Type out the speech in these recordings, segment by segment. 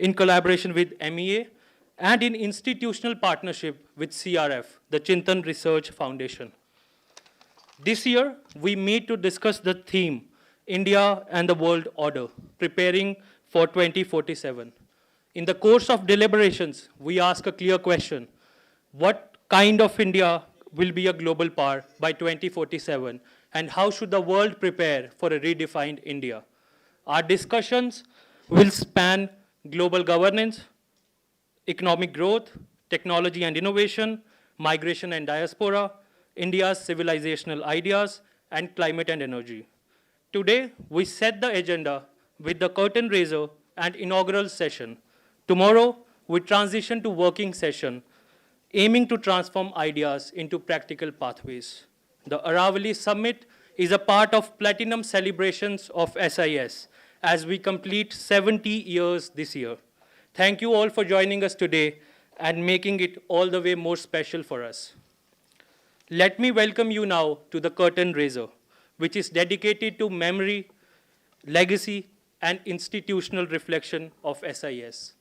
in collaboration with MEA and in institutional partnership with CRF, the Chintan Research Foundation. This year, we meet to discuss the theme, India and the World Order, preparing for 2047. In the course of deliberations, we ask a clear question: what kind of India will be a global power by 2047, and how should the world prepare for a redefined India? Our discussions will span global governance, economic growth, technology and innovation, migration and diaspora, India's civilizational ideas, and climate and energy. Today, we set the agenda with the curtain raiser and inaugural session. Tomorrow, we transition to working session, aiming to transform ideas into practical pathways. The Aravalli Summit is a part of platinum celebrations of SIS as we complete 70 years this year. Thank you all for joining us today and making it all the way more special for us. Let me welcome you now to the curtain raiser, which is dedicated to memory, legacy, and institutional reflection of SIS.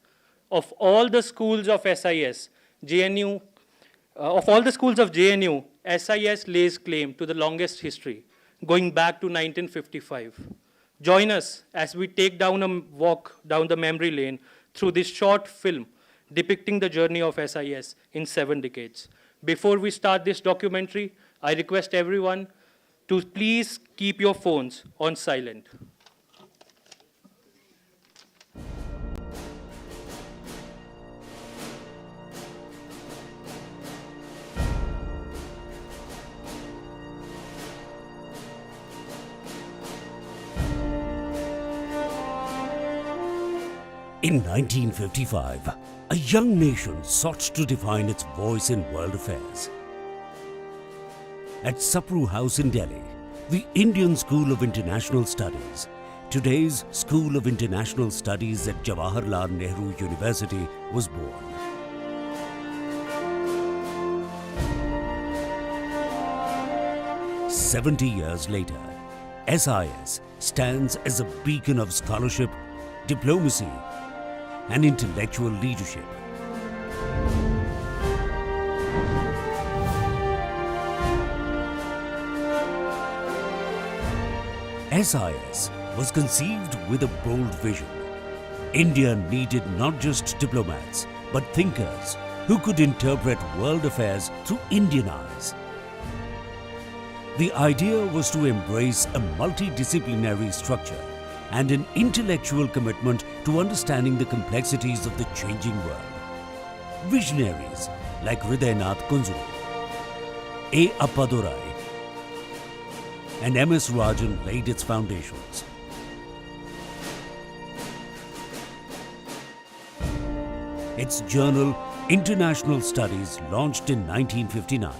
Of all the schools of SIS, JNU, SIS lays claim to the longest history, going back to 1955. Join us as we take down a walk down the memory lane through this short film depicting the journey of SIS in 7 decades. Before we start this documentary, I request everyone to please keep your phones on silent. In 1955, a young nation sought to define its voice in world affairs. At Sapru House in Delhi, the Indian School of International Studies, today's School of International Studies at Jawaharlal Nehru University, was born. "70 years later, SIS stands as a beacon of scholarship, diplomacy, and intellectual leadership. SIS was conceived with a bold vision. India needed not just diplomats, but thinkers who could interpret world affairs through Indian eyes. The idea was to embrace a multidisciplinary structure and an intellectual commitment to understanding the complexities of the changing world. Visionaries like Hridaynath Kunzuru, A. Appadurai, and M.S. Rajan laid its foundations. Its journal, International Studies, launched in 1959,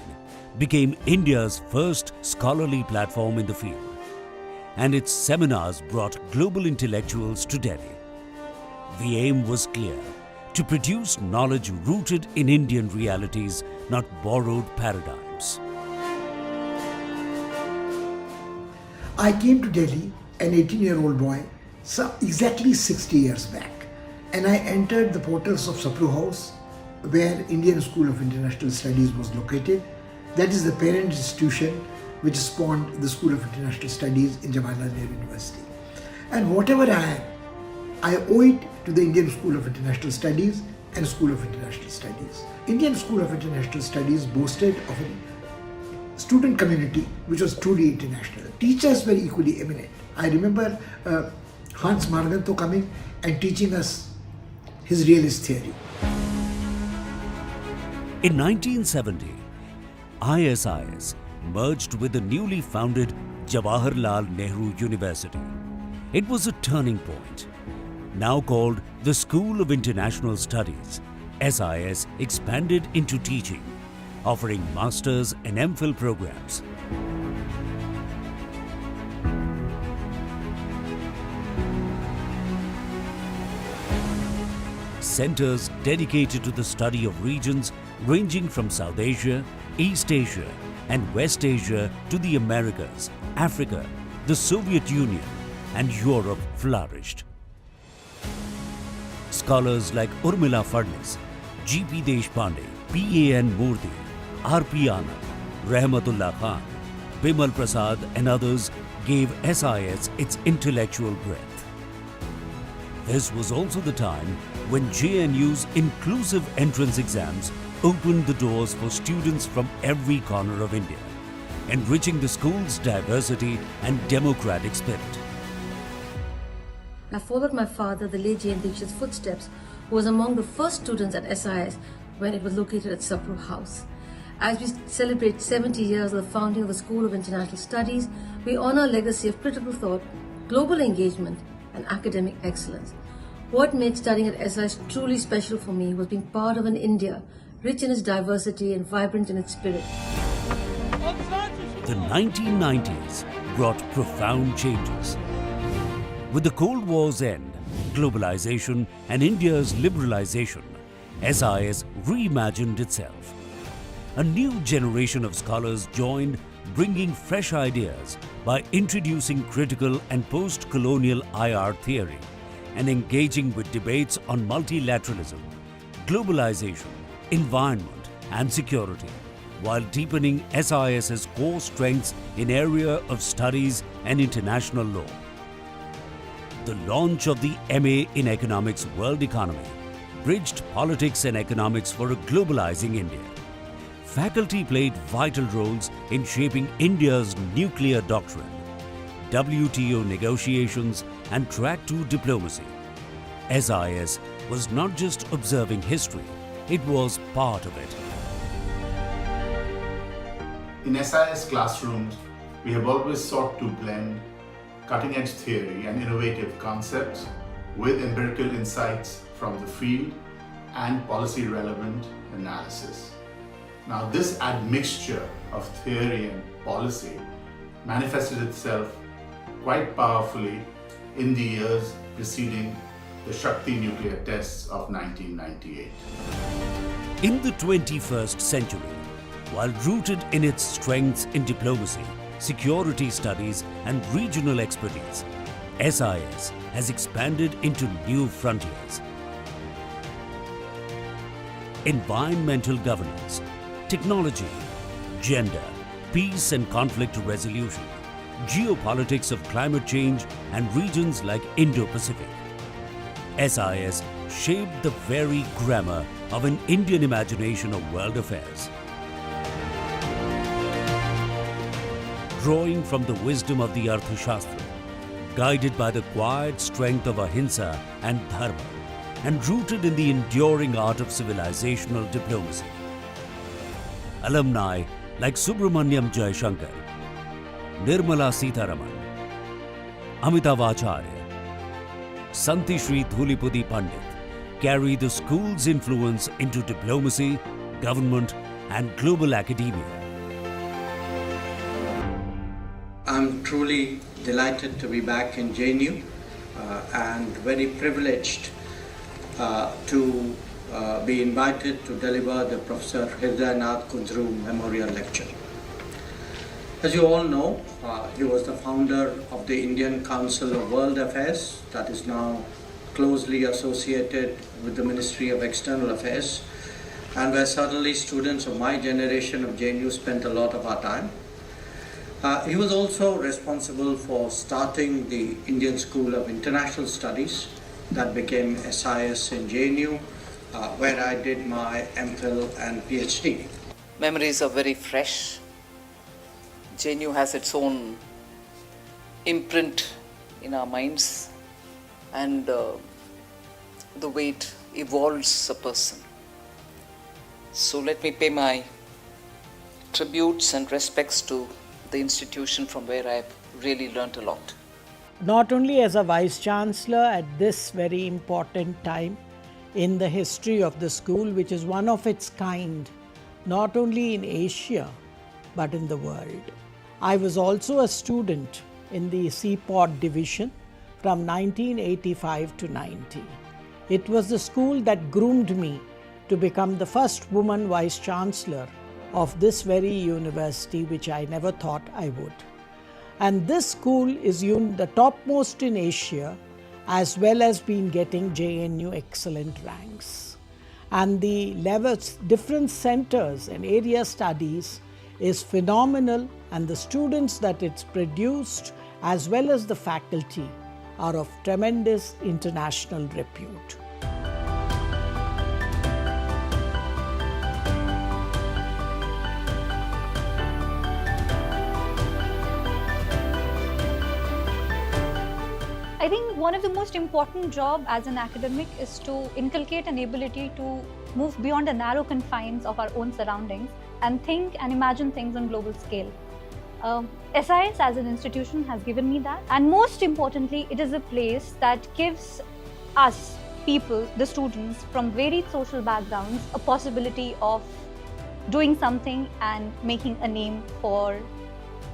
became India's first scholarly platform in the field, and its seminars brought global intellectuals to Delhi. The aim was clear: to produce knowledge rooted in Indian realities, not borrowed paradigms. I came to Delhi, an 18-year-old boy, exactly 60 years back, and I entered the portals of Sapru House, where Indian School of International Studies was located. That is the parent institution which spawned the School of International Studies in Jawaharlal Nehru University. And whatever I am, I owe it to the Indian School of International Studies and School of International Studies. Indian School of International Studies boasted of a student community which was truly international. Teachers were equally eminent. I remember Hans Marganto coming and teaching us his realist theory. In 1970, ISIS merged with the newly founded Jawaharlal Nehru University. It was a turning point. Now called the School of International Studies, SIS expanded into teaching, offering master's and MPhil programs. Centers dedicated to the study of regions ranging from South Asia, East Asia, and West Asia to the Americas, Africa, the Soviet Union, and Europe flourished. scholars like Urmila Fadnis, G.P. Deshpande, P.A.N. Murthy, R.P. Anand, Rahmatullah Khan, Bimal Prasad and others gave SIS its intellectual breadth. This was also the time when JNU's inclusive entrance exams opened the doors for students from every corner of India, enriching the school's diversity and democratic spirit. I followed my father, the late J.N. Dikshit's footsteps, who was among the first students at SIS when it was located at Sapru House. As we celebrate 70 years of the founding of the School of International Studies, we honor a legacy of critical thought, global engagement, and academic excellence. What made studying at SIS truly special for me was being part of an India rich in its diversity and vibrant in its spirit. The 1990s brought profound changes. With the Cold War's end, globalization and India's liberalization, SIS reimagined itself. A new generation of scholars joined, bringing fresh ideas by introducing critical and post-colonial IR theory and engaging with debates on multilateralism, globalization, environment and security, while deepening SIS's core strengths in area of studies and international law. The launch of the MA in Economics World Economy bridged politics and economics for a globalizing India. Faculty played vital roles in shaping India's nuclear doctrine, WTO negotiations and track to diplomacy. SIS was not just observing history, it was part of it. In SIS classrooms, we have always sought to blend cutting-edge theory and innovative concepts with empirical insights from the field and policy-relevant analysis. Now, this admixture of theory and policy manifested itself quite powerfully in the years preceding the Shakti nuclear tests of 1998. In the 21st century, while rooted in its strengths in diplomacy, security studies and regional expertise, SIS has expanded into new frontiers. Environmental governance, technology, gender, peace and conflict resolution, geopolitics of climate change and regions like Indo-Pacific. SIS shaped the very grammar of an Indian imagination of world affairs. Drawing from the wisdom of the Arthashastra, guided by the quiet strength of ahimsa and dharma, and rooted in the enduring art of civilizational diplomacy. Alumni like Subramaniam Jaishankar, Nirmala Sitharaman, Amitav Acharya, Santi Shri Dhulipudi Pandit carry the school's influence into diplomacy, government and global academia. I'm truly delighted to be back in JNU and very privileged to be invited to deliver the Professor Hridayanath Kundru Memorial Lecture. As you all know, he was the founder of the Indian Council of World Affairs, that is now closely associated with the Ministry of External Affairs, and where certainly students of my generation of JNU spent a lot of our time. He was also responsible for starting the Indian School of International Studies that became SIS in JNU, where I did my MPhil and PhD. Memories are very fresh. JNU has its own imprint in our minds and the way it evolves a person. So let me pay my tributes and respects to the institution from where I've really learnt a lot. Not only as a Vice Chancellor at this very important time in the history of the school, which is one of its kind, not only in Asia, but in the world. I was also a student in the CPOD division from 1985 to 90. It was the school that groomed me to become the first woman Vice Chancellor of this very university, which I never thought I would. And this school is the topmost in Asia as well as been getting JNU excellent ranks. And the levels, different centers and area studies is phenomenal, and the students that it's produced as well as the faculty are of tremendous international repute. I think one of the most important job as an academic is to inculcate an ability to move beyond the narrow confines of our own surroundings and think and imagine things on global scale. SIS as an institution has given me that, and most importantly, it is a place that gives us people, the students from varied social backgrounds, a possibility of doing something and making a name for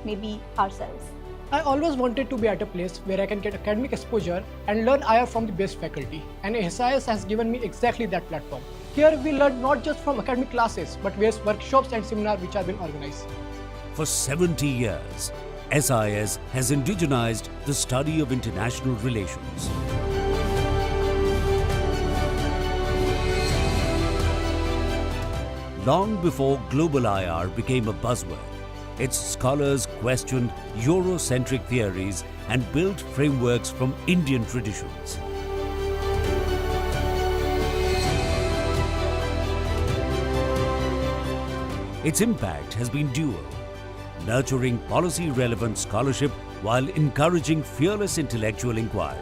maybe ourselves. I always wanted to be at a place where I can get academic exposure and learn IR from the best faculty, and SIS has given me exactly that platform. Here we learn not just from academic classes, but various workshops and seminars which have been organized. For 70 years, SIS has indigenized the study of international relations. Long before global IR became a buzzword, its scholars questioned Eurocentric theories and built frameworks from Indian traditions. Its impact has been dual, nurturing policy-relevant scholarship while encouraging fearless intellectual inquiry.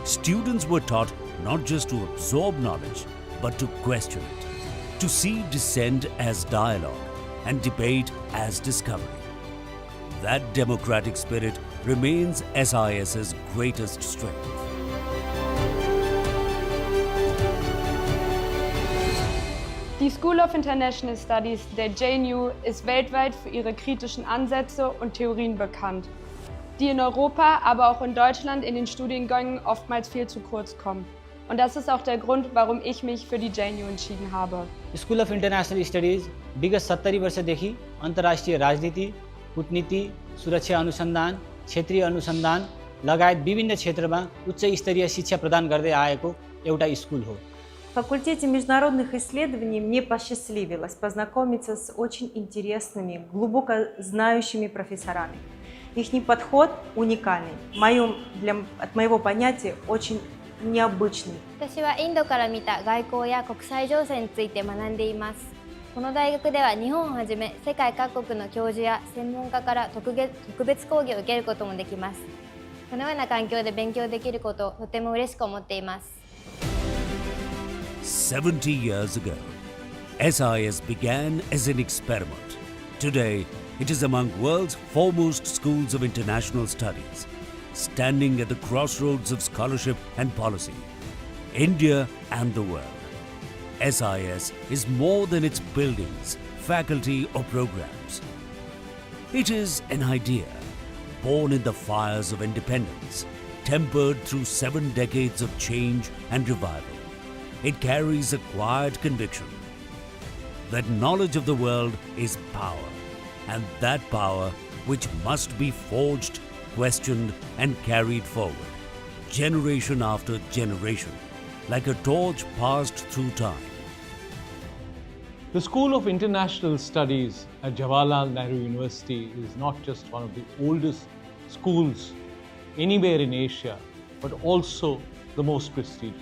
Students were taught not just to absorb knowledge, but to question it, to see dissent as dialogue and debate as discovery. That democratic spirit remains SIS's greatest strength. Die School of International Studies der JNU ist weltweit für ihre kritischen Ansätze und Theorien bekannt, die in Europa, aber auch in Deutschland in den Studiengängen oftmals viel zu kurz kommen. Und das ist auch der Grund, warum ich mich für die JNU entschieden habe. School of international studies विगत 70 वर्षदेखि अन्तर्राष्ट्रिय राजनीति, कूटनीति, सुरक्षा अनुसन्धान, क्षेत्रीय अनुसन्धान लगायत विभिन्न क्षेत्रमा उच्च स्तरीय शिक्षा प्रदान गर्दै आएको एउटा स्कुल हो. В факультете международных исследований мне посчастливилось познакомиться с очень интересными, глубоко знающими профессорами. Их подход уникальный, от моего понятия очень необычный. 私はインドから見た外交や国際情勢について学んでいます。この大学では日本をはじめ世界各国の教授や専門家から特別講義を受けることもできます。このような環境で勉強できることをとても嬉しく思っています。70 years ago, SIS began as an experiment. Today, it is among world's foremost schools of international studies, standing at the crossroads of scholarship and policy, India and the world. SIS is more than its buildings, faculty or programs. It is an idea, born in the fires of independence, tempered through 7 decades of change and revival. It carries a quiet conviction that knowledge of the world is power, and that power which must be forged, questioned and carried forward, generation after generation, like a torch passed through time. The School of International Studies at Jawaharlal Nehru University is not just one of the oldest schools anywhere in Asia, but also the most prestigious.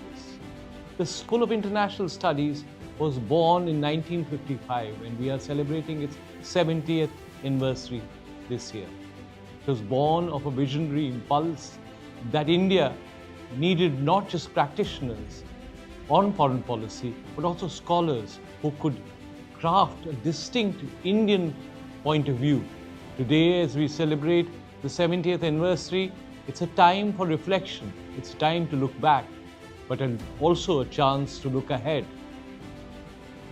The School of International Studies was born in 1955, and we are celebrating its 70th anniversary this year. It was born of a visionary impulse that India needed not just practitioners on foreign policy, but also scholars who could craft a distinct Indian point of view. Today, as we celebrate the 70th anniversary, it's a time for reflection. It's a time to look back, but also a chance to look ahead.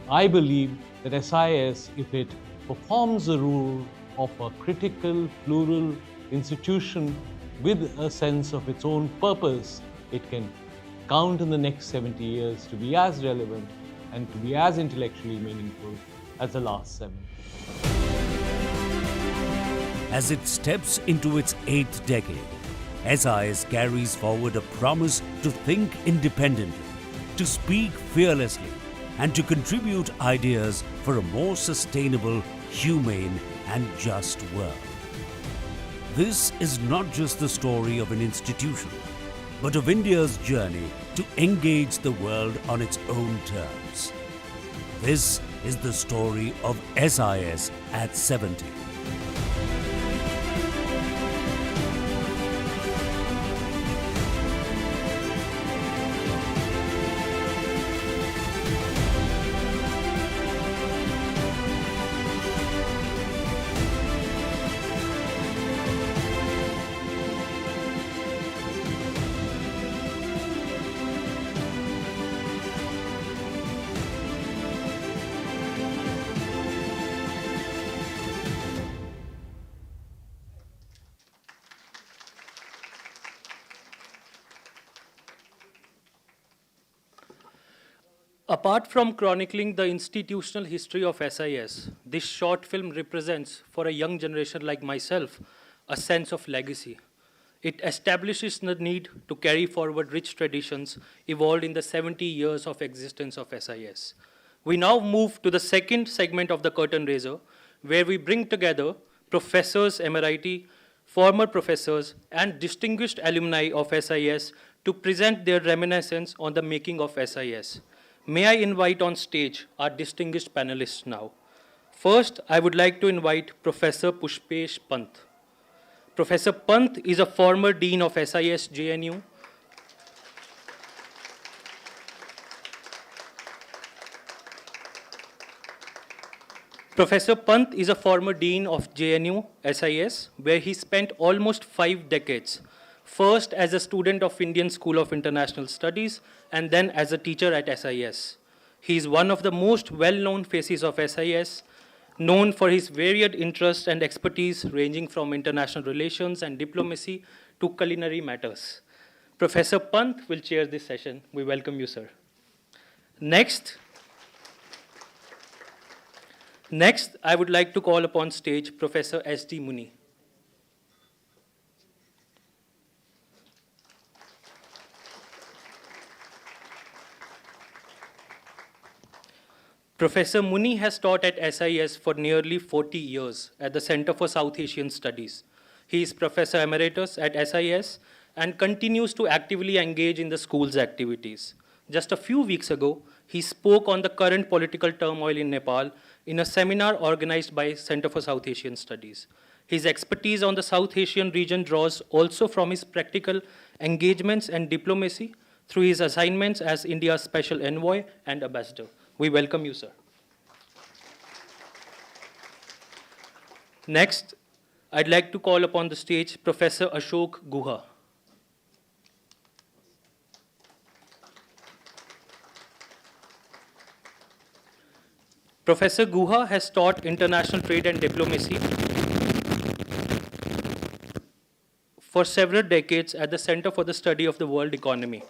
I believe that SIS, if it performs the role of a critical, plural institution with a sense of its own purpose, it can count in the next 70 years to be as relevant and to be as intellectually meaningful as the last 7. As it steps into its 8th decade, SIS carries forward a promise to think independently, to speak fearlessly, and to contribute ideas for a more sustainable, humane, and just world. This is not just the story of an institution, but of India's journey to engage the world on its own terms. This is the story of SIS at 70. Apart from chronicling the institutional history of SIS, this short film represents, for a young generation like myself, a sense of legacy. It establishes the need to carry forward rich traditions evolved in the 70 years of existence of SIS. We now move to the second segment of the curtain raiser, where we bring together professors emeriti, former professors, and distinguished alumni of SIS to present their reminiscence on the making of SIS. May I invite on stage our distinguished panelists now. First, I would like to invite Professor Pushpesh Pant. Professor Pant is a former dean of SIS JNU. Professor Pant is a former dean of JNU SIS, where he spent almost 5 decades, first as a student of Indian School of International Studies and then as a teacher at SIS. He is one of the most well-known faces of SIS, known for his varied interests and expertise ranging from international relations and diplomacy to culinary matters. Professor Pant will chair this session. We welcome you, sir. Next, I would like to call upon stage Professor S.D. Muni. Professor Muni has taught at SIS for nearly 40 years at the Center for South Asian Studies. He is Professor Emeritus at SIS and continues to actively engage in the school's activities. Just a few weeks ago, he spoke on the current political turmoil in Nepal in a seminar organized by Center for South Asian Studies. His expertise on the South Asian region draws also from his practical engagements and diplomacy through his assignments as India's Special Envoy and Ambassador. We welcome you, sir. Next, I'd like to call upon the stage Professor Ashok Guha. Professor Guha has taught international trade and diplomacy for several decades at the Center for the Study of the World Economy.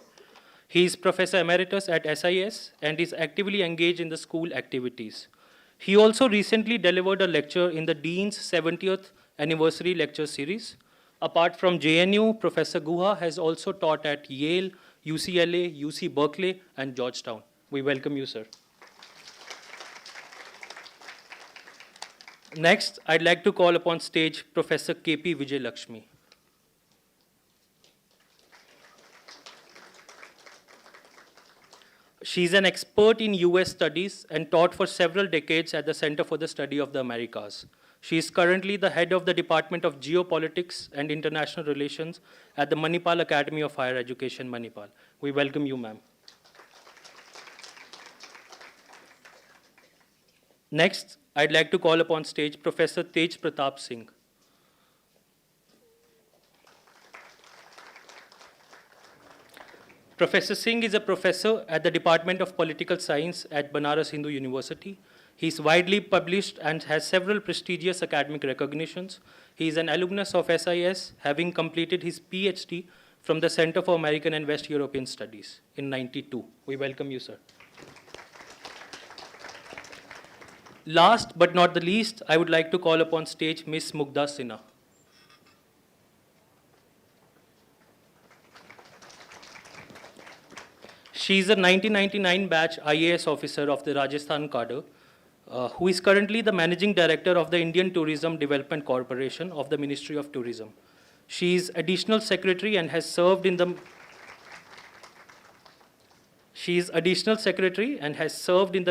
He is Professor Emeritus at SIS and is actively engaged in the school activities. He also recently delivered a lecture in the Dean's 70th Anniversary Lecture Series. Apart from JNU, Professor Guha has also taught at Yale, UCLA, UC Berkeley, and Georgetown. We welcome you, sir. Next, I'd like to call upon stage Professor K.P. Vijay Lakshmi. She's an expert in US studies and taught for several decades at the Center for the Study of the Americas. She is currently the head of the Department of Geopolitics and International Relations at the Manipal Academy of Higher Education, Manipal. We welcome you, ma'am. Next, I'd like to call upon stage Professor Tej Pratap Singh. Professor Singh is a professor at the Department of Political Science at Banaras Hindu University. He is widely published and has several prestigious academic recognitions. He is an alumnus of SIS, having completed his PhD from the Center for American and West European Studies in '92. We welcome you, sir. Last but not the least, I would like to call upon stage Ms. Mugdha Sinha. She is a 1999 batch IAS officer of the Rajasthan cadre, who is currently the Managing Director of the Indian Tourism Development Corporation of the Ministry of Tourism. She is Additional Secretary and has served in the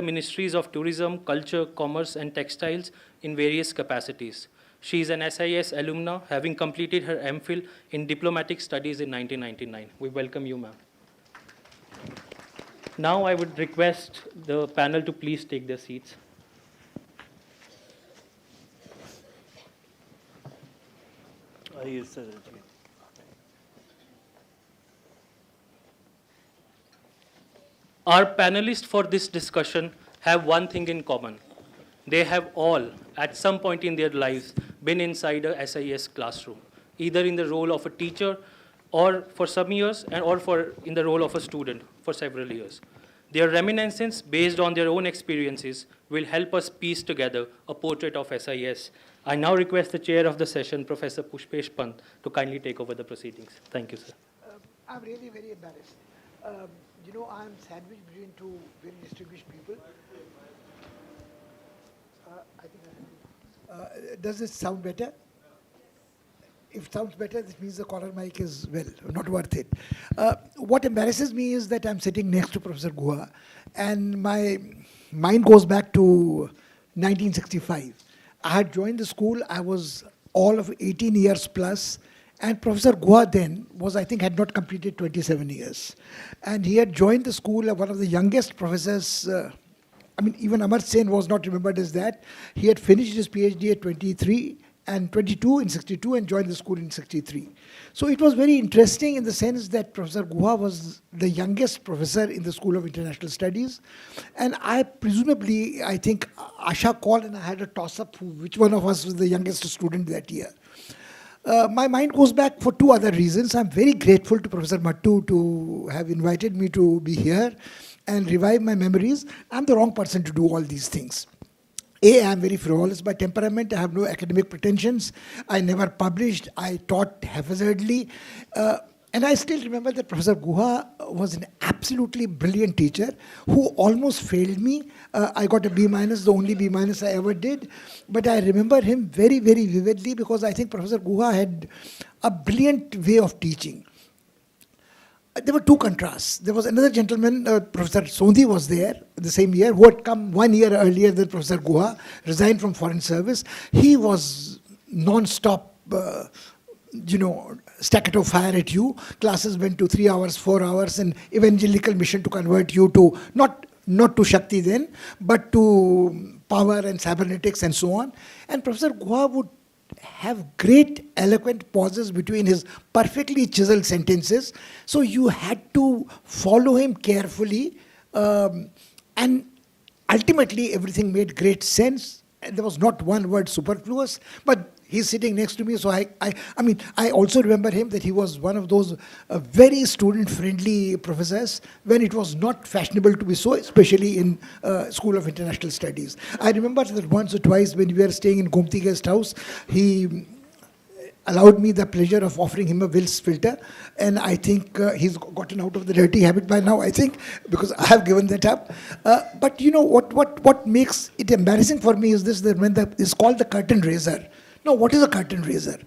Ministries of Tourism, Culture, Commerce and Textiles in various capacities. She is an SIS alumna, having completed her MPhil in Diplomatic Studies in 1999. We welcome you, ma'am. Now I would request the panel to please take their seats. Our panelists for this discussion have one thing in common. They have all, at some point in their lives, been inside a SIS classroom, either in the role of a teacher or for some years, or in the role of a student for several years. Their reminiscences, based on their own experiences, will help us piece together a portrait of SIS. I now request the chair of the session, Professor Pushpesh Pant, to kindly take over the proceedings. Thank you, sir. I'm really very embarrassed. I'm sandwiched between two very distinguished people. Does it sound better? If it sounds better, this means the collar mic is, well, not worth it. What embarrasses me is that I'm sitting next to Professor Guha, and my mind goes back to 1965. I had joined the school, I was all of 18 years plus, and Professor Guha then was, I think, had not completed 27 years. And he had joined the school, one of the youngest professors. Even Amar Sen was not remembered as that. He had finished his PhD at 23 and 22 in 62 and joined the school in 63. So it was very interesting in the sense that Professor Guha was the youngest professor in the School of International Studies. And I think Asha called and I had a toss-up which one of us was the youngest student that year. My mind goes back for two other reasons. I'm very grateful to Professor Mattu to have invited me to be here and revive my memories. I'm the wrong person to do all these things. I'm very frivolous by temperament. I have no academic pretensions. I never published. I taught haphazardly. And I still remember that Professor Guha was an absolutely brilliant teacher who almost failed me. I got a B-, the only B- I ever did. But I remember him very, very vividly because I think Professor Guha had a brilliant way of teaching. There were two contrasts. There was another gentleman, Professor Sondhi was there the same year, who had come 1 year earlier than Professor Guha, resigned from Foreign Service. He was non-stop, staccato fire at you. Classes went to 3 hours, 4 hours, an evangelical mission to convert you to, not to Shakti then, but to power and cybernetics and so on. And Professor Guha would have great eloquent pauses between his perfectly chiseled sentences. So you had to follow him carefully, and ultimately everything made great sense. And there was not one word superfluous, but he's sitting next to me, so I also remember him that he was one of those very student-friendly professors when it was not fashionable to be so, especially in School of International Studies. I remember that once or twice when we were staying in Gomti Guest House, he allowed me the pleasure of offering him a Wills filter, and I think he's gotten out of the dirty habit by now, I think, because I have given that up. But what makes it embarrassing for me is this, that when it's called the curtain raiser. Now, what is a curtain raiser?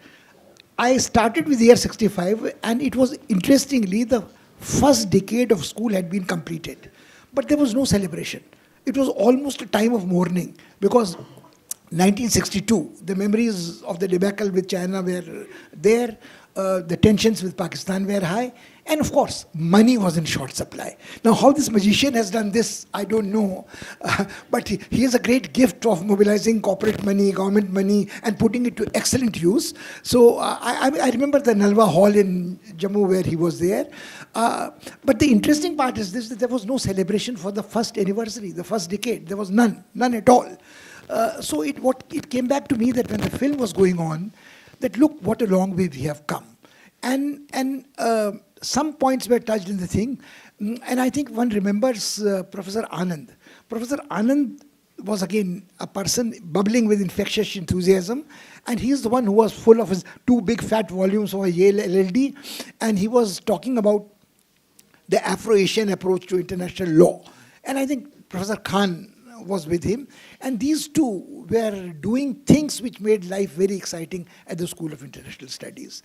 I started with the year 65, and it was, interestingly, the first decade of school had been completed. But there was no celebration. It was almost a time of mourning, because 1962, the memories of the debacle with China were there, the tensions with Pakistan were high, and of course, money was in short supply. Now, how this magician has done this, I don't know, but he has a great gift of mobilizing corporate money, government money, and putting it to excellent use. So I remember the Nalwa Hall in Jammu where he was there. But the interesting part is this, that there was no celebration for the first anniversary, the first decade. There was none at all. So it came back to me that when the film was going on, that look what a long way we have come. And some points were touched in the thing. And I think one remembers Professor Anand. Professor Anand was again a person bubbling with infectious enthusiasm. And he's the one who was full of his 2 big fat volumes of a Yale LLD. And he was talking about the Afro-Asian approach to international law. And I think Professor Khan was with him. And these two were doing things which made life very exciting at the School of International Studies.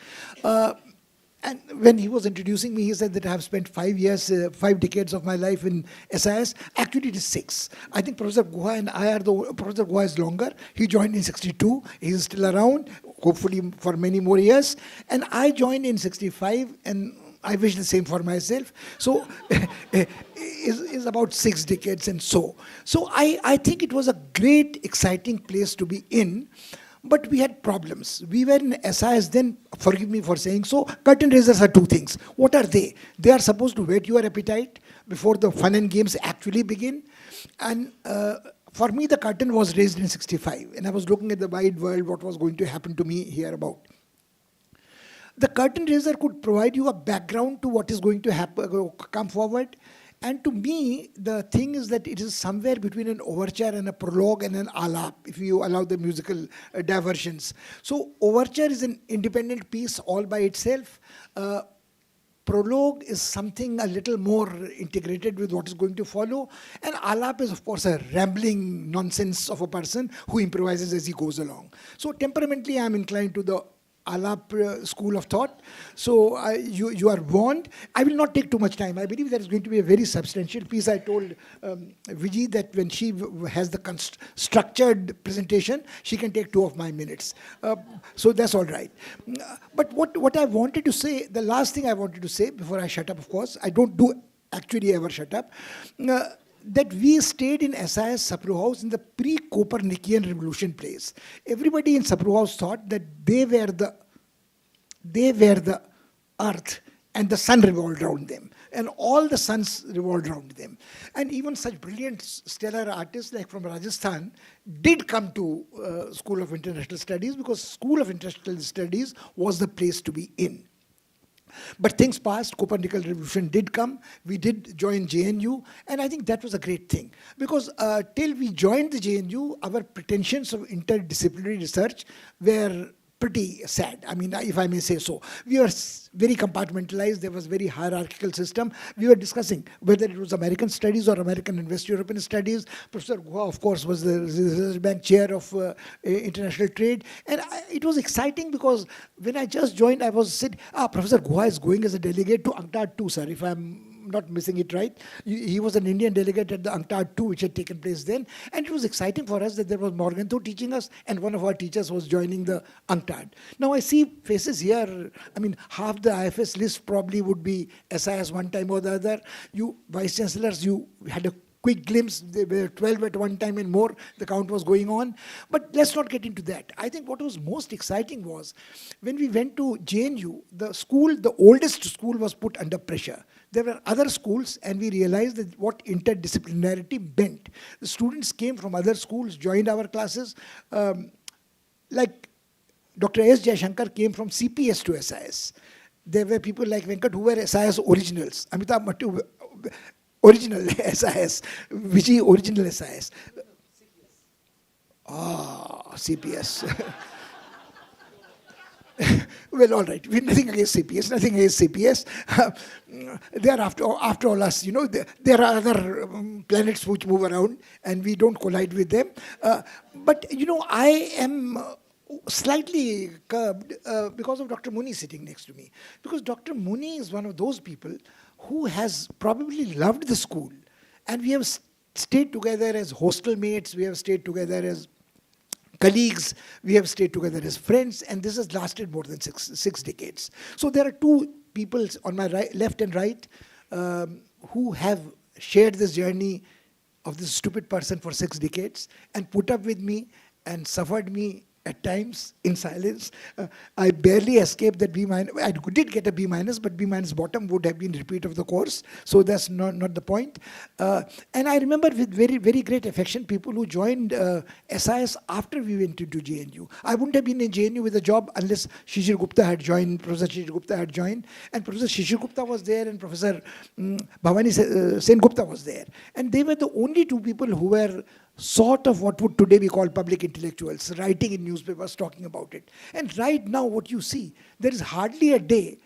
And when he was introducing me, he said that I have spent 5 decades of my life in SIS. Actually, it is 6. I think Professor Guha and I are Professor Guha is longer. He joined in 62. He is still around, hopefully for many more years. And I joined in 65, and I wish the same for myself. So is about 6 decades and so. So I think it was a great, exciting place to be in. But we had problems. We were in SIS then, forgive me for saying so, curtain raisers are 2 things. What are they? They are supposed to whet your appetite before the fun and games actually begin. And for me, the curtain was raised in 65. And I was looking at the wide world, what was going to happen to me here about. The curtain raiser could provide you a background to what is going to happen, come forward. And to me, the thing is that it is somewhere between an overture and a prologue and an alap, if you allow the musical diversions. So overture is an independent piece all by itself. Prologue is something a little more integrated with what is going to follow. And alap is, of course, a rambling nonsense of a person who improvises as he goes along. So temperamentally, I am inclined to the alap school of thought. So you are warned. I will not take too much time. I believe there is going to be a very substantial piece. I told Viji that when she has the structured presentation, she can take 2 of my minutes. So that's all right. But what I wanted to say, the last thing I wanted to say before I shut up, of course, I don't do actually ever shut up, that we stayed in SIS Sapru House in the pre-Copernican revolution place. Everybody in Sapru House thought that they were the earth and the sun revolved around them. And all the suns revolved around them. And even such brilliant stellar artists like from Rajasthan did come to School of International Studies because School of International Studies was the place to be in. But things passed, Copernican revolution did come, we did join JNU, and I think that was a great thing. Because till we joined the JNU, our pretensions of interdisciplinary research were pretty sad, I mean, if I may say so. We were very compartmentalized, there was very hierarchical system. We were discussing whether it was American studies or American and West European studies. Professor Guha, of course, was the Reserve Bank chair of international trade. And it was exciting because when I just joined, I was said, Professor Guha is going as a delegate to UNCTAD 2, sir, if I'm not missing it right. He was an Indian delegate at the UNCTAD 2, which had taken place then. And it was exciting for us that there was Morgenthau teaching us, and one of our teachers was joining the UNCTAD. Now I see faces here, I mean, half the IFS list probably would be SIS one time or the other. You Vice Chancellors, you had a quick glimpse, there were 12 at one time and more, the count was going on. But let's not get into that. I think what was most exciting was when we went to JNU, the school, the oldest school was put under pressure. There were other schools and we realized that what interdisciplinarity meant. The students came from other schools, joined our classes, like Dr. S. Jayashankar came from CPS to SIS. There were people like Venkat who were SIS originals. Amitabh Mattu, original SIS. Vijay, original SIS. CPS. Well, all right. We're nothing against CPS, nothing against CPS. They are after all us, you know, there are other planets which move around and we don't collide with them. But, you know, I am slightly curbed because of Dr. Muni sitting next to me. Because Dr. Muni is one of those people who has probably loved the school. And we have stayed together as hostel mates, we have stayed together as colleagues, we have stayed together as friends, and this has lasted more than six decades. So there are 2 people on my left and right who have shared this journey of this stupid person for 6 decades and put up with me and suffered me at times in silence. I barely escaped that B-. I did get a B-, but B- bottom would have been repeat of the course. So that's not the point. And I remember with very, very great affection people who joined SIS after we went into JNU. I wouldn't have been in JNU with a job unless Shishir Gupta had joined, Professor Shishir Gupta had joined. And Professor Shishir Gupta was there and Professor Bhavani Sen Gupta was there. And they were the only 2 people who were sort of what would today be called public intellectuals, writing in newspapers, talking about it. And right now what you see, there is hardly a day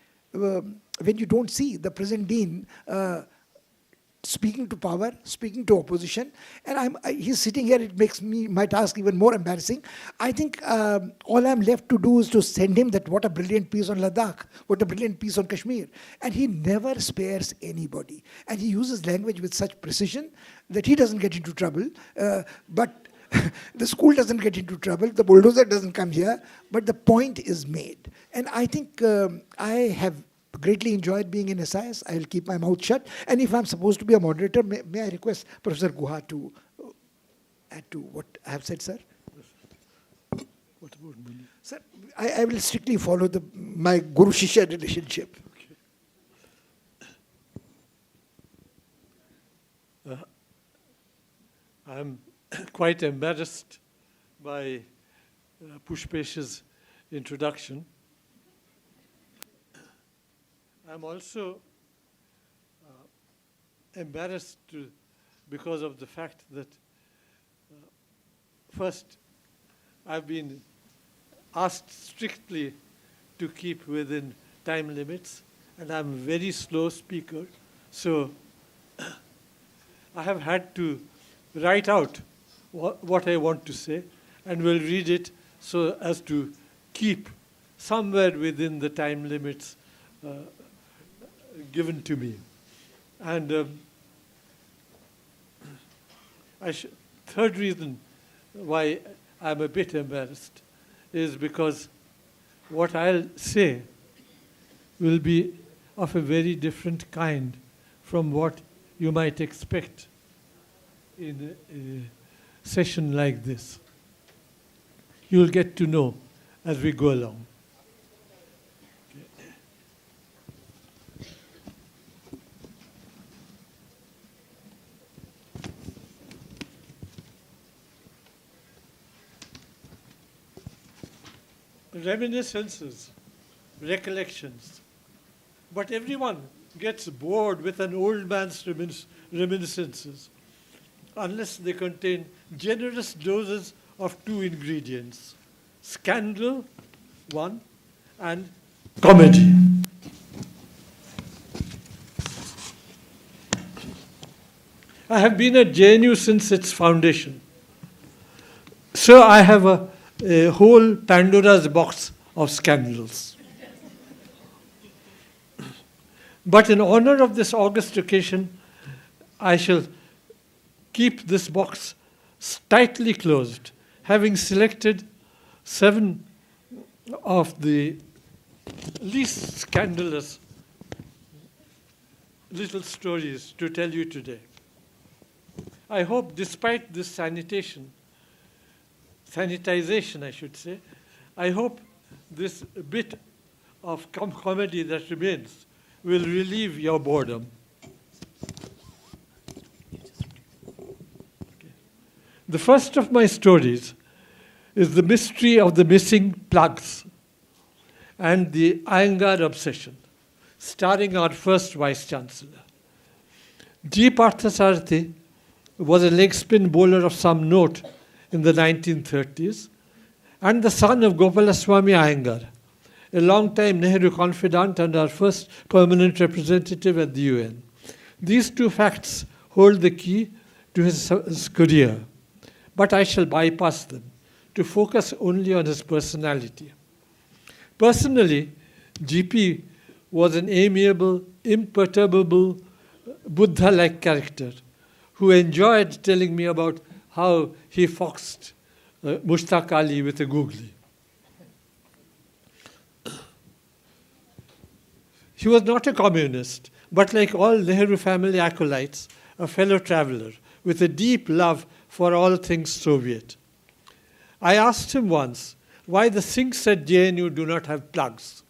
when you don't see the present dean speaking to power, speaking to opposition, and he's sitting here, it makes my task even more embarrassing. I think all I'm left to do is to send him that what a brilliant piece on Ladakh, what a brilliant piece on Kashmir. And he never spares anybody. And he uses language with such precision that he doesn't get into trouble. But the school doesn't get into trouble, the bulldozer doesn't come here, but the point is made. And I think I have greatly enjoyed being in SIS. I'll keep my mouth shut. And if I'm supposed to be a moderator, may I request Professor Guha to add to what I have said, sir? What about me? Sir, I will strictly follow my Guru-Shishya relationship. Okay. I'm quite embarrassed by Pushpesh's introduction. I'm also embarrassed because of the fact that first, I've been asked strictly to keep within time limits, and I'm a very slow speaker, so I have had to write out what I want to say, and will read it so as to keep somewhere within the time limits given to me. And third reason why I'm a bit embarrassed is because what I'll say will be of a very different kind from what you might expect in a session like this. You'll get to know as we go along. Reminiscences, recollections. But everyone gets bored with an old man's reminiscences unless they contain generous doses of two ingredients: scandal, one, and comedy. I have been at JNU since its foundation. So I have a whole Pandora's box of scandals. But in honor of this august occasion, I shall keep this box tightly closed, having selected 7 of the least scandalous little stories to tell you today. I hope, despite this sanitization, I should say, I hope this bit of comedy that remains will relieve your boredom. Okay. The first of my stories is the mystery of the missing plugs and the Iyengar obsession, starring our first Vice-Chancellor. G. Parthasarathi was a leg spin bowler of some note in the 1930s, and the son of Gopalaswamy Iyengar, a long-time Nehru confidant and our first permanent representative at the UN. These two facts hold the key to his career, but I shall bypass them to focus only on his personality. Personally, GP was an amiable, imperturbable, Buddha-like character who enjoyed telling me about how he foxed Mushtaq Ali with a googly. He was not a communist, but like all Nehru family acolytes, a fellow traveler with a deep love for all things Soviet. I asked him once why the sinks at JNU do not have plugs.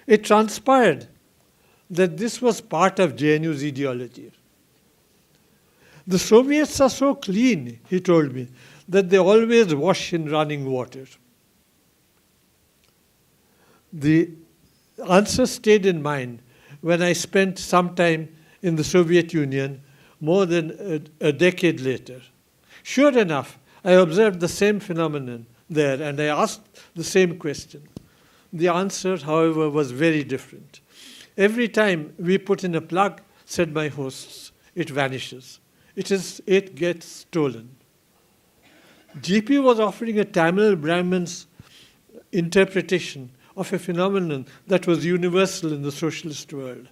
It transpired that this was part of JNU's ideology. The Soviets are so clean, he told me, that they always wash in running water. The answer stayed in mind when I spent some time in the Soviet Union more than a decade later. Sure enough, I observed the same phenomenon there, and I asked the same question. The answer, however, was very different. Every time we put in a plug, said my hosts, it vanishes. It gets stolen. GP was offering a Tamil Brahmin's interpretation of a phenomenon that was universal in the socialist world.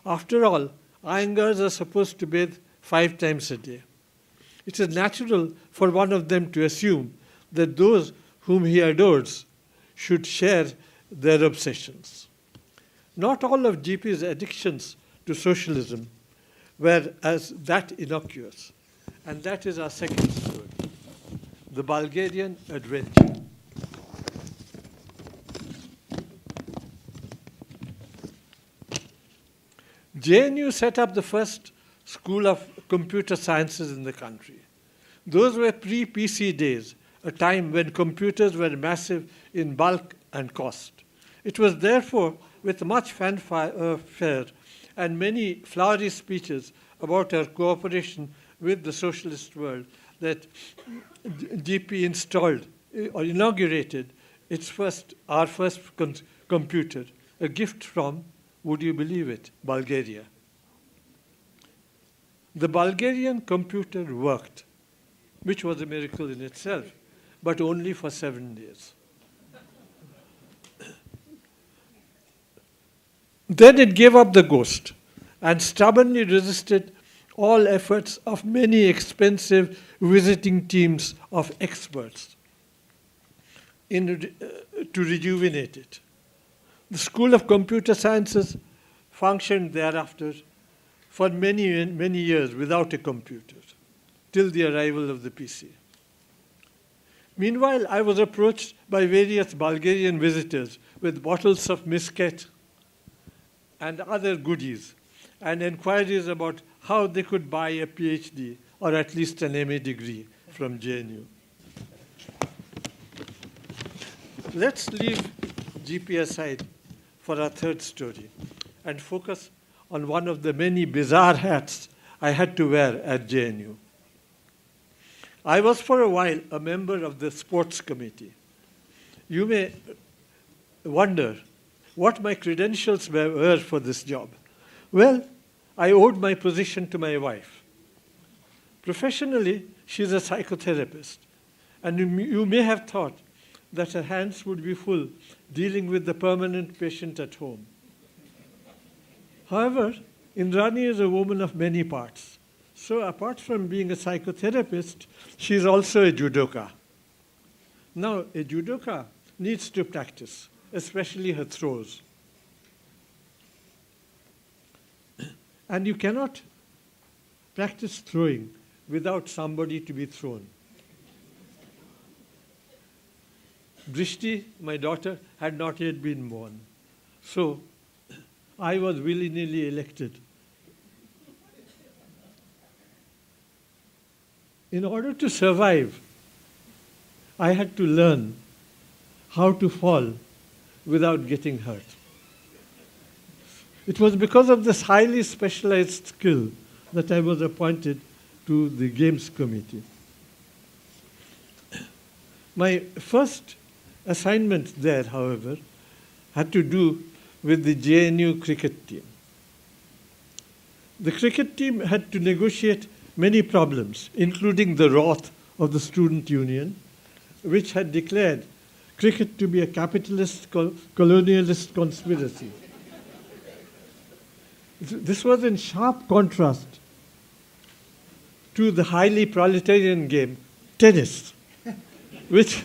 After all, Iyengars are supposed to bathe 5 times a day. It is natural for one of them to assume that those whom he adores should share their obsessions. Not all of GP's addictions to socialism were as that innocuous. And that is our second story, the Bulgarian adventure. JNU set up the first school of computer sciences in the country. Those were pre-PC days, a time when computers were massive in bulk and cost. It was therefore with much fanfare and many flowery speeches about our cooperation with the socialist world that GP installed or inaugurated our first computer, a gift from, would you believe it, Bulgaria. The Bulgarian computer worked, which was a miracle in itself, but only for 7 days. Then it gave up the ghost and stubbornly resisted all efforts of many expensive visiting teams of experts to rejuvenate it. The School of Computer Sciences functioned thereafter for many, many years without a computer, till the arrival of the PC. Meanwhile, I was approached by various Bulgarian visitors with bottles of misket and other goodies, and inquiries about how they could buy a PhD or at least an MA degree from JNU. Let's leave GP aside for our third story and focus on one of the many bizarre hats I had to wear at JNU. I was for a while a member of the sports committee. You may wonder what my credentials were for this job. Well, I owed my position to my wife. Professionally, she's a psychotherapist, and you may have thought that her hands would be full dealing with the permanent patient at home. However, Indrani is a woman of many parts. So apart from being a psychotherapist, she's also a judoka. Now, a judoka needs to practice, especially her throws. And you cannot practice throwing without somebody to be thrown. Drishti, my daughter, had not yet been born. So I was willy-nilly elected. In order to survive, I had to learn how to fall without getting hurt. It was because of this highly specialized skill that I was appointed to the Games Committee. My first assignment there, however, had to do with the JNU cricket team. The cricket team had to negotiate many problems, including the wrath of the student union, which had declared cricket to be a capitalist colonialist conspiracy. This was in sharp contrast to the highly proletarian game, tennis, which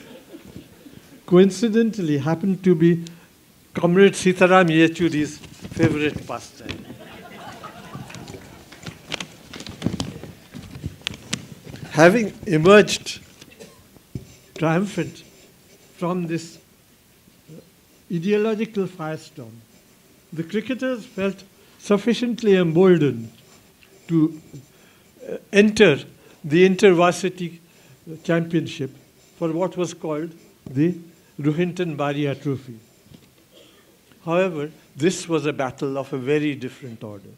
coincidentally happened to be Comrade Sitaram Yechuri's favorite pastime. Having emerged triumphant from this ideological firestorm, the cricketers felt sufficiently emboldened to enter the inter-varsity championship for what was called the Ruhinton Baria Trophy. However, this was a battle of a very different order.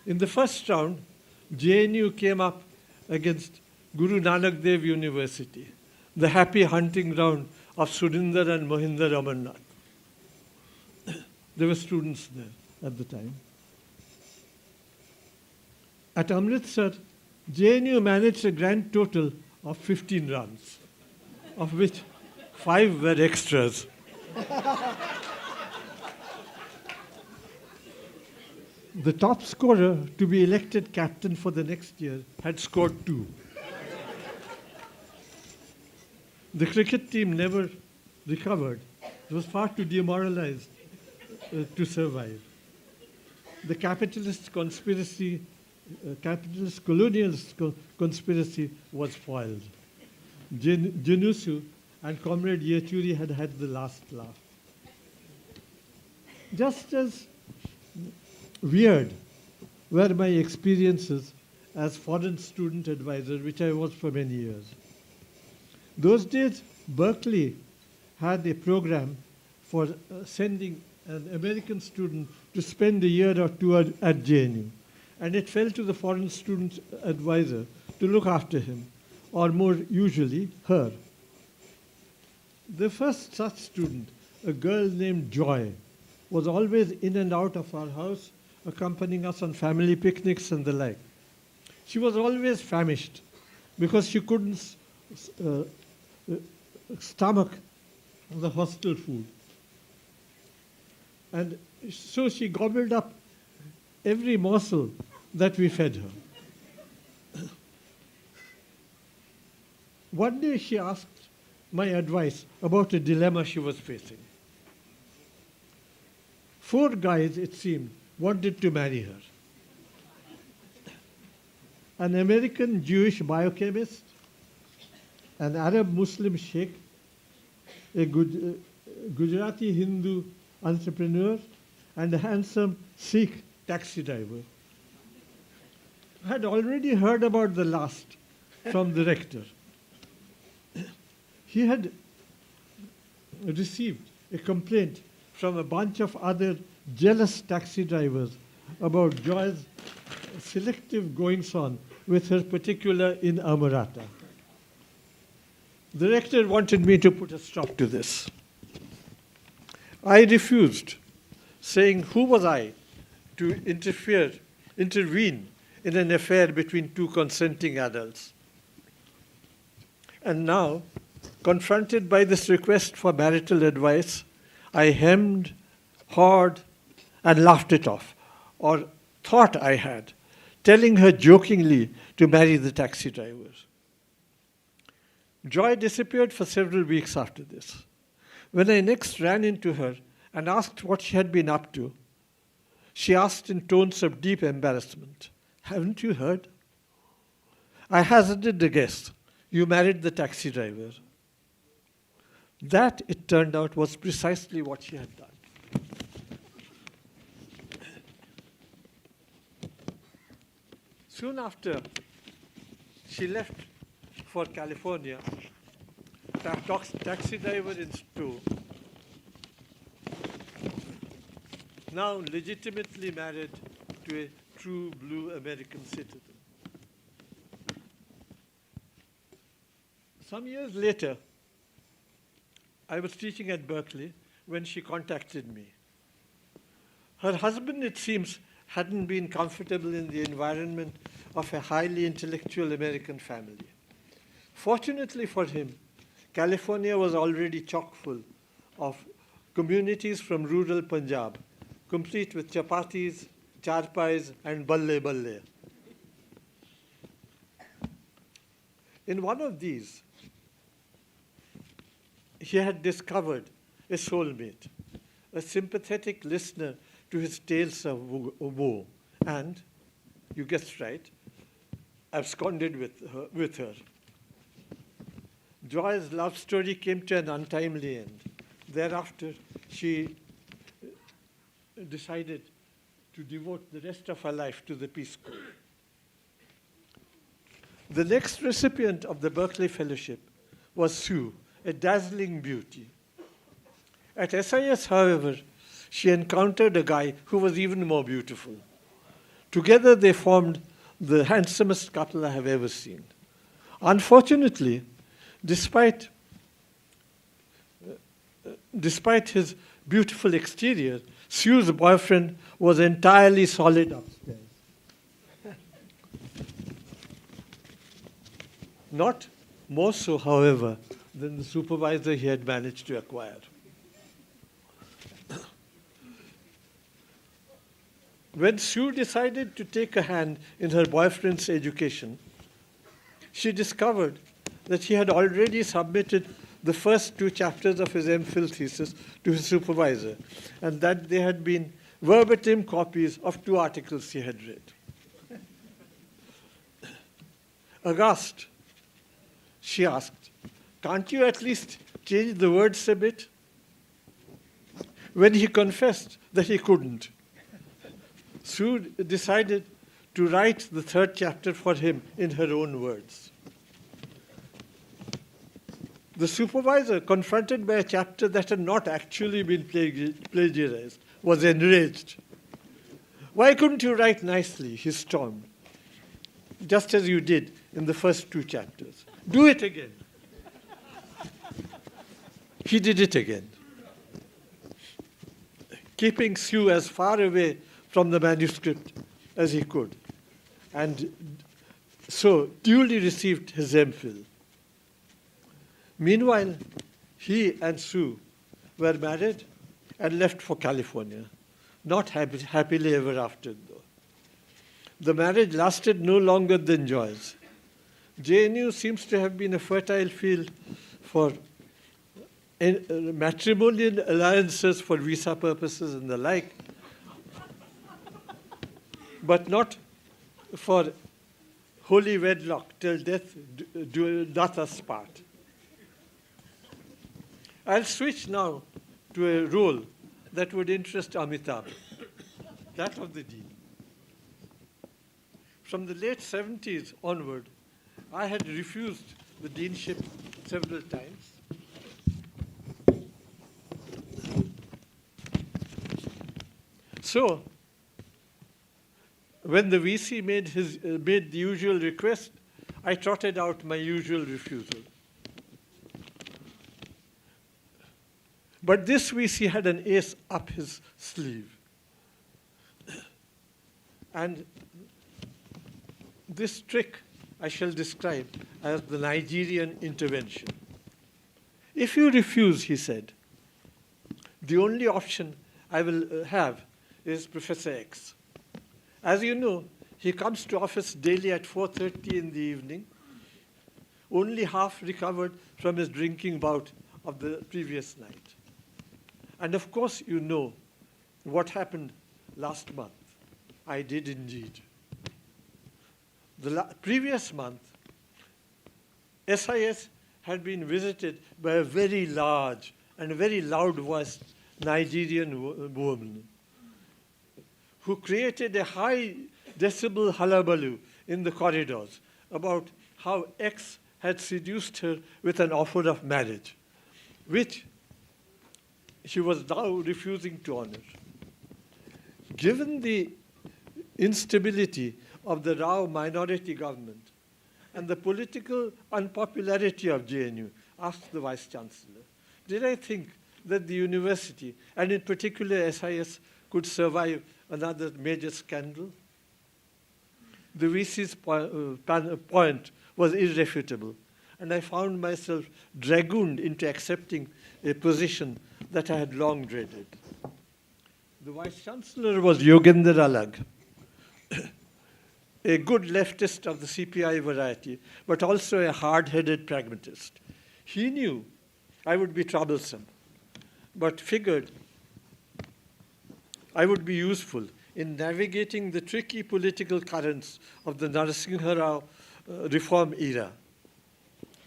In the first round, JNU came up against Guru Nanak Dev University, the happy hunting ground of Surinder and Mohinder Ramannath. There were students there at the time. At Amritsar, JNU managed a grand total of 15 runs, of which 5 were extras. The top scorer to be elected captain for the next year had scored 2. The cricket team never recovered. It was far too demoralized to survive. The capitalist colonialist conspiracy was foiled. Junusu and Comrade Yechuri had had the last laugh. Just as weird were my experiences as foreign student advisor, which I was for many years. Those days, Berkeley had a program for sending an American student to spend a year or 2 at JNU. And it fell to the foreign student advisor to look after him, or more usually, her. The first such student, a girl named Joy, was always in and out of our house, accompanying us on family picnics and the like. She was always famished because she couldn't stomach the hostel food. And so she gobbled up every morsel that we fed her. One day she asked my advice about a dilemma she was facing. 4 guys, it seemed, wanted to marry her. An American Jewish biochemist, an Arab Muslim sheikh, a Gujarati Hindu entrepreneur, and a handsome Sikh taxi driver. I had already heard about the last from the rector. He had received a complaint from a bunch of other jealous taxi drivers about Joy's selective goings-on with her particular inamorata. The rector wanted me to put a stop to this. I refused, saying, who was I to intervene in an affair between 2 consenting adults? And now, confronted by this request for marital advice, I hemmed, hawed, and laughed it off, or thought I had, telling her jokingly to marry the taxi driver. Joy disappeared for several weeks after this. When I next ran into her and asked what she had been up to, she asked in tones of deep embarrassment, haven't you heard? I hazarded a guess. You married the taxi driver. That, it turned out, was precisely what she had done. Soon after she left for California, taxi driver in tow, now legitimately married to a true blue American citizen. Some years later, I was teaching at Berkeley when she contacted me. Her husband, it seems, hadn't been comfortable in the environment of a highly intellectual American family. Fortunately for him, California was already chock full of communities from rural Punjab, complete with chapatis, charpais, and balle balle. In one of these, he had discovered a soulmate, a sympathetic listener to his tales of woe, and, you guessed right, absconded with her. Joy's love story came to an untimely end. Thereafter, she decided to devote the rest of her life to the Peace Corps. The next recipient of the Berkeley Fellowship was Sue, a dazzling beauty. At SIS, however, she encountered a guy who was even more beautiful. Together, they formed the handsomest couple I have ever seen. Unfortunately, despite despite his beautiful exterior, Sue's boyfriend was entirely solid upstairs. Not more so, however, than the supervisor he had managed to acquire. When Sue decided to take a hand in her boyfriend's education, she discovered that he had already submitted the first 2 chapters of his MPhil thesis to his supervisor, and that they had been verbatim copies of 2 articles he had read. Aghast, she asked, "Can't you at least change the words a bit?" When he confessed that he couldn't, Sue decided to write the 3rd chapter for him in her own words. The supervisor, confronted by a chapter that had not actually been plagiarized, was enraged. "Why couldn't you write nicely?" he stormed. "Just as you did in the first 2 chapters. Do it again." He did it again, keeping Sue as far away from the manuscript as he could, and so duly received his MPhil. Meanwhile, he and Sue were married and left for California, not happily ever after, though. The marriage lasted no longer than joys. JNU seems to have been a fertile field for matrimonial alliances for visa purposes and the like, but not for holy wedlock till death doth us part. I'll switch now to a role that would interest Amitabh, that of the dean. From the late 70s onward, I had refused the deanship several times. So, when the VC made the usual request, I trotted out my usual refusal. But this VC had an ace up his sleeve. And this trick I shall describe as the Nigerian intervention. "If you refuse," he said, "the only option I will have is Professor X. As you know, he comes to office daily at 4:30 in the evening, only half recovered from his drinking bout of the previous night. And of course, you know what happened last month. I did indeed. The previous month, SIS had been visited by a very large and very loud-voiced Nigerian woman who created a high decibel hullabaloo in the corridors about how X had seduced her with an offer of marriage, which she was now refusing to honor. Given the instability of the Rao minority government and the political unpopularity of JNU, asked the Vice-Chancellor, did I think that the university, and in particular SIS, could survive another major scandal? The VC's point was irrefutable, and I found myself dragooned into accepting a position that I had long dreaded. The Vice-Chancellor was Yogendra Alag, a good leftist of the CPI variety, but also a hard-headed pragmatist. He knew I would be troublesome, but figured I would be useful in navigating the tricky political currents of the Narasimha Rao reform era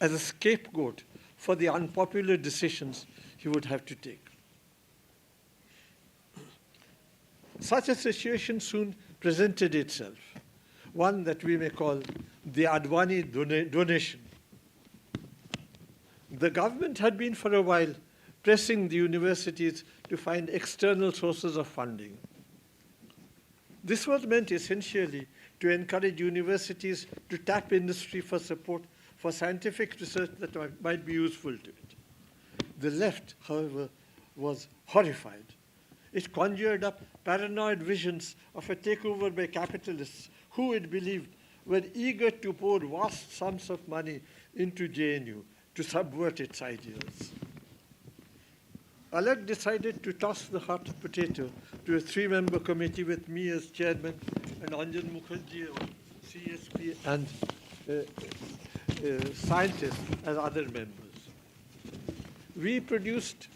as a scapegoat for the unpopular decisions he would have to take. Such a situation soon presented itself, one that we may call the Advani donation. The government had been for a while pressing the universities to find external sources of funding. This was meant essentially to encourage universities to tap industry for support for scientific research that might be useful to it. The left, however, was horrified. It conjured up paranoid visions of a takeover by capitalists who, it believed, were eager to pour vast sums of money into JNU to subvert its ideals. Alag decided to toss the hot potato to a 3-member committee with me as chairman and Anjan Mukherjee of CSP and scientists as other members. We produced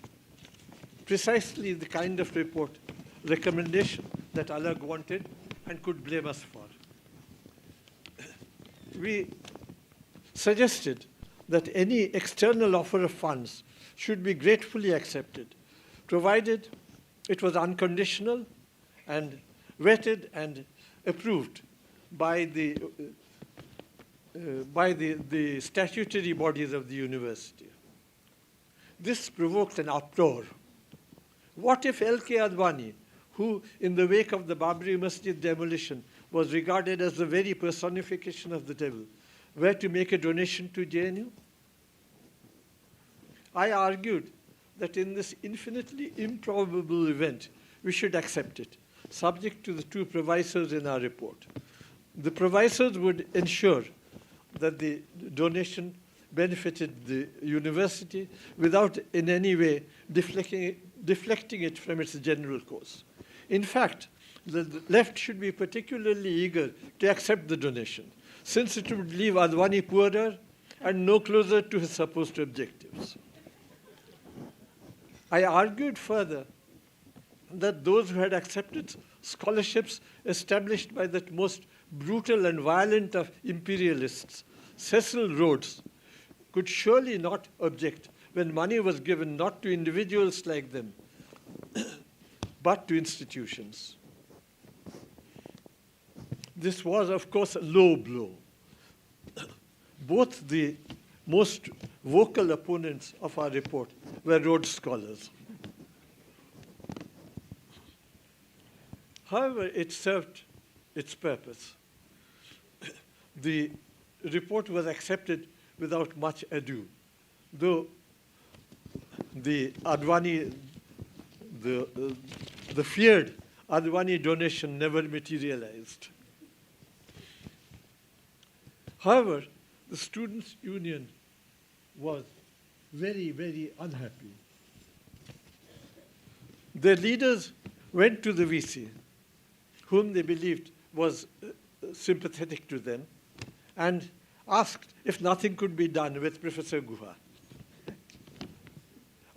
precisely the kind of report, recommendation that Alag wanted and could blame us for. We suggested that any external offer of funds should be gratefully accepted, provided it was unconditional and vetted and approved by the statutory bodies of the university. This provoked an uproar. What if L.K. Advani, who in the wake of the Babri Masjid demolition was regarded as the very personification of the devil, were to make a donation to JNU? I argued that in this infinitely improbable event, we should accept it, subject to the 2 provisos in our report. The provisos would ensure that the donation benefited the university without in any way deflecting it from its general course. In fact, the left should be particularly eager to accept the donation, since it would leave Advani poorer and no closer to his supposed objectives. I argued further that those who had accepted scholarships established by that most brutal and violent of imperialists, Cecil Rhodes, could surely not object when money was given not to individuals like them, but to institutions. This was, of course, a low blow. Both the most vocal opponents of our report were Rhodes scholars. However, it served its purpose. The report was accepted without much ado, though the Advani, the feared Advani donation never materialized. However, the Students' Union was very, very unhappy. Their leaders went to the VC, whom they believed was sympathetic to them, and asked if nothing could be done with Professor Guha.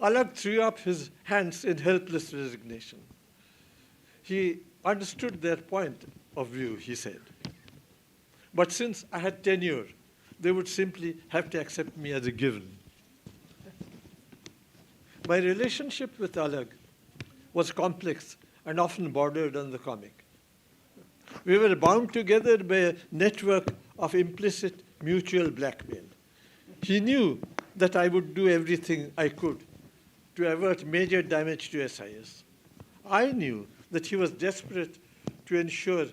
Alag threw up his hands in helpless resignation. He understood their point of view, he said. But since I had tenure, they would simply have to accept me as a given. My relationship with Alag was complex and often bordered on the comic. We were bound together by a network of implicit mutual blackmail. He knew that I would do everything I could to avert major damage to SIS. I knew that he was desperate to ensure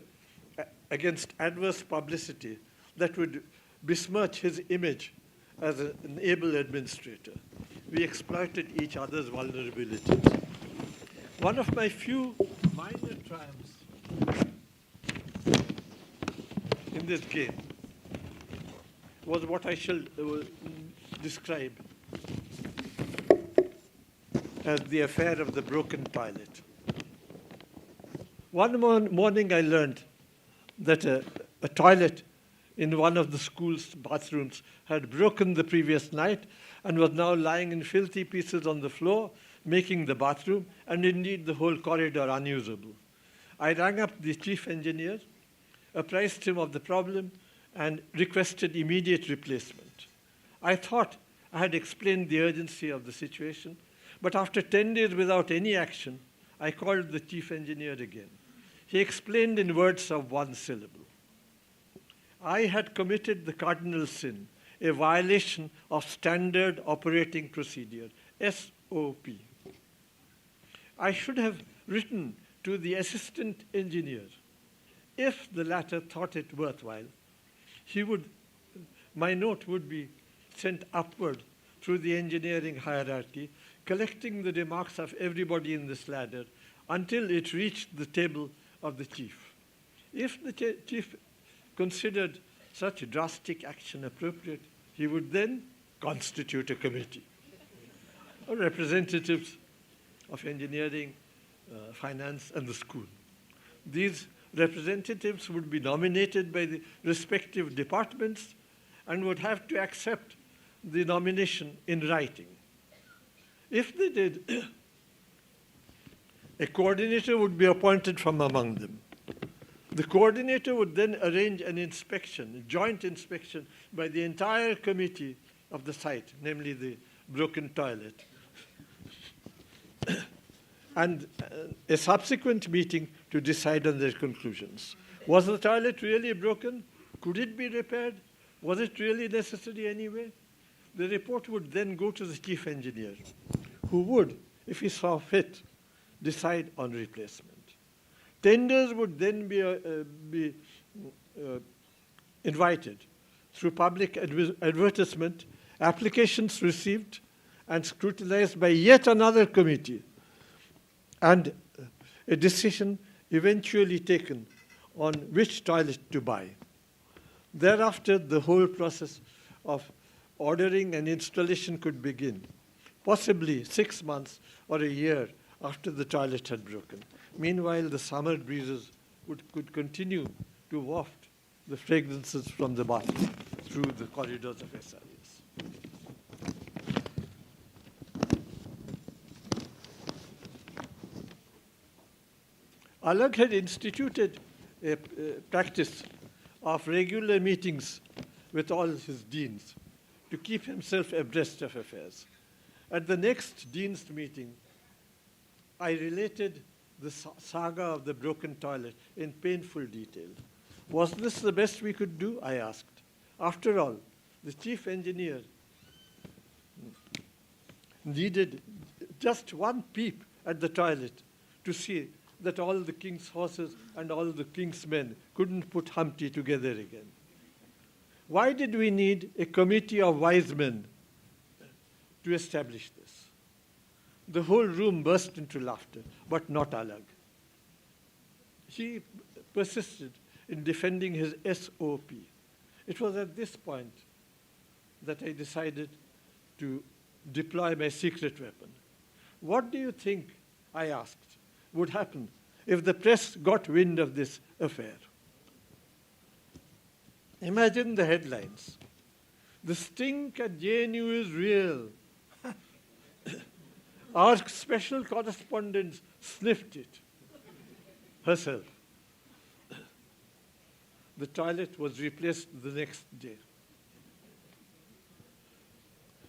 against adverse publicity that would besmirch his image as an able administrator. We exploited each other's vulnerabilities. One of my few minor triumphs in this game was what I shall describe as the affair of the broken toilet. One morning I learned that a toilet in one of the school's bathrooms had broken the previous night and was now lying in filthy pieces on the floor, making the bathroom and indeed the whole corridor unusable. I rang up the chief engineer, apprised him of the problem, and requested immediate replacement. I thought I had explained the urgency of the situation, but after 10 days without any action, I called the chief engineer again. He explained in words of one syllable. I had committed the cardinal sin, a violation of Standard Operating Procedure, SOP. I should have written to the assistant engineer. If the latter thought it worthwhile, my note would be sent upward through the engineering hierarchy, collecting the remarks of everybody in this ladder until it reached the table of the chief. If the chief considered such drastic action appropriate, he would then constitute a committee of representatives of engineering, finance, and the school. These representatives would be nominated by the respective departments and would have to accept the nomination in writing. If they did, a coordinator would be appointed from among them. The coordinator would then arrange an inspection, a joint inspection by the entire committee of the site, namely the broken toilet, and a subsequent meeting to decide on their conclusions. Was the toilet really broken? Could it be repaired? Was it really necessary anyway? The report would then go to the chief engineer, who would, if he saw fit, decide on replacement. Tenders would then be invited through public advertisement, applications received and scrutinized by yet another committee, and a decision eventually taken on which toilet to buy. Thereafter, the whole process of ordering and installation could begin, possibly 6 months or a year after the toilet had broken. Meanwhile, the summer breezes could continue to waft the fragrances from the bathroom through the corridors of SIS. Alag had instituted a practice of regular meetings with all his deans to keep himself abreast of affairs. At the next dean's meeting, I related the saga of the broken toilet in painful detail. Was this the best we could do? I asked. After all, the chief engineer needed just one peep at the toilet to see that all the king's horses and all the king's men couldn't put Humpty together again. Why did we need a committee of wise men to establish this? The whole room burst into laughter, but not Alag. He persisted in defending his SOP. It was at this point that I decided to deploy my secret weapon. What do you think, I asked, would happen if the press got wind of this affair? Imagine the headlines. The stink at JNU is real. Our special correspondent sniffed it herself. The toilet was replaced the next day.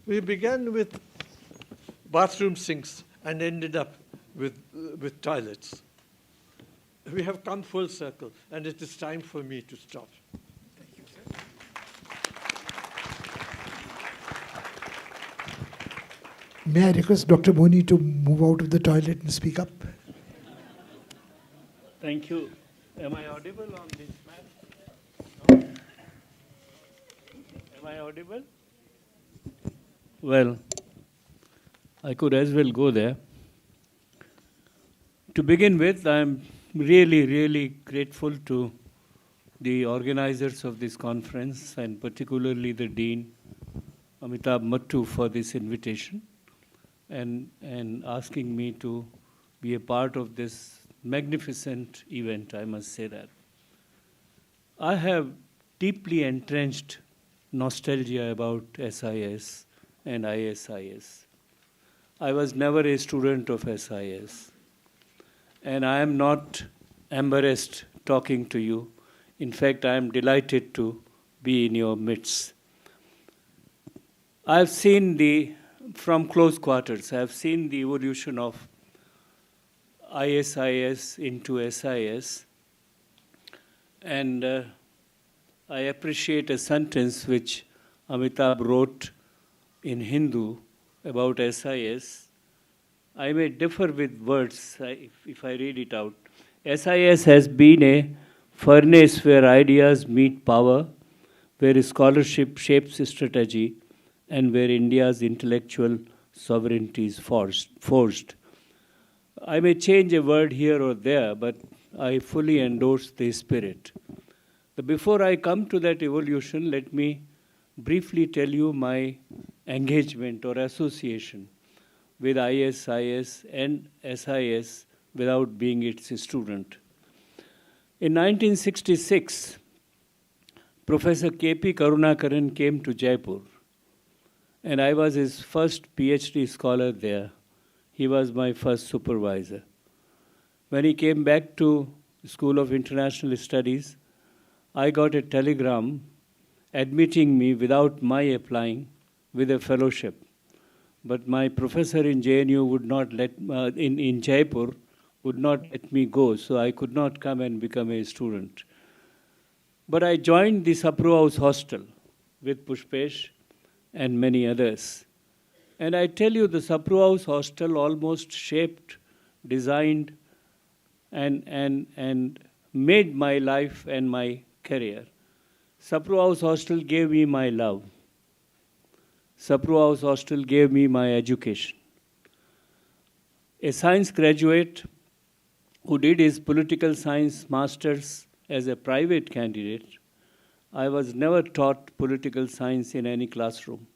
We began with bathroom sinks and ended up with toilets. We have come full circle, and it is time for me to stop. Thank you, sir. May I request Dr. Moni to move out of the toilet and speak up? Thank you. Am I audible on this map? No? Am I audible? Well, I could as well go there. To begin with, I'm really, really grateful to the organizers of this conference and particularly the Dean, Amitabh Mattu, for this invitation and asking me to be a part of this magnificent event, I must say that. I have deeply entrenched nostalgia about SIS and ISIS. I was never a student of SIS, and I am not embarrassed talking to you. In fact, I am delighted to be in your midst. I've seen from close quarters, I've seen the evolution of ISIS into SIS, and I appreciate a sentence which Amitabh wrote in Hindu about SIS. I may differ with words if I read it out. SIS has been a furnace where ideas meet power, where scholarship shapes strategy, and where India's intellectual sovereignty is forced. I may change a word here or there, but I fully endorse the spirit. Before I come to that evolution, let me briefly tell you my engagement or association with ISIS and SIS without being its student. In 1966, Professor K.P. Karunakaran came to Jaipur, and I was his first PhD scholar there. He was my first supervisor. When he came back to School of International Studies, I got a telegram admitting me without my applying with a fellowship. But my professor in JNU would not let, in Jaipur, would not let me go, so I could not come and become a student. But I joined the Sapru House hostel with Pushpesh and many others. And I tell you, the Sapru House hostel almost shaped, designed, and made my life and my career. Sapru House hostel gave me my love. Sapru House hostel gave me my education. A science graduate who did his political science masters as a private candidate, I was never taught political science in any classroom.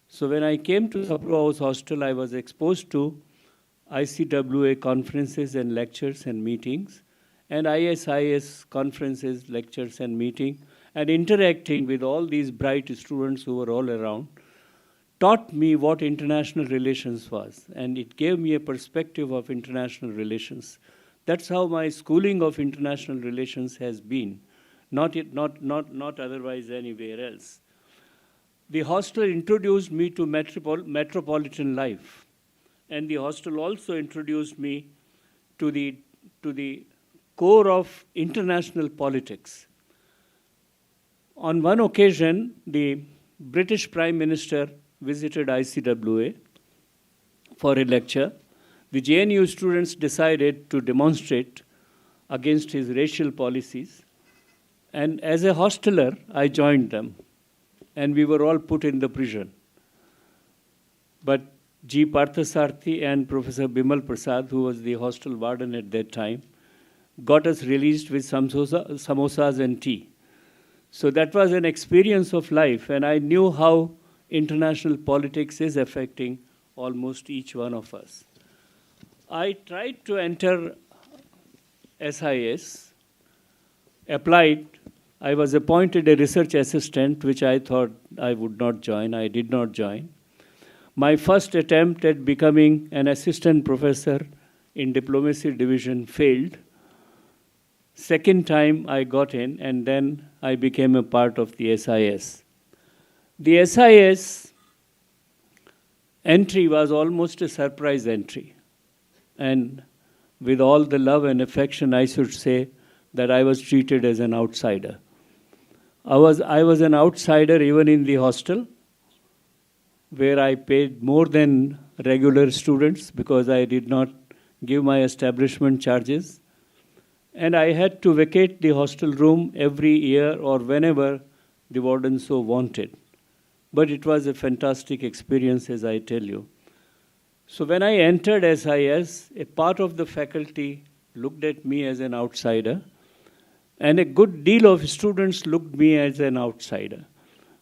So when I came to Sapru House hostel, I was exposed to ICWA conferences and lectures and meetings, and ISIS conferences, lectures and meetings, and interacting with all these bright students who were all around, taught me what international relations was, and it gave me a perspective of international relations. That's how my schooling of international relations has been, not otherwise anywhere else. The hostel introduced me to metropolitan life, and the hostel also introduced me to the core of international politics. On one occasion, the British Prime Minister visited ICWA for a lecture. The JNU students decided to demonstrate against his racial policies. And as a hosteler, I joined them. And we were all put in the prison. But G. Parthasarthi and Professor Bimal Prasad, who was the hostel warden at that time, got us released with samosas and tea. So that was an experience of life, and I knew how international politics is affecting almost each one of us. I tried to enter SIS, applied. I was appointed a research assistant, which I thought I would not join. I did not join. My first attempt at becoming an assistant professor in diplomacy division failed. Second time I got in, and then I became a part of the SIS. The SIS entry was almost a surprise entry. And with all the love and affection, I should say that I was treated as an outsider. I was an outsider even in the hostel, where I paid more than regular students because I did not give my establishment charges. And I had to vacate the hostel room every year or whenever the warden so wanted. But it was a fantastic experience, as I tell you. So when I entered SIS, a part of the faculty looked at me as an outsider, and a good deal of students looked at me as an outsider,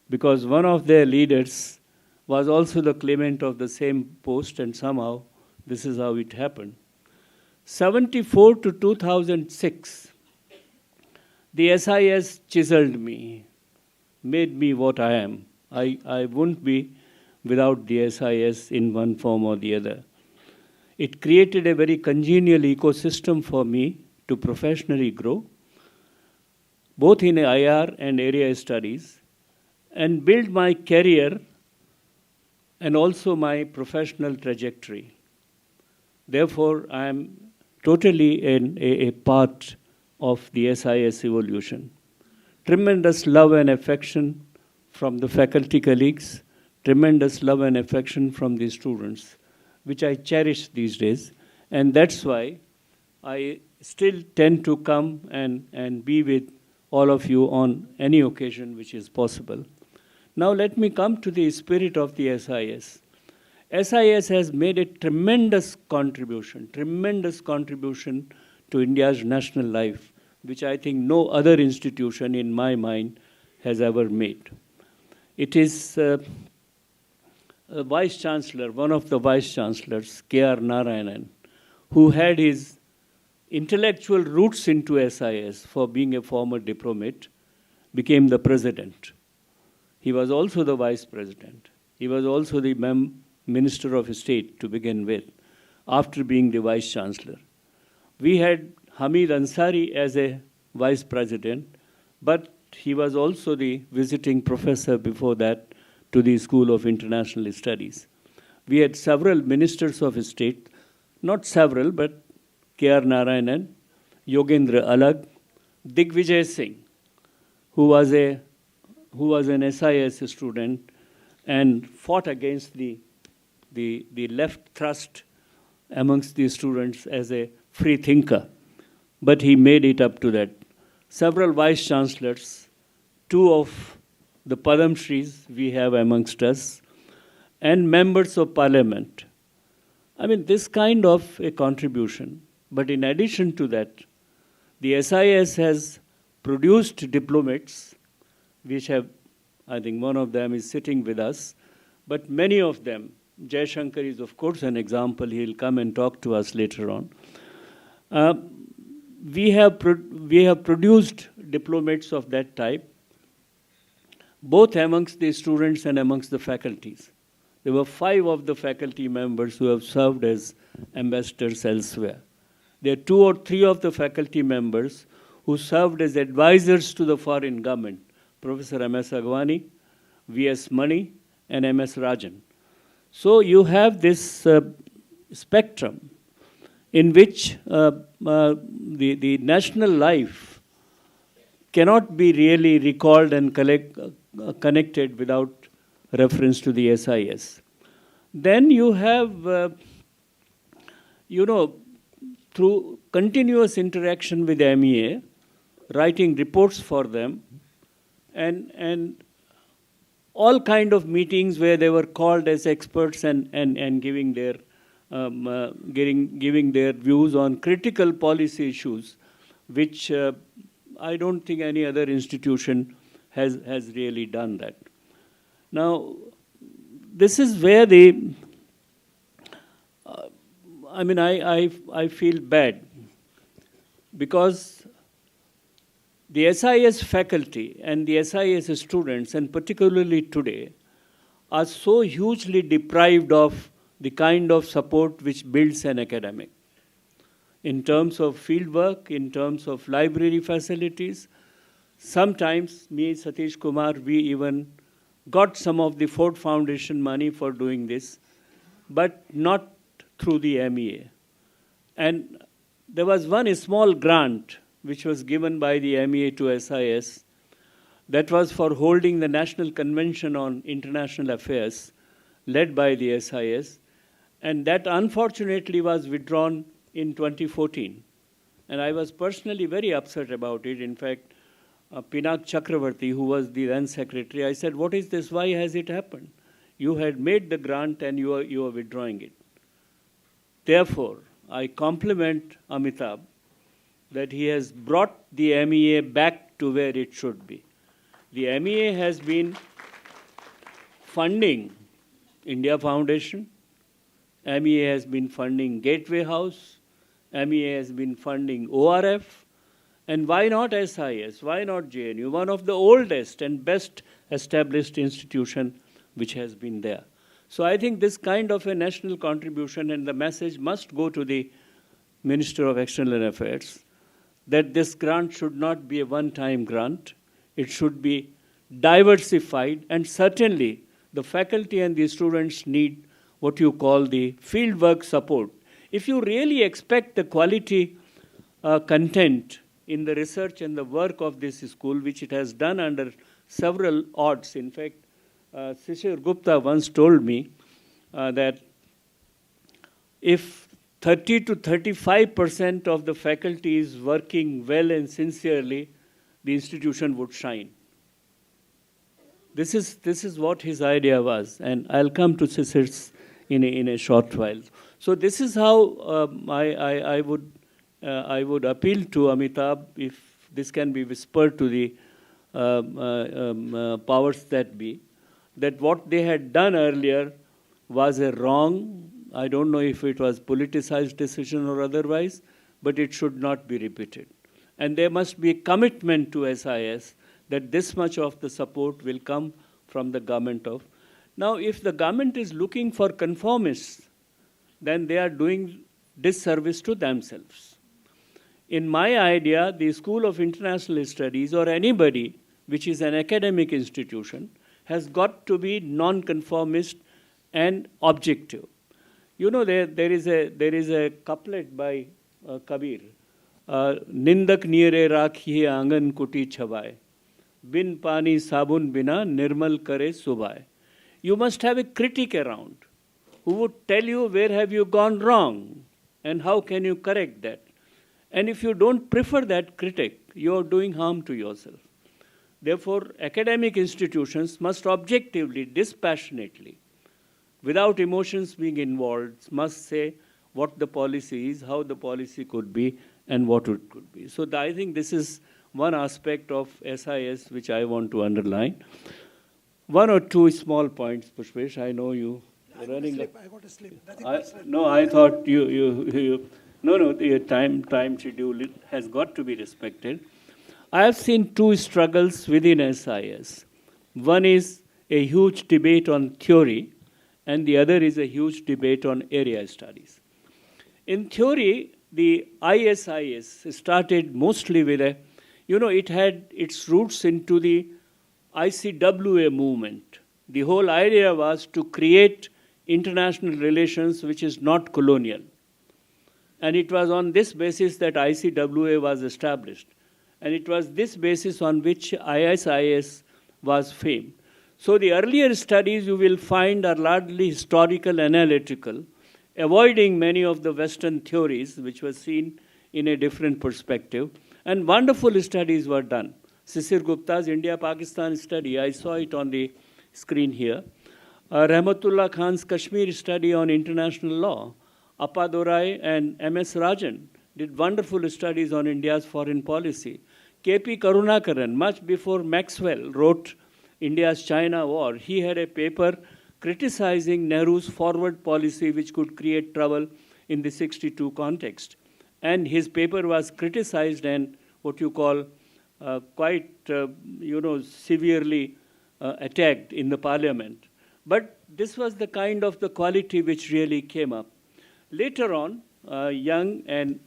because one of their leaders was also the claimant of the same post, and somehow this is how it happened. 1974 to 2006, the SIS chiseled me, made me what I am. I wouldn't be without the SIS in one form or the other. It created a very congenial ecosystem for me to professionally grow, both in IR and area studies, and build my career and also my professional trajectory. Therefore, I am totally a part of the SIS evolution. Tremendous love and affection from the faculty colleagues, tremendous love and affection from the students, which I cherish these days. And that's why I still tend to come and be with all of you on any occasion which is possible. Now let me come to the spirit of the SIS. SIS has made a tremendous contribution to India's national life, which I think no other institution in my mind has ever made. It is a Vice Chancellor, one of the Vice Chancellors, K.R. Narayanan, who had his intellectual roots into SIS for being a former diplomat, became the president. He was also the vice president. He was also the Minister of State to begin with, after being the Vice Chancellor. We had Hamid Ansari as a Vice President, but he was also the visiting professor before that to the School of International Studies. We had several Ministers of State, not several, but K.R. Narayanan, Yogendra Alag, Digvijay Singh, who was an SIS student and fought against the left thrust amongst the students as a free thinker, but he made it up to that. Several vice chancellors, 2 of the Padam Shris we have amongst us, and members of parliament. I mean, this kind of a contribution. But in addition to that, the SIS has produced diplomats, which have, I think one of them is sitting with us, but many of them, Jaishankar is of course an example, he'll come and talk to us later on. We have produced diplomats of that type, both amongst the students and amongst the faculties. There were 5 of the faculty members who have served as ambassadors elsewhere. There are 2 or 3 of the faculty members who served as advisors to the foreign government, Professor M.S. Agwani, V.S. Mani, and M.S. Rajan. So you have this spectrum in which the national life cannot be really recalled and connected without reference to the SIS. Then you have, through continuous interaction with the MEA, writing reports for them, and all kind of meetings where they were called as experts and giving their views on critical policy issues, which I don't think any other institution has really done that. Now, this is where I feel bad, because the SIS faculty and the SIS students, and particularly today, are so hugely deprived of the kind of support which builds an academic. In terms of fieldwork, in terms of library facilities, sometimes me, Satish Kumar, we even got some of the Ford Foundation money for doing this, but not through the MEA. And there was one small grant which was given by the MEA to SIS that was for holding the National Convention on International Affairs led by the SIS, and that unfortunately was withdrawn in 2014. And I was personally very upset about it. In fact, Pinak Chakravarti, who was the then secretary, I said, what is this? Why has it happened? You had made the grant and you are withdrawing it. Therefore, I compliment Amitabh that he has brought the MEA back to where it should be. The MEA has been funding India Foundation, MEA has been funding Gateway House, MEA has been funding ORF, and why not SIS, why not JNU, one of the oldest and best established institution which has been there. So I think this kind of a national contribution, and the message must go to the Minister of External Affairs, that this grant should not be a one-time grant. It should be diversified, and certainly the faculty and the students need what you call the fieldwork support. If you really expect the quality content in the research and the work of this school, which it has done under several odds. In fact, Shishir Gupta once told me that if 30 to 35% of the faculty is working well and sincerely, the institution would shine. This is what his idea was, and I'll come to Shishir's in a short while. So this is how I would appeal to Amitabh, if this can be whispered to the powers that be, that what they had done earlier was a wrong, I don't know if it was politicized decision or otherwise, but it should not be repeated. And there must be a commitment to SIS that this much of the support will come from the government of. Now, if the government is looking for conformists, then they are doing disservice to themselves. In my idea, the School of International Studies or anybody which is an academic institution has got to be non-conformist and objective. You know, there is a couplet by Kabir, Nindak nire rakhiye angan kuti chhabaye, bin pani sabun bina nirmal kare subaye. You must have a critic around who would tell you where have you gone wrong and how can you correct that. And if you don't prefer that critic, you are doing harm to yourself. Therefore, academic institutions must objectively, dispassionately, without emotions being involved, must say what the policy is, how the policy could be, and what it could be. So I think this is one aspect of SIS which I want to underline. One or two small points, Pushpesh. I know you are running. I got to sleep. No, I thought you no, your time schedule has got to be respected. I have seen two struggles within SIS. One is a huge debate on theory, and the other is a huge debate on area studies. In theory, the ISIS started mostly with it had its roots into the ICWA movement. The whole idea was to create international relations which is not colonial. And it was on this basis that ICWA was established. And it was this basis on which ISIS was famed. So the earlier studies you will find are largely historical, analytical, avoiding many of the Western theories which were seen in a different perspective. And wonderful studies were done. Sisir Gupta's India-Pakistan study, I saw it on the screen here. Rahmatullah Khan's Kashmir study on international law. Appadurai and M.S. Rajan did wonderful studies on India's foreign policy. K.P. Karunakaran, much before Maxwell wrote India's China War, he had a paper criticizing Nehru's forward policy which could create trouble in the 62 context. And his paper was criticized and what you call quite, severely attacked in the parliament. But this was the kind of the quality which really came up. Later on, young and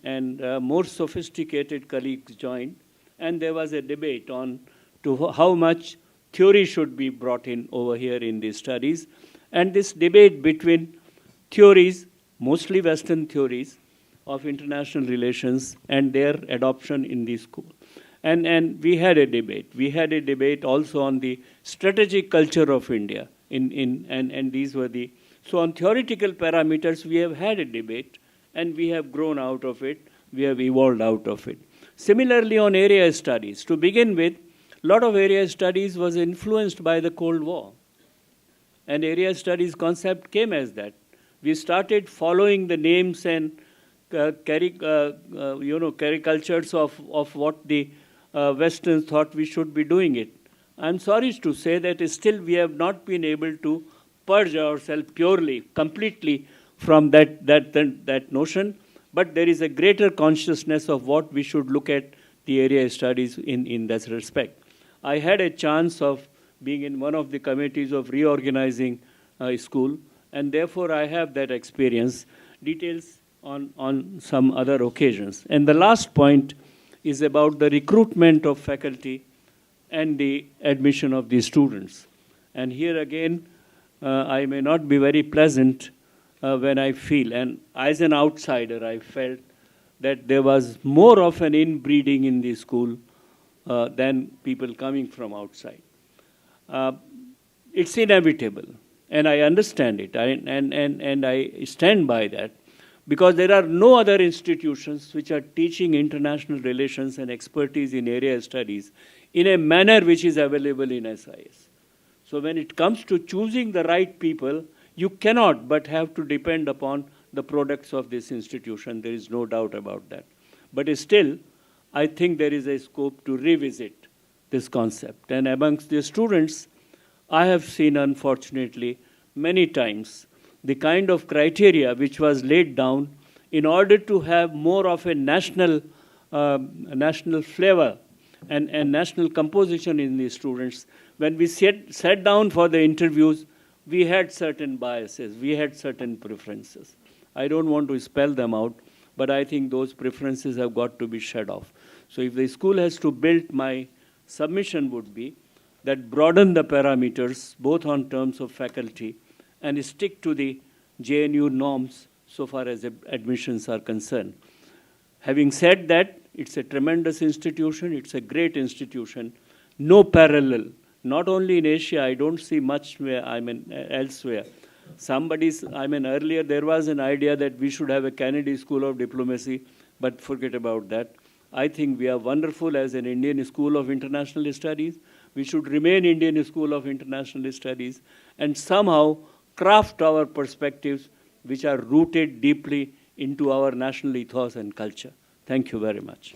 more sophisticated colleagues joined, and there was a debate on how much theory should be brought in over here in these studies. And this debate between theories, mostly Western theories, of international relations and their adoption in the school. And we had a debate. We had a debate also on the strategic culture of India. And these were the... So on theoretical parameters, we have had a debate, and we have grown out of it. We have evolved out of it. Similarly, on area studies, to begin with, a lot of area studies was influenced by the Cold War. And area studies concept came as that. We started following the names and caricatures of what the Westerns thought we should be doing it. I'm sorry to say that still we have not been able to purge ourselves purely, completely from that notion, but there is a greater consciousness of what we should look at the area studies in that respect. I had a chance of being in one of the committees of reorganizing a school, and therefore I have that experience. Details on some other occasions. And the last point is about the recruitment of faculty and the admission of the students. And here again, I may not be very pleasant when I feel, and as an outsider, I felt that there was more of an inbreeding in the school than people coming from outside. It's inevitable, and I understand it, and I stand by that, because there are no other institutions which are teaching international relations and expertise in area studies in a manner which is available in SIS. So when it comes to choosing the right people, You cannot but have to depend upon the products of this institution. There is no doubt about that. But still, I think there is a scope to revisit this concept. And amongst the students, I have seen, unfortunately, many times the kind of criteria which was laid down in order to have more of a national flavor and national composition in the students. When we sat down for the interviews, we had certain biases, we had certain preferences. I don't want to spell them out, but I think those preferences have got to be shed off. So if the school has to build, my submission would be that broaden the parameters, both on terms of faculty, and stick to the JNU norms so far as admissions are concerned. Having said that, it's a tremendous institution, it's a great institution, no parallel, not only in Asia, I don't see much elsewhere. Earlier there was an idea that we should have a Kennedy School of Diplomacy, but forget about that. I think we are wonderful as an Indian School of International Studies. We should remain Indian School of International Studies and somehow craft our perspectives which are rooted deeply into our national ethos and culture. Thank you very much.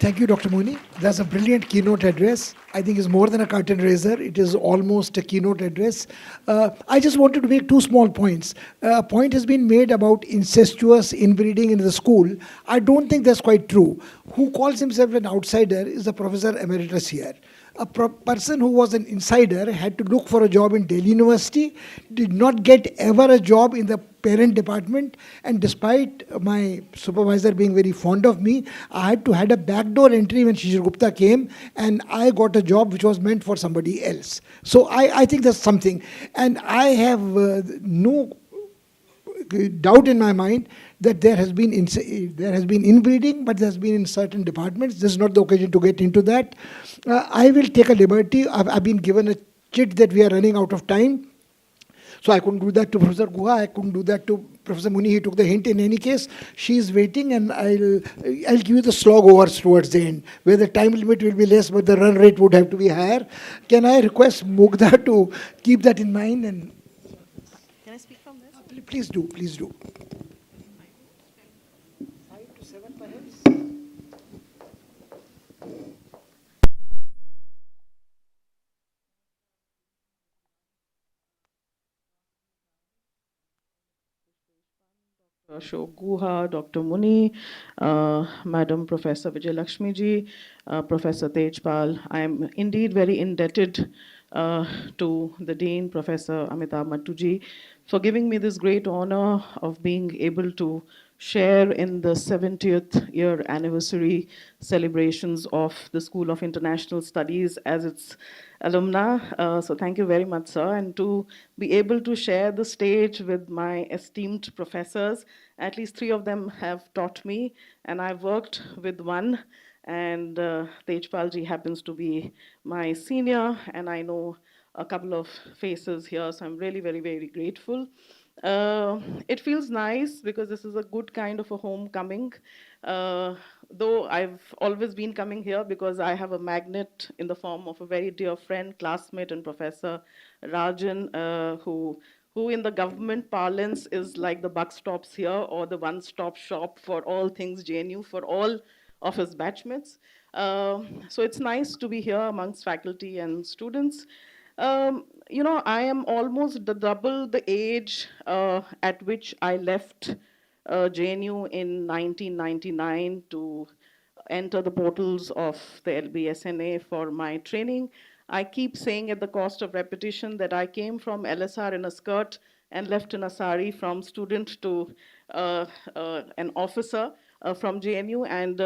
Thank you, Dr. Muni. That's a brilliant keynote address. I think it's more than a curtain raiser. It is almost a keynote address. I just wanted to make two small points. A point has been made about incestuous inbreeding in the school. I don't think that's quite true. Who calls himself an outsider is the professor emeritus here. A person who was an insider had to look for a job in Delhi University, did not get ever a job in the parent department, and despite my supervisor being very fond of me, I had to had a backdoor entry when Shishir Gupta came, and I got a job which was meant for somebody else. So I think that's something. And I have no doubt in my mind that there has been inbreeding, but there has been in certain departments. This is not the occasion to get into that. I will take a liberty. I've been given a chit that we are running out of time. So I couldn't do that to Professor Guha. I couldn't do that to Professor Muni. He took the hint in any case. She is waiting, and I'll give you the slog overs towards the end, where the time limit will be less, but the run rate would have to be higher. Can I request Mugdha to keep that in mind? And Can I speak from this? Please do, please do. Ashok Guha, Dr. Muni, Madam Professor Vijay Lakshmi ji, Professor Tejpal. I am indeed very indebted to the Dean, Professor Amitabh Mattu ji, for giving me this great honor of being able to share in the 70th year anniversary celebrations of the School of International Studies as its alumni. So thank you very much, sir. And to be able to share the stage with my esteemed professors, at least 3 of them have taught me, and I've worked with one. And Tejpal ji happens to be my senior, and I know a couple of faces here, so I'm really very, very grateful. It feels nice because this is a good kind of a homecoming. Though I've always been coming here because I have a magnet in the form of a very dear friend, classmate, and Professor Rajan, who in the government parlance is like the buck stops here or the one-stop shop for all things JNU for all of his batchmates. So it's nice to be here amongst faculty and students. You know, I am almost double the age at which I left JNU in 1999 to enter the portals of the LBSNA for my training. I keep saying at the cost of repetition that I came from LSR in a skirt and left in a sari from student to an officer from JNU. And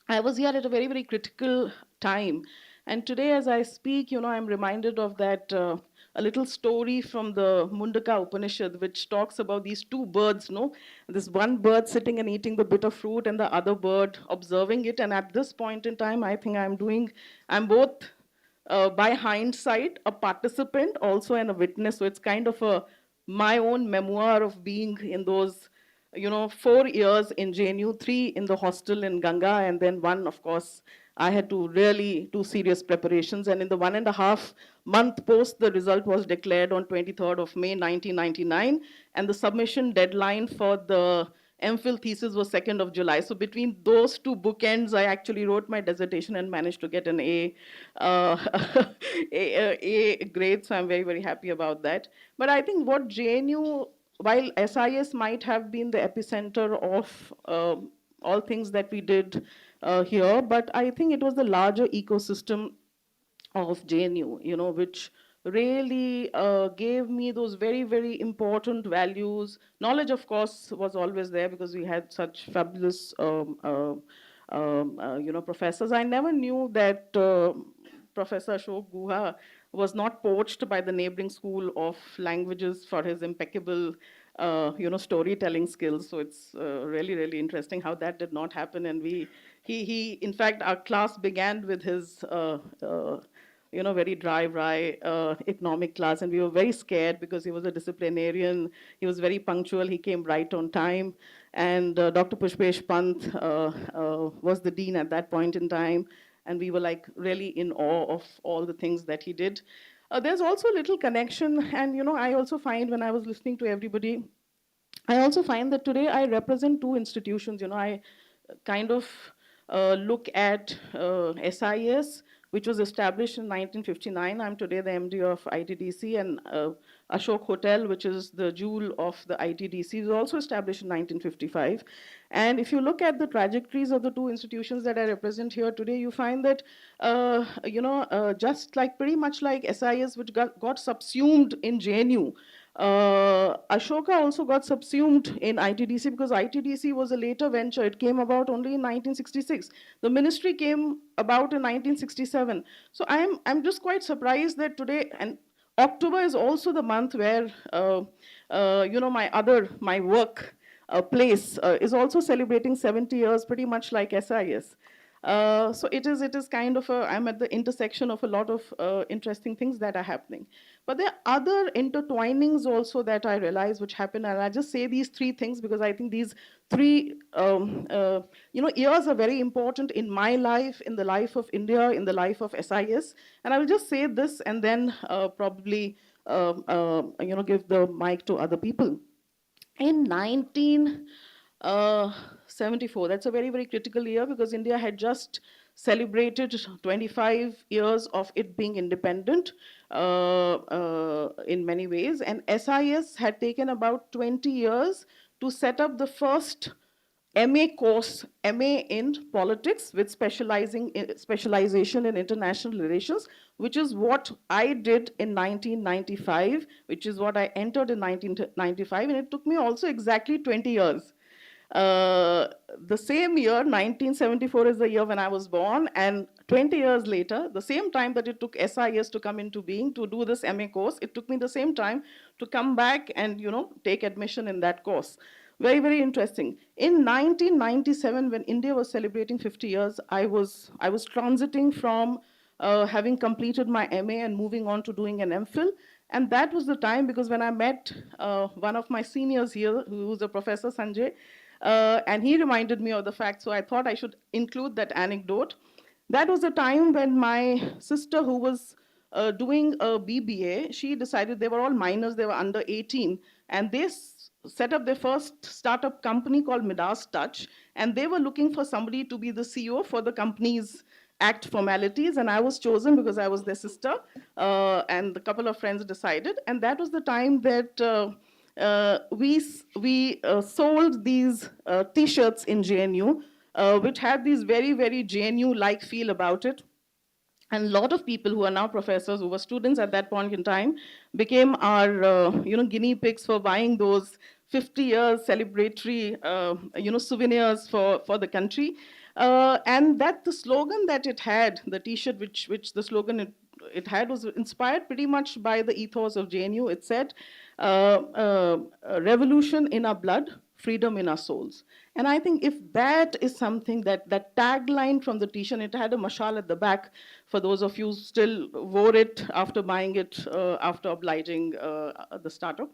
I was here at a very, very critical time. And today, as I speak, you know, I'm reminded of that a little story from the Mundaka Upanishad, which talks about these 2 birds, no? This one bird sitting and eating the bit of fruit and the other bird observing it. And at this point in time, I think I'm both, by hindsight, a participant, also and a witness. So it's kind of my own memoir of being in those 4 years in JNU, 3 in the hostel in Ganga, and then 1, of course, I had to really do serious preparations. And in the 1.5 month post, the result was declared on 23rd of May, 1999. And the submission deadline for the MPhil thesis was 2nd of July. So between those two bookends, I actually wrote my dissertation and managed to get an A grade. So I'm very, very happy about that. But I think what JNU, while SIS might have been the epicenter of all things that we did here, but I think it was the larger ecosystem of JNU, which really gave me those very, very important values. Knowledge, of course, was always there because we had such fabulous, professors. I never knew that Professor Ashok Guha was not poached by the neighboring school of languages for his impeccable storytelling skills. So it's really, really interesting how that did not happen. And he in fact, our class began with his, very dry economic class. And we were very scared because he was a disciplinarian. He was very punctual. He came right on time. And Dr. Pushpesh Pant was the dean at that point in time. And we were like really in awe of all the things that he did. There's also a little connection. And, I also find when I was listening to everybody, I also find that today I represent two institutions. I kind of look at SIS, which was established in 1959. I'm today the MD of ITDC, and Ashok Hotel, which is the jewel of the ITDC, was also established in 1955. And if you look at the trajectories of the two institutions that I represent here today, you find that, just like pretty much like SIS, which got subsumed in JNU, Ashoka also got subsumed in ITDC because ITDC was a later venture. It came about only in 1966. The ministry came about in 1967. So I'm just quite surprised that today, and October is also the month where, my work place is also celebrating 70 years, pretty much like SIS. So it is kind of I'm at the intersection of a lot of interesting things that are happening. But there are other intertwinings also that I realize which happen, and I just say these three things because I think these three years are very important in my life, in the life of India, in the life of SIS. And I will just say this and then probably give the mic to other people. In 1974, that's a very, very critical year because India had just celebrated 25 years of it being independent in many ways. And SIS had taken about 20 years to set up the first MA course, MA in politics with specialization in international relations, which is what I did in 1995, which is what I entered in 1995, and it took me also exactly 20 years. The same year, 1974 is the year when I was born, and 20 years later, the same time that it took SIS to come into being to do this MA course, it took me the same time to come back and take admission in that course. Very, very interesting. In 1997, when India was celebrating 50 years, I was transiting from having completed my MA and moving on to doing an MPhil. And that was the time because when I met one of my seniors here, who was a Professor Sanjay, and he reminded me of the fact, so I thought I should include that anecdote. That was the time when my sister, who was doing a BBA, she decided they were all minors, they were under 18, and they set up their first startup company called Midas Touch, and they were looking for somebody to be the CEO for the company's act formalities, and I was chosen because I was their sister, and a couple of friends decided, and that was the time that we sold these T-shirts in JNU, which had these very, very JNU-like feel about it. And a lot of people who are now professors, who were students at that point in time, became our guinea pigs for buying those 50 years celebratory souvenirs for the country. And that the slogan that it had, the T-shirt which the slogan it had was inspired pretty much by the ethos of JNU. It said, revolution in our blood, freedom in our souls. And I think if that is something that tagline from the T-shirt, it had a mashal at the back for those of you who still wore it after buying it, after obliging the startup.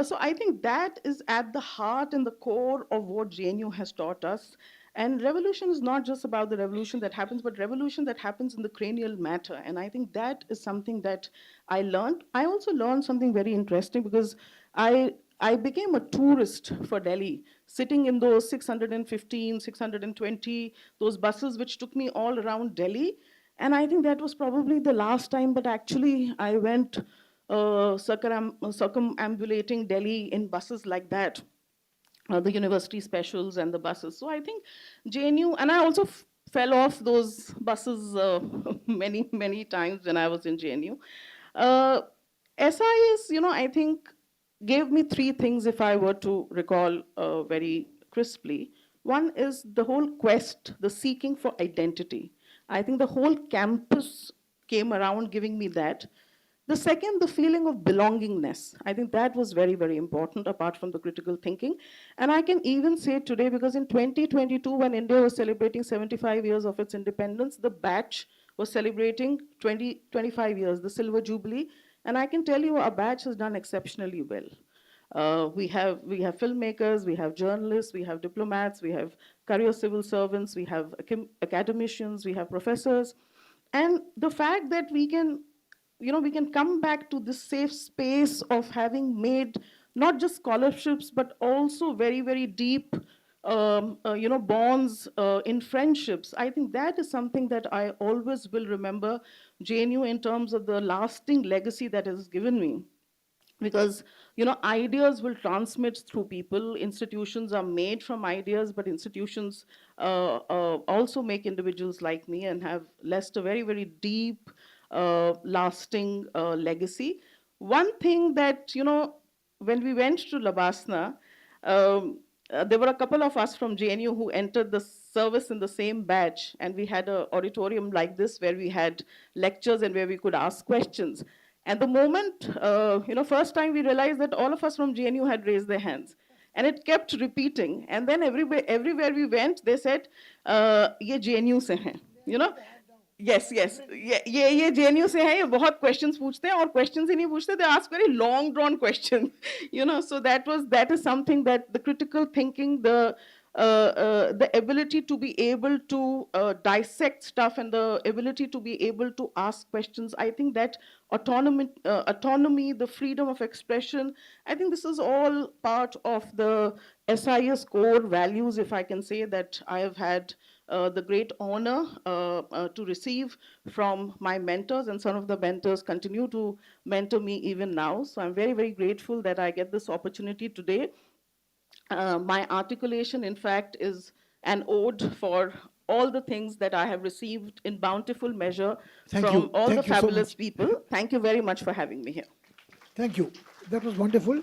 So I think that is at the heart and the core of what JNU has taught us. And revolution is not just about the revolution that happens, but revolution that happens in the cranial matter. And I think that is something that I learned. I also learned something very interesting because I became a tourist for Delhi, sitting in those 615, 620, those buses which took me all around Delhi. And I think that was probably the last time that actually I went circumambulating Delhi in buses like that, the university specials and the buses. So I think JNU, and I also fell off those buses many, many times when I was in JNU. SIS, I think gave me three things if I were to recall very crisply. One is the whole quest, the seeking for identity. I think the whole campus came around giving me that. The second, the feeling of belongingness. I think that was very, very important apart from the critical thinking. And I can even say today, because in 2022, when India was celebrating 75 years of its independence, the batch was celebrating 25 years, the Silver Jubilee. And I can tell you our batch has done exceptionally well. We have filmmakers, we have journalists, we have diplomats, we have career civil servants, we have academicians, we have professors. And the fact that we can come back to this safe space of having made not just scholarships, but also very, very deep bonds in friendships. I think that is something that I always will remember JNU in terms of the lasting legacy that has given me. Because ideas will transmit through people. Institutions are made from ideas, but institutions also make individuals like me and have left a very, very deep, lasting legacy. One thing that, when we went to Labasna, there were a couple of us from JNU who entered the service in the same batch, and we had an auditorium like this where we had lectures and where we could ask questions. And the moment, first time we realized that all of us from JNU had raised their hands. And it kept repeating. And then everywhere we went, they said, ye JNU se hain. Yes. ये JNU से है, ये बहुत questions पूछते हैं, और questions ही नहीं पूछते, they ask very long drawn questions. So that is something that the critical thinking, the ability to be able to dissect stuff and the ability to be able to ask questions, I think that autonomy, the freedom of expression, I think this is all part of the SIS core values, if I can say, that I have had the great honor to receive from my mentors, and some of the mentors continue to mentor me even now. So I'm very, very grateful that I get this opportunity today. My articulation, in fact, is an ode for all the things that I have received in bountiful measure from all the fabulous people. Thank you very much for having me here. Thank you. That was wonderful.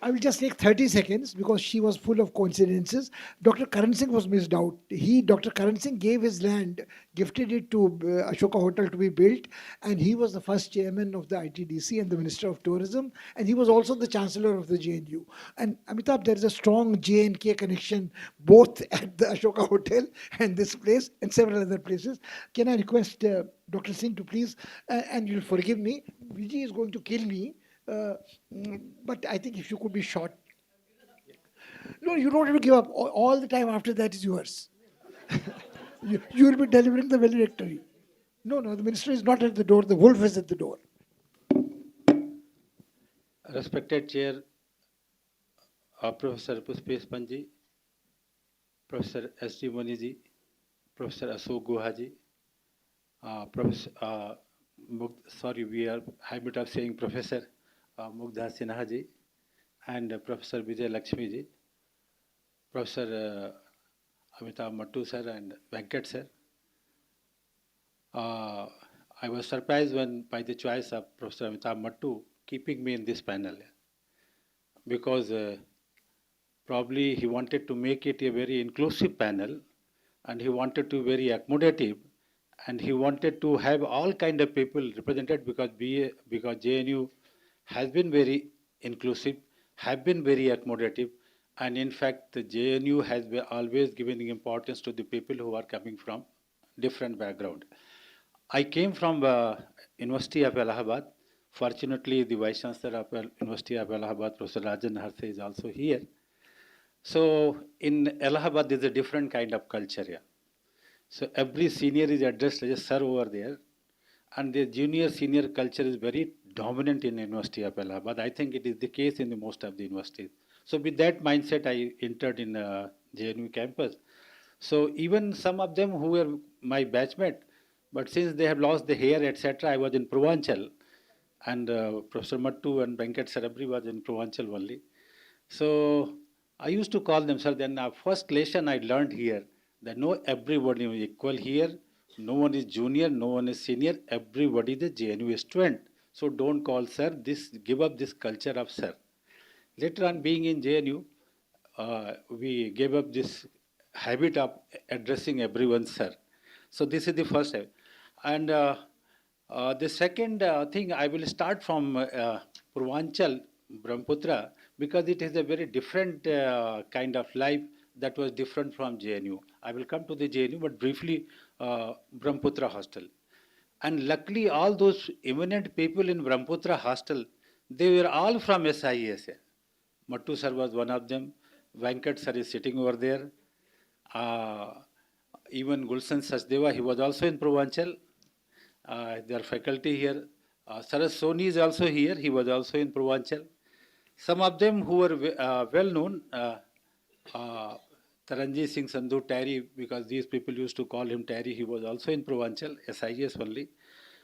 I will just take 30 seconds because she was full of coincidences. Dr. Karan Singh was missed out. Dr. Karan Singh gave his land, gifted it to Ashoka Hotel to be built, and he was the first chairman of the ITDC and the Minister of Tourism, and he was also the Chancellor of the JNU. And Amitabh, there is a strong J&K connection both at the Ashoka Hotel and this place and several other places. Can I request Dr. Singh to please, and you'll forgive me, Vijay is going to kill me, but I think if you could be short. No, you don't have to give up. All the time after that is yours. you will be delivering the valedictory. No, the minister is not at the door. The wolf is at the door. Respected Chair, Professor Pushpesh Panji, Professor S.D. Moniji, Professor Ashok Guhaji, Professor, we are habit of saying Professor Mugdha Sinha ji, and Professor Vijay Lakshmi ji, Professor Amitabh Mattu sir and Venkat sir. I was surprised by the choice of Professor Amitabh Mattu keeping me in this panel, because probably he wanted to make it a very inclusive panel, and he wanted to be very accommodative, and he wanted to have all kind of people represented, because JNU has been very inclusive, have been very accommodative, and in fact the JNU has always given importance to the people who are coming from different background. I came from University of Allahabad. Fortunately, the Vice Chancellor of University of Allahabad, Professor Rajan Harse, is also here. So in Allahabad, there's a different kind of culture here. So every senior is addressed as a sir over there, and the junior senior culture is very dominant in University of Allahabad. I think it is the case in the most of the universities. So with that mindset, I entered in JNU campus. So even some of them who were my batchmate, but since they have lost the hair, etc., I was in Purvanchal, and Professor Mattu and Venkat Sarabri was in Purvanchal only. So I used to call them, sir. Then first lesson I learned here that no everybody is equal here. No one is junior, no one is senior. Everybody is a JNU student. So don't call sir. Give up this culture of sir. Later on, being in JNU, we gave up this habit of addressing everyone sir. So this is the first step. And the second thing, I will start from Purvanchal, Brahmaputra, because it is a very different kind of life that was different from JNU. I will come to the JNU, but briefly, Brahmaputra hostel. And luckily, all those eminent people in Brahmaputra hostel, they were all from SIS. Mattu sir was one of them. Venkat sir is sitting over there. Even Gulshan Sachdeva, he was also in Purvanchal. Their faculty here. Saras Soni is also here. He was also in Purvanchal. Some of them who were well known, Taranjit Singh Sandhu Terry, because these people used to call him Terry, he was also in Purvanchal, SIS only.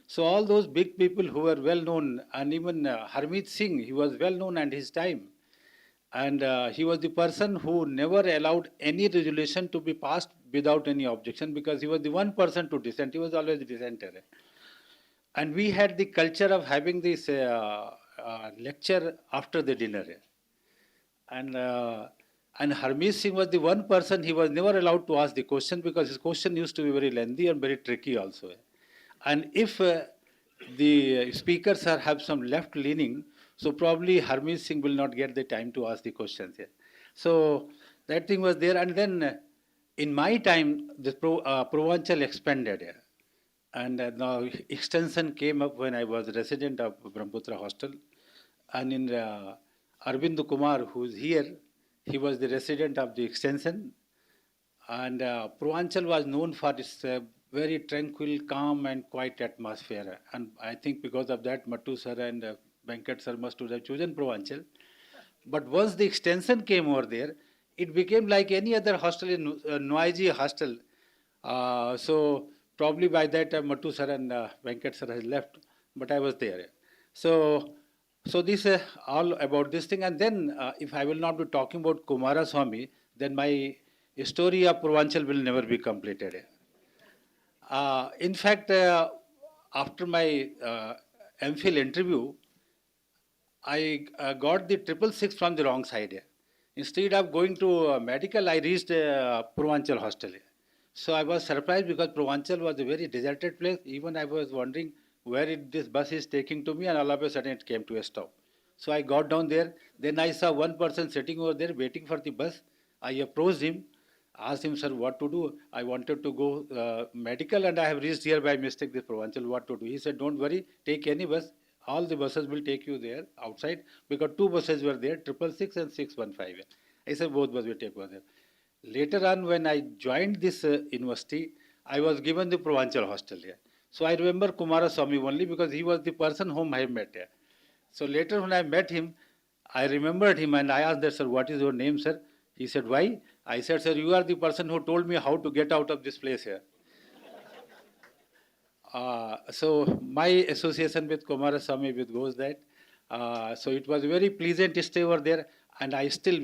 So all those big people who were well known, and even Harmeet Singh, he was well known at his time. And he was the person who never allowed any resolution to be passed without any objection, because he was the one person to dissent. He was always the dissenter. And we had the culture of having this lecture after the dinner. And Harmeet Singh was the one person, he was never allowed to ask the question, because his question used to be very lengthy and very tricky also. And if the speakers have some left leaning, so probably Harmeet Singh will not get the time to ask the questions here. So that thing was there. And then in my time, the Purvanchal expanded here. And now extension came up when I was resident of Brahmaputra hostel. And in Arvind Kumar, who is here, he was the resident of the extension. And Purvanchal was known for its very tranquil, calm and quiet atmosphere. And I think because of that, Mattu sir and Venkat sir must have chosen Purvanchal. But once the extension came over there, it became like any other hostel in noisy hostel. So probably by that time Mattu sir and Venkat sir has left, but I was there. So this is all about this thing. And then if I will not be talking about Kumaraswamy, then my story of Purvanchal will never be completed. In fact, after my MPhil interview, I got the 666 from the wrong side. Instead of going to medical, I reached Purvanchal hostel. So I was surprised because Purvanchal was a very deserted place. Even I was wondering where this bus is taking to me, and all of a sudden it came to a stop. So I got down there. Then I saw one person sitting over there waiting for the bus. I approached him, asked him, sir, what to do? I wanted to go medical and I have reached here by mistake this Purvanchal, what to do? He said, don't worry, take any bus. All the buses will take you there outside, because two buses were there, 666 and 615. I said, both buses will take over there. Later on, when I joined this university, I was given the Purvanchal hostel here. So I remember Kumaraswamy only because he was the person whom I met here. So later when I met him, I remembered him and I asked that, sir, what is your name, sir? He said, why? I said, sir, you are the person who told me how to get out of this place here. So my association with Kumaraswamy goes that. So it was a very pleasant stay over there, and I still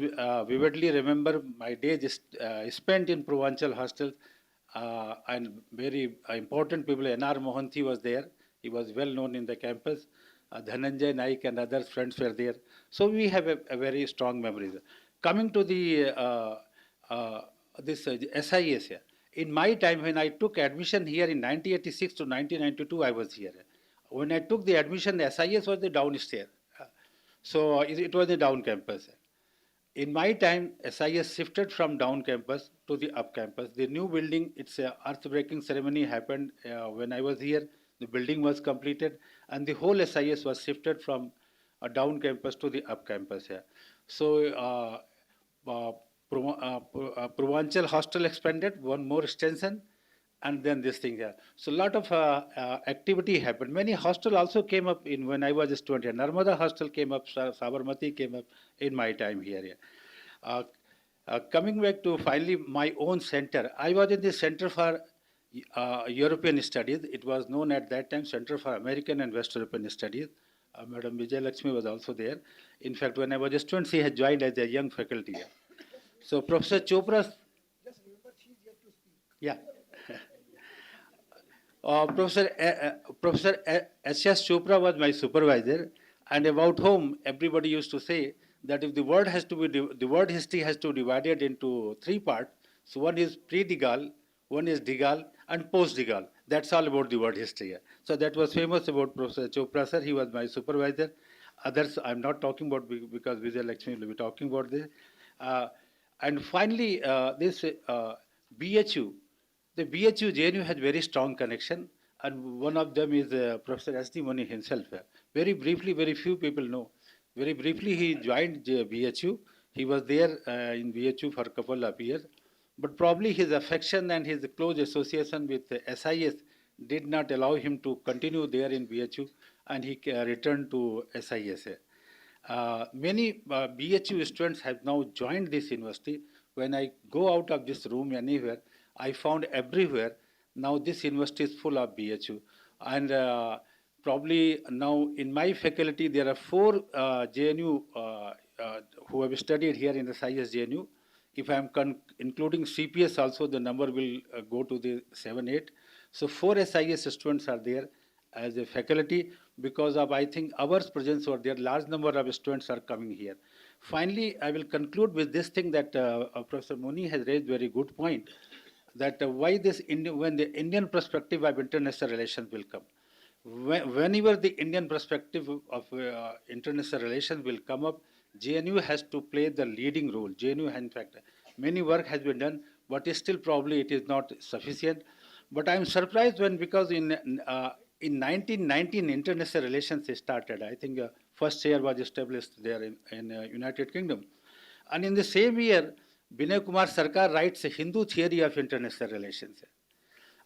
vividly remember my days spent in Purvanchal hostel, and very important people. N.R. Mohanty was there. He was well known in the campus. Dhananjay Naik and other friends were there. So we have a very strong memory. Coming to the this SIS here. In my time, when I took admission here in 1986 to 1992, I was here. When I took the admission, SIS was the downstairs. So it was the down campus. In my time, SIS shifted from down campus to the up campus. The new building, its earth-breaking ceremony happened when I was here. The building was completed, and the whole SIS was shifted from a down campus to the up campus here. So Purvanchal hostel expanded, one more extension, and then this thing here. So a lot of activity happened. Many hostel also came up in when I was a student here. Narmada hostel came up, Sabarmati came up in my time here. Yeah. Coming back to finally my own center, I was in the Center for European Studies. It was known at that time Center for American and West European Studies. Madam Vijay Lakshmi was also there. In fact, when I was a student, she had joined as a young faculty. Yeah. So Professor Chopra, yeah. Professor S.S. Chopra was my supervisor, and about whom everybody used to say that if the world has to be, the world history has to be divided into three parts. So one is pre-de Gaulle, one is de Gaulle, and post-de Gaulle. That's all about the world history. So that was famous about Professor Chopra, sir. He was my supervisor. Others I'm not talking about because Vijay Lakshmi will be talking about this. And finally, this BHU. The BHU JNU has very strong connection, and one of them is Professor S.D. Mani himself. Very briefly, very few people know. Very briefly, he joined BHU. He was there in BHU for a couple of years, but probably his affection and his close association with SIS did not allow him to continue there in BHU, and he returned to SIS. Many BHU students have now joined this university. When I go out of this room anywhere, I found everywhere now this university is full of BHU. And probably now in my faculty there are 4 JNU who have studied here in the SIS JNU. If I am including CPS also, the number will go to the 7, 8. So 4 SIS students are there as a faculty because of, I think, our presence over there. Large number of students are coming here. Finally, I will conclude with this thing that Professor Muni has raised very good point, that why this when the Indian perspective of international relations will come. Whenever the Indian perspective of international relations will come up, JNU has to play the leading role. JNU, in fact, many work has been done, but still probably it is not sufficient. But I am surprised when, because in 1919 international relations started. I think first chair was established there in United Kingdom. And in the same year, Binay Kumar Sarkar writes a Hindu theory of international relations.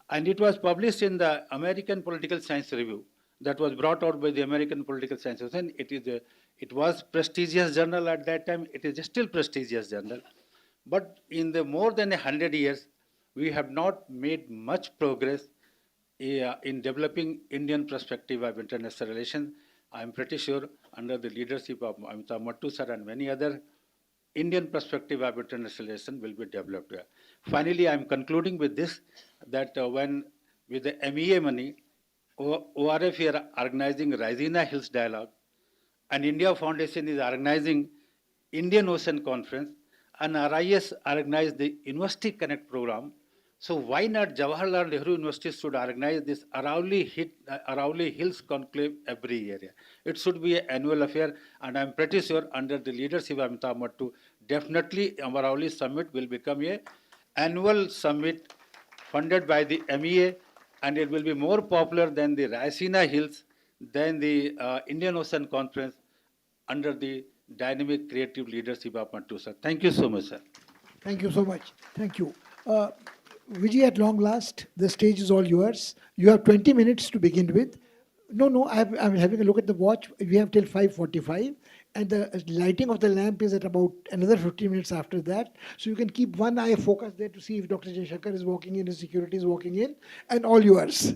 And it was published in the American Political Science Review that was brought out by the American Political Science Association. It was prestigious journal at that time. It is still prestigious journal. But in the more than 100 years, we have not made much progress in developing Indian perspective of international relations. I am pretty sure under the leadership of Amitabh Mattu sir and many other, Indian perspective of international relations will be developed. Finally, I am concluding with this, that when with the MEA money, ORF is organizing Raisina Hills Dialogue, and India Foundation is organizing Indian Ocean Conference, and RIS organized the University Connect program. So why not Jawaharlal Nehru University should organize this Aravalli Hills Conclave every year? It should be an annual affair, and I am pretty sure under the leadership of Amitabh Mattu, definitely Aravalli Summit will become an annual summit funded by the MEA, and it will be more popular than the Raisina Hills, than the Indian Ocean Conference under the dynamic creative leadership of Mattu sir. Thank you so much, sir. Thank you so much. Thank you. Vijay, at long last, the stage is all yours. You have 20 minutes to begin with. No, I'm having a look at the watch. We have till 5:45, and the lighting of the lamp is at about another 15 minutes after that. So you can keep one eye focused there to see if Dr. Jaishankar is walking in, his security is walking in, and all yours.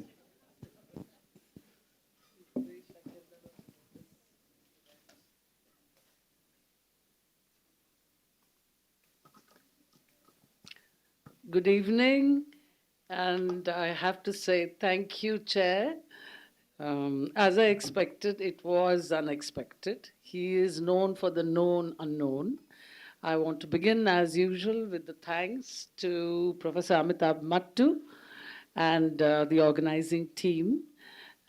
Good evening, and I have to say thank you, Chair. As I expected, it was unexpected. He is known for the known unknown. I want to begin, as usual, with the thanks to Professor Amitabh Mattu and the organizing team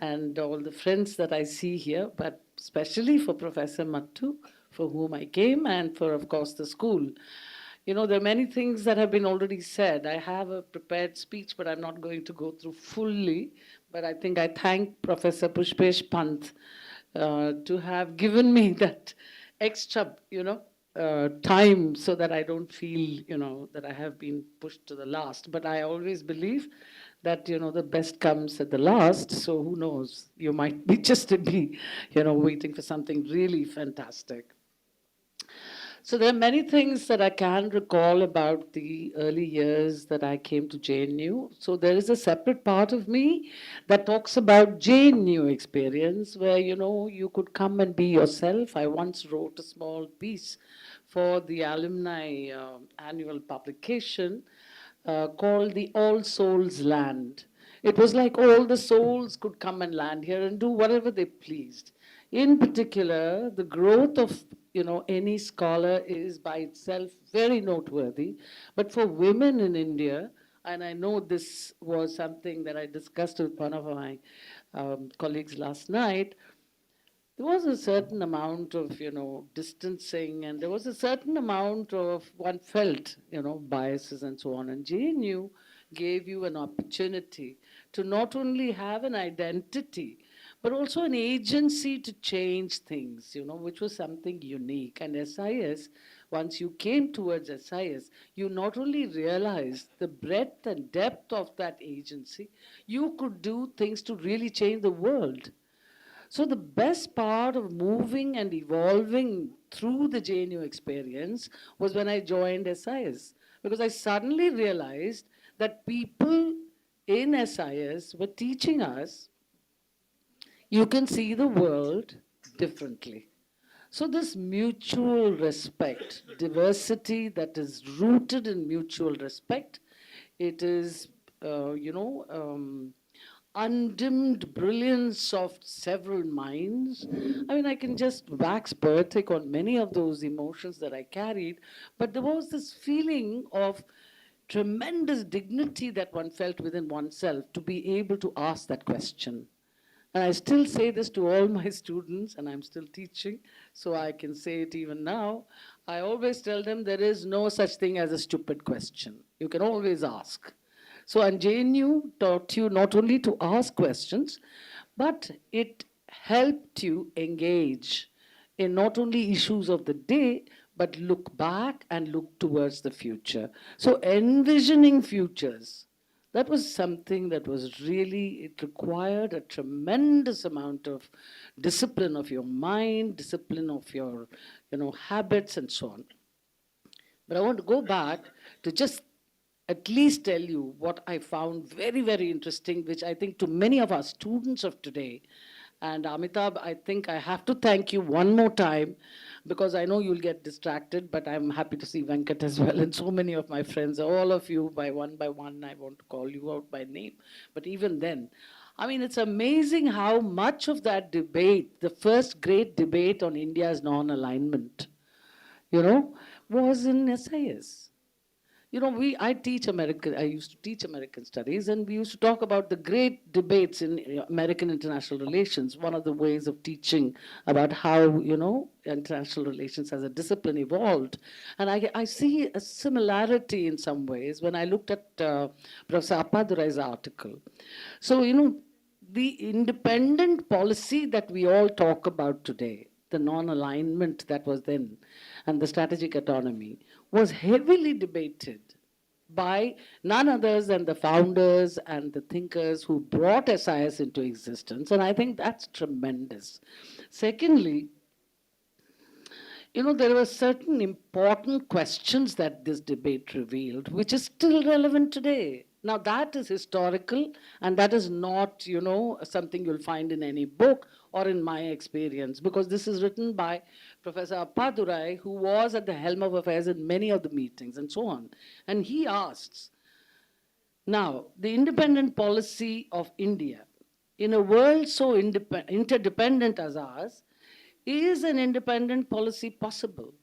and all the friends that I see here, but especially for Professor Mattu, for whom I came, and for, of course, the school. You know, there are many things that have been already said. I have a prepared speech, but I'm not going to go through fully. But I think I thank Professor Pushpesh Pant to have given me that extra, time so that I don't feel, that I have been pushed to the last. But I always believe that, the best comes at the last. So who knows? You might be just to be, waiting for something really fantastic. So there are many things that I can recall about the early years that I came to JNU. So there is a separate part of me that talks about JNU experience where, you could come and be yourself. I once wrote a small piece for the alumni annual publication called The All Souls Land. It was like all the souls could come and land here and do whatever they pleased. In particular, the growth of any scholar is by itself very noteworthy. But for women in India, and I know this was something that I discussed with one of my colleagues last night, there was a certain amount of distancing, and there was a certain amount of one felt biases and so on. And JNU gave you an opportunity to not only have an identity but also an agency to change things, which was something unique. And SIS, once you came towards SIS, you not only realized the breadth and depth of that agency, you could do things to really change the world. So the best part of moving and evolving through the JNU experience was when I joined SIS, because I suddenly realized that people in SIS were teaching us you can see the world differently. So this mutual respect, diversity that is rooted in mutual respect, it is, undimmed brilliance of several minds. I mean, I can just wax poetic on many of those emotions that I carried, but there was this feeling of tremendous dignity that one felt within oneself to be able to ask that question. And I still say this to all my students, and I'm still teaching, so I can say it even now. I always tell them there is no such thing as a stupid question. You can always ask. So, and JNU taught you not only to ask questions, but it helped you engage in not only issues of the day, but look back and look towards the future. So envisioning futures, that was something that was really, it required a tremendous amount of discipline of your mind, discipline of your, habits and so on. But I want to go back to just at least tell you what I found very, very interesting, which I think to many of our students of today, and Amitabh, I think I have to thank you one more time because I know you'll get distracted, but I'm happy to see Venkat as well and so many of my friends, all of you by one, I want to call you out by name. But even then, I mean, it's amazing how much of that debate, the first great debate on India's non-alignment, was in SIS. I used to teach American studies, and we used to talk about the great debates in American international relations. One of the ways of teaching about how, international relations as a discipline evolved. And I see a similarity in some ways when I looked at Professor Appadurai's article. So, the independent policy that we all talk about today, the non-alignment that was then, and the strategic autonomy, was heavily debated by none others than the founders and the thinkers who brought SIS into existence. And I think that's tremendous. Secondly, there were certain important questions that this debate revealed, which is still relevant today. Now, that is historical, and that is not, something you'll find in any book or in my experience, because this is written by Professor Appadurai, who was at the helm of affairs in many of the meetings and so on. And he asks, now, the independent policy of India, in a world so interdependent as ours, is an independent policy possible?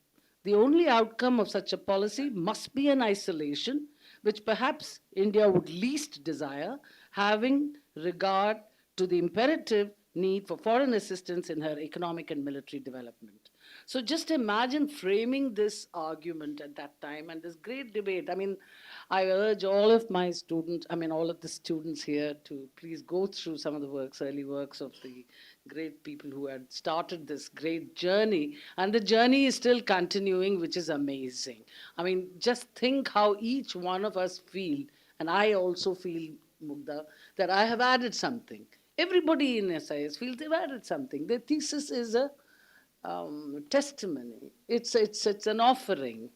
The only outcome of such a policy must be an isolation, which perhaps India would least desire, having regard to the imperative need for foreign assistance in her economic and military development. So just imagine framing this argument at that time and this great debate. I mean, I urge all of my students, all of the students here to please go through some of the works, early works of the great people who had started this great journey. And the journey is still continuing, which is amazing. Just think how each one of us feel, and I also feel, Mugdha, that I have added something. Everybody in SIS feels they've added something. Their thesis is a testimony. It's an offering.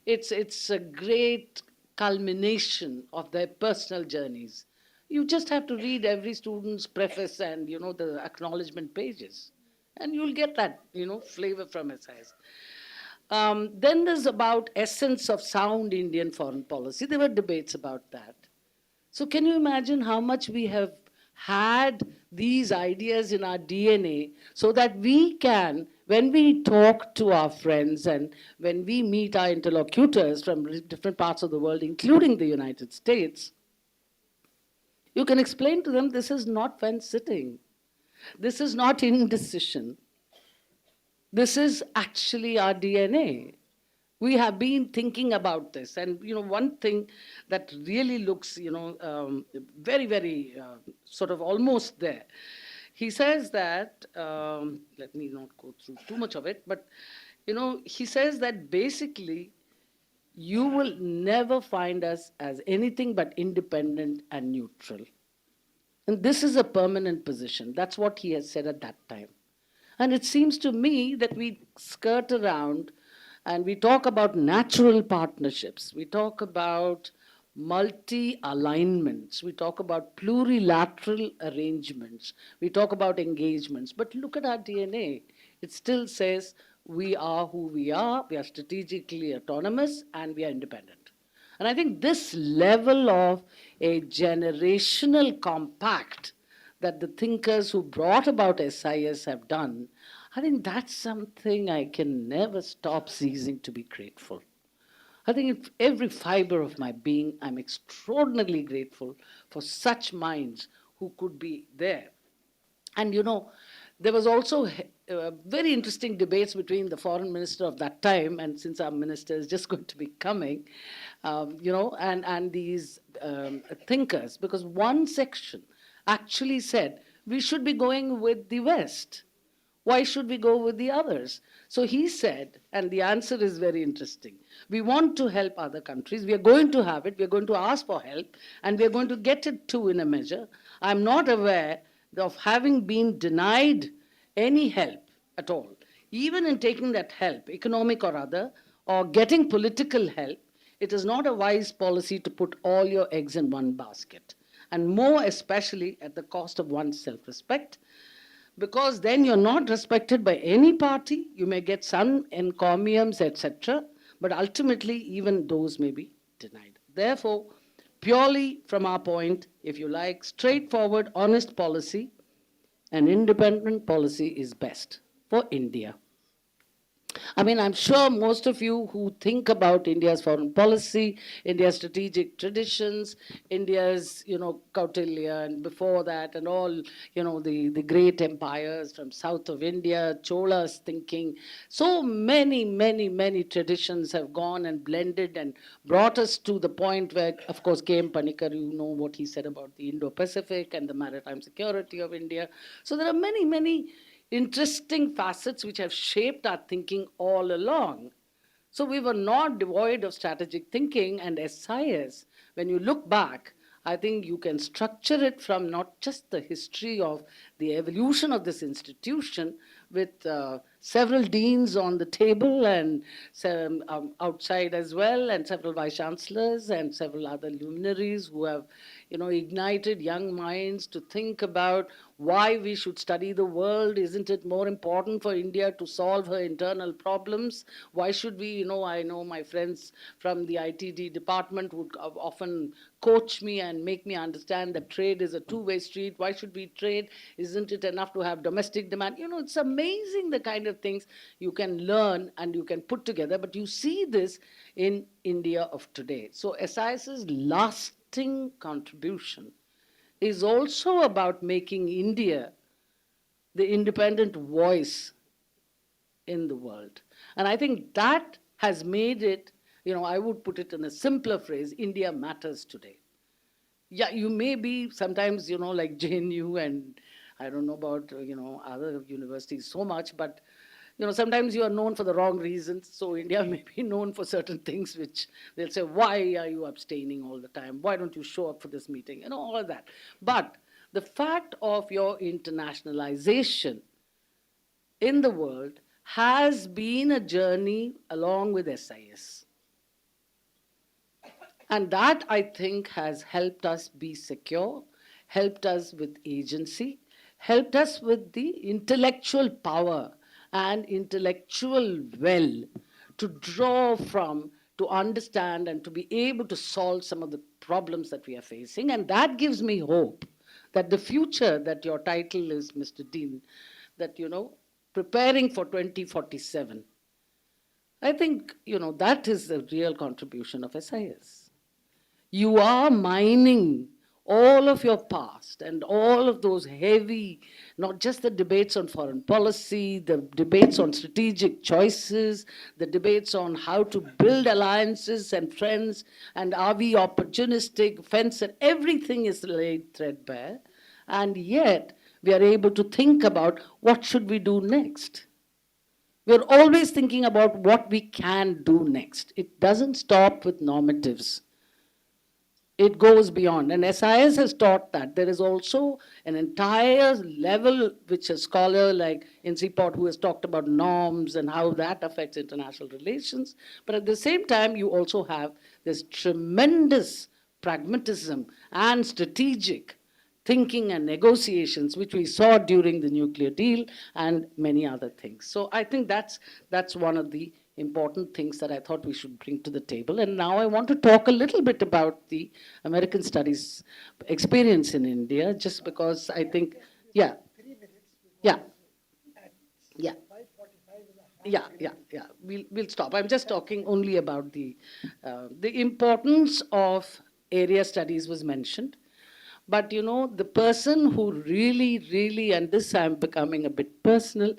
It's a great culmination of their personal journeys. You just have to read every student's preface and the acknowledgement pages, and you'll get that flavor from SIS. Then there's about essence of sound Indian foreign policy. There were debates about that. So can you imagine how much we have had these ideas in our DNA so that we can, when we talk to our friends and when we meet our interlocutors from different parts of the world, including the United States, you can explain to them this is not fence sitting. This is not indecision. This is actually our DNA. We have been thinking about this. And, one thing that really looks, very, very sort of almost there. He says that, let me not go through too much of it, but, he says that basically you will never find us as anything but independent and neutral. And this is a permanent position. That's what he has said at that time. And it seems to me that we skirt around and we talk about natural partnerships. We talk about multi-alignments. We talk about plurilateral arrangements. We talk about engagements. But look at our DNA. It still says we are who we are strategically autonomous, and we are independent. And I think this level of a generational compact that the thinkers who brought about SIS have done, I think that's something I can never stop ceasing to be grateful. I think in every fiber of my being, I'm extraordinarily grateful for such minds who could be there. And there was also very interesting debates between the foreign minister of that time, and since our minister is just going to be coming, and these thinkers, because one section actually said, we should be going with the West. Why should we go with the others? So he said, and the answer is very interesting, we want to help other countries, we are going to have it, we are going to ask for help, and we are going to get it too in a measure. I'm not aware of having been denied any help at all. Even in taking that help, economic or other, or getting political help, it is not a wise policy to put all your eggs in one basket. And more especially at the cost of one's self-respect, because then you're not respected by any party. You may get some encomiums, etc., but ultimately even those may be denied. Therefore, purely from our point, if you like, straightforward, honest policy, an independent policy is best for India. I'm sure most of you who think about India's foreign policy, India's strategic traditions, India's, Kautilya, and before that, and all, the great empires from south of India, Cholas thinking, so many, many, many traditions have gone and blended and brought us to the point where, of course, K.M. Panikkar, you know what he said about the Indo-Pacific and the maritime security of India. So there are many, many interesting facets which have shaped our thinking all along. So we were not devoid of strategic thinking, and SIS, when you look back, I think you can structure it from not just the history of the evolution of this institution with several deans on the table and some outside as well, and several vice-chancellors and several other luminaries who have ignited young minds to think about why we should study the world. Isn't it more important for India to solve her internal problems? Why should we, I know my friends from the ITD department would often coach me and make me understand that trade is a two-way street. Why should we trade? Isn't it enough to have domestic demand? It's amazing the kind of things you can learn and you can put together, but you see this in India of today. So SIS's lasting contribution is also about making India the independent voice in the world. And I think that has made it, I would put it in a simpler phrase, India matters today. Yeah, you may be sometimes, like JNU, and I don't know about, other universities so much, but, sometimes you are known for the wrong reasons. So India may be known for certain things which they'll say, why are you abstaining all the time? Why don't you show up for this meeting? All of that. But the fact of your internationalization in the world has been a journey along with SIS. And that, I think, has helped us be secure, helped us with agency, helped us with the intellectual power and intellectual well to draw from, to understand, and to be able to solve some of the problems that we are facing. And that gives me hope that the future, that your title is, Mr. Dean, that, preparing for 2047. I think, that is the real contribution of SIS. You are mining all of your past and all of those heavy, not just the debates on foreign policy, the debates on strategic choices, the debates on how to build alliances and friends, and are we opportunistic, fence, and everything is laid threadbare. And yet, we are able to think about what should we do next. We're always thinking about what we can do next. It doesn't stop with normatives. It goes beyond. And SIS has taught that. There is also an entire level which a scholar like Insi Pot, who has talked about norms and how that affects international relations. But at the same time, you also have this tremendous pragmatism and strategic thinking and negotiations, which we saw during the nuclear deal and many other things. So I think that's one of the important things that I thought we should bring to the table. And now I want to talk a little bit about the American Studies experience in India, just because I think, yeah. We'll stop. I'm just talking only about the importance of area studies was mentioned. But, the person who really, and this I'm becoming a bit personal,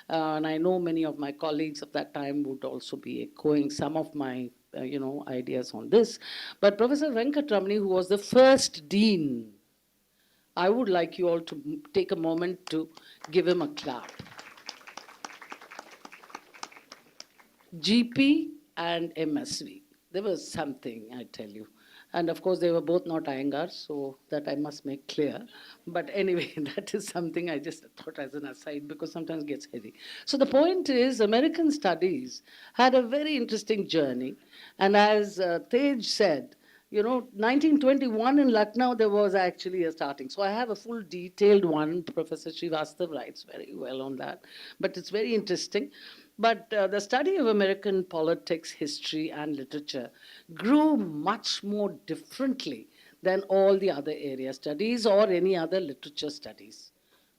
and I know many of my colleagues of that time would also be echoing some of my, ideas on this. But Professor Venkatramani, who was the first dean, I would like you all to take a moment to give him a clap. GP and MSV, there was something, I tell you. And of course, they were both not Iyengars, so that I must make clear. But anyway, that is something I just thought as an aside, because sometimes it gets heavy. So the point is, American Studies had a very interesting journey. And as Tej said, 1921 in Lucknow, there was actually a starting. So I have a full detailed one. Professor Srivastav writes very well on that. But it's very interesting. But the study of American politics, history, and literature grew much more differently than all the other area studies or any other literature studies.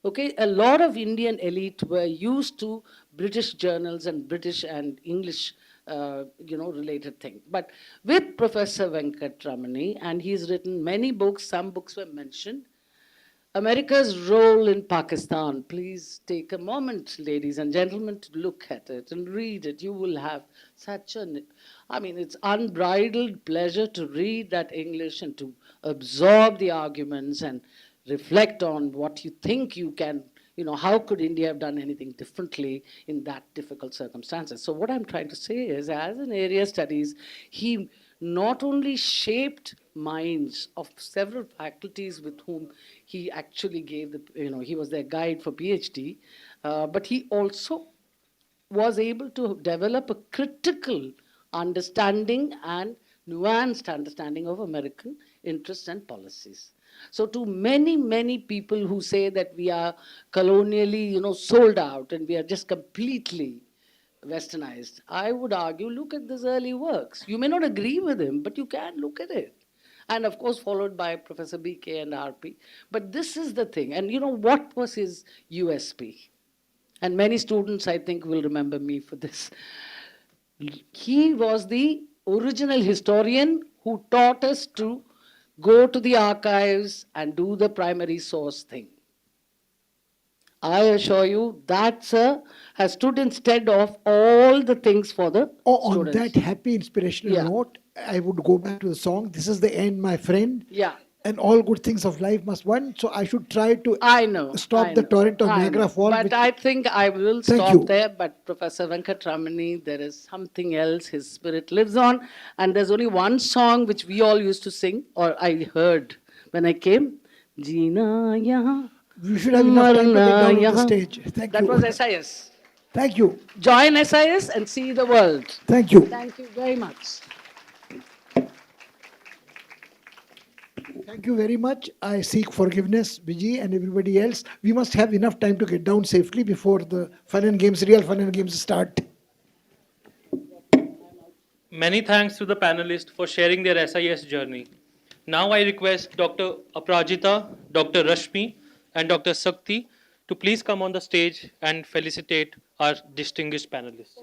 Okay, a lot of Indian elite were used to British journals and British and English, related things. But with Professor Venkatramani, and he's written many books, some books were mentioned, America's role in Pakistan. Please take a moment, ladies and gentlemen, to look at it and read it. You will have such it's unbridled pleasure to read that English and to absorb the arguments and reflect on what you think you can, how could India have done anything differently in that difficult circumstances. So what I'm trying to say is, as an area studies, he not only shaped minds of several faculties with whom he actually gave he was their guide for PhD, but he also was able to develop a critical understanding and nuanced understanding of American interests and policies. So to many, many people who say that we are colonially, sold out and we are just completely westernized, I would argue, look at these early works. You may not agree with him, but you can look at it. And of course, followed by Professor BK and RP. But this is the thing. And what was his USP? And many students, I think, will remember me for this. He was the original historian who taught us to go to the archives and do the primary source thing. I assure you that, sir, has stood instead of all the things for the On students. that happy, inspirational Yeah. note, I would go back to the song. This is the end, my friend. Yeah. And all good things of life must one. So I should try to stop I the know, torrent of I Niagara know. Fall. But which, I think I will Thank stop you. there. But Professor Venkatramani, there is something else. His spirit lives on. And there's only one song which we all used to sing, or I heard when I came. Jeena yahan, we should have enough time to get down on the yahan. stage. Thank That you. was SIS. Thank you. Join SIS and see the world. Thank you. Thank you very much. Thank you very much. I seek forgiveness, Vijay and everybody else. We must have enough time to get down safely before the fun and games, real fun and games start. Many thanks to the panelists for sharing their SIS journey. Now I request Dr. Aprajita, Dr. Rashmi, and Dr. Sakti to please come on the stage and felicitate our distinguished panelists.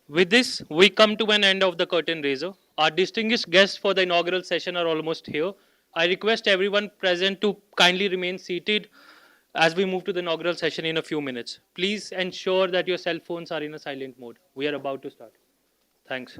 With this, we come to an end of the curtain raiser. Our distinguished guests for the inaugural session are almost here. I request everyone present to kindly remain seated as we move to the inaugural session in a few minutes. Please ensure that your cell phones are in a silent mode. We are about to start. Thanks.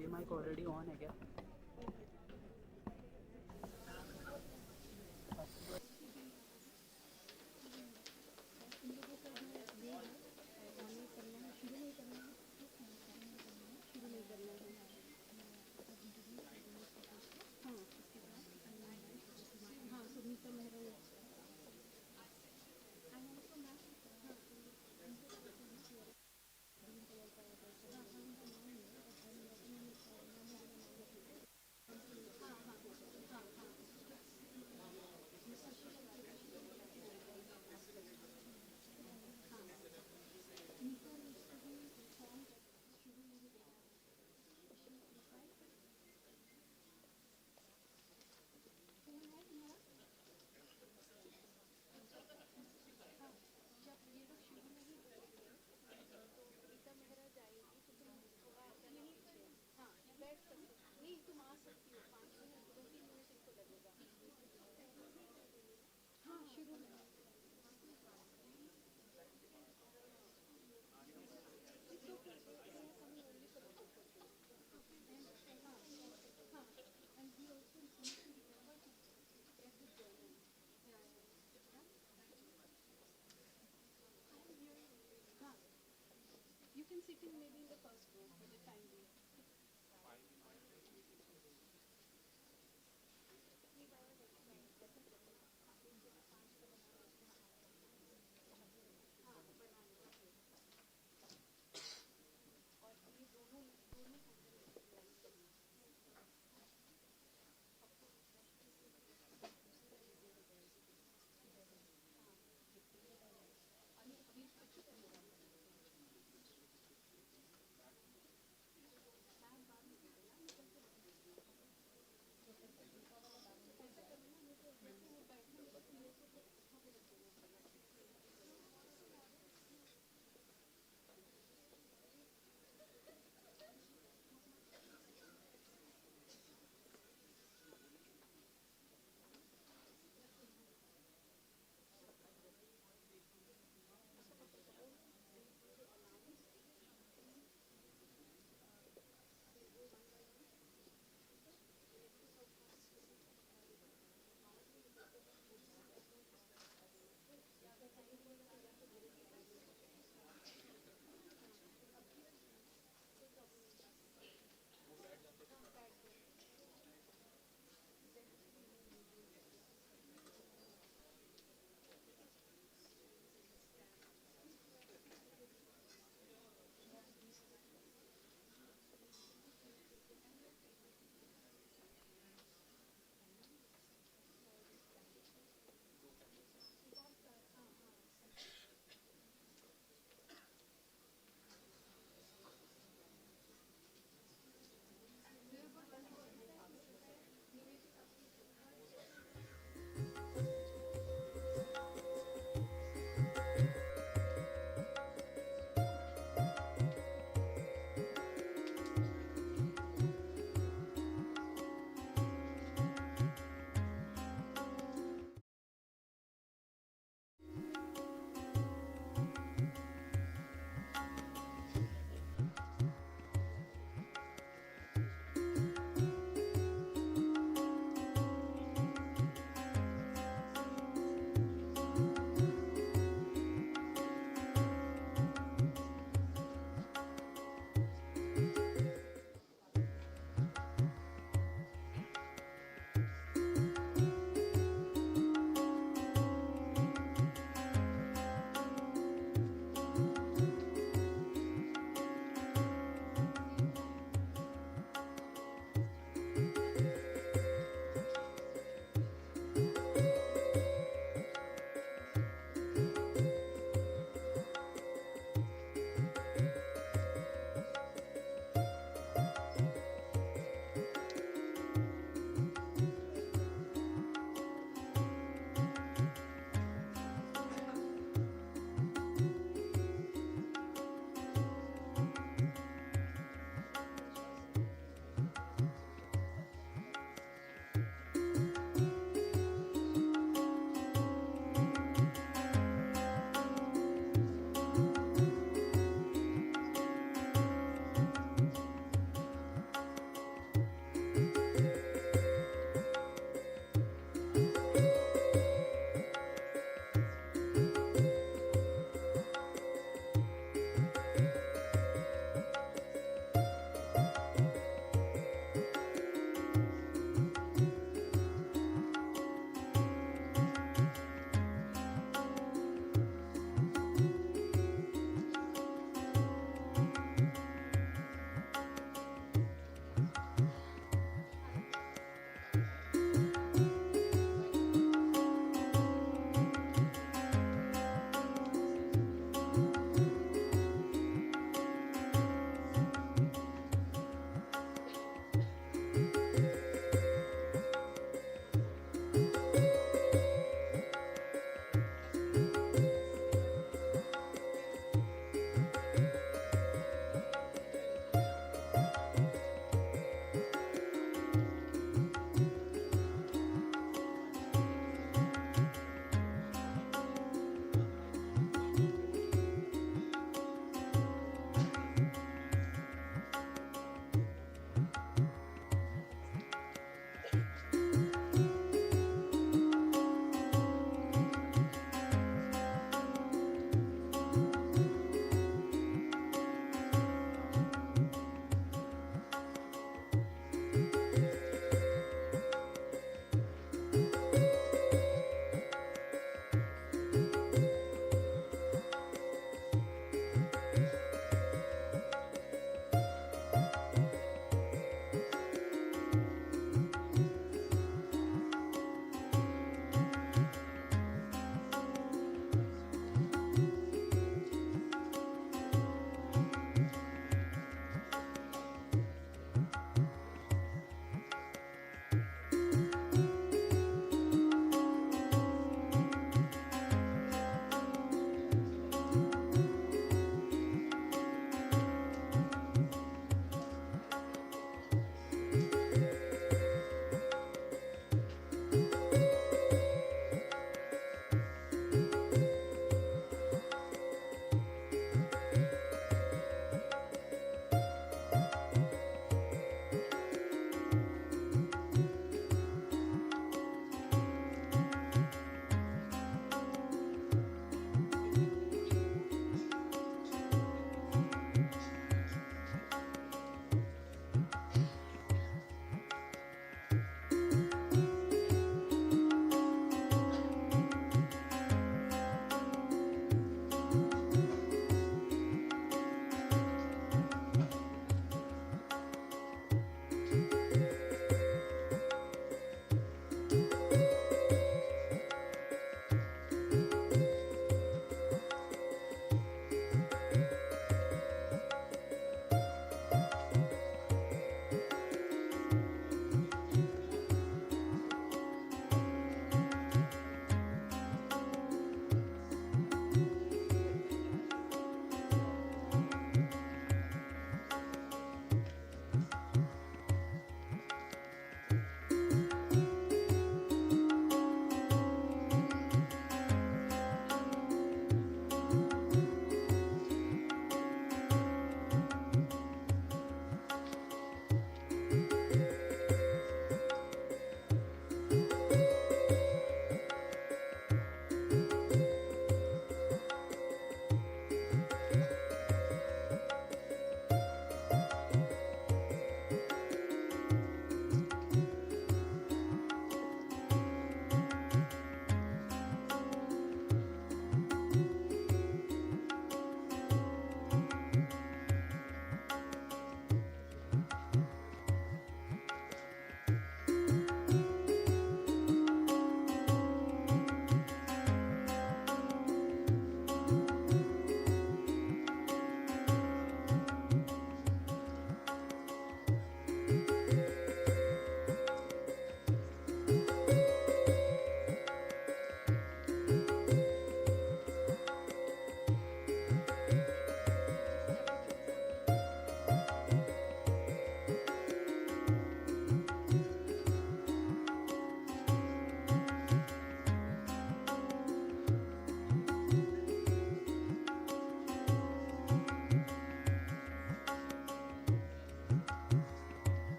ये mic already on है क्या?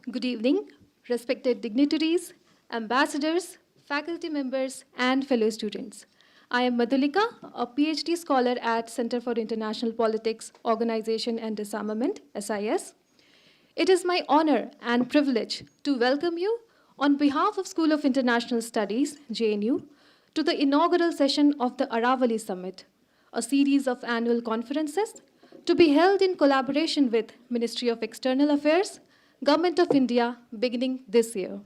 Good evening, respected dignitaries, ambassadors, faculty members, and fellow students. I am Madhulika, a PhD scholar at Center for International Politics, Organization and Disarmament, SIS. It is my honor and privilege to welcome you on behalf of School of International Studies, JNU, to the inaugural session of the Aravalli Summit, a series of annual conferences to be held in collaboration with Ministry of External Affairs, Government of India, beginning this year.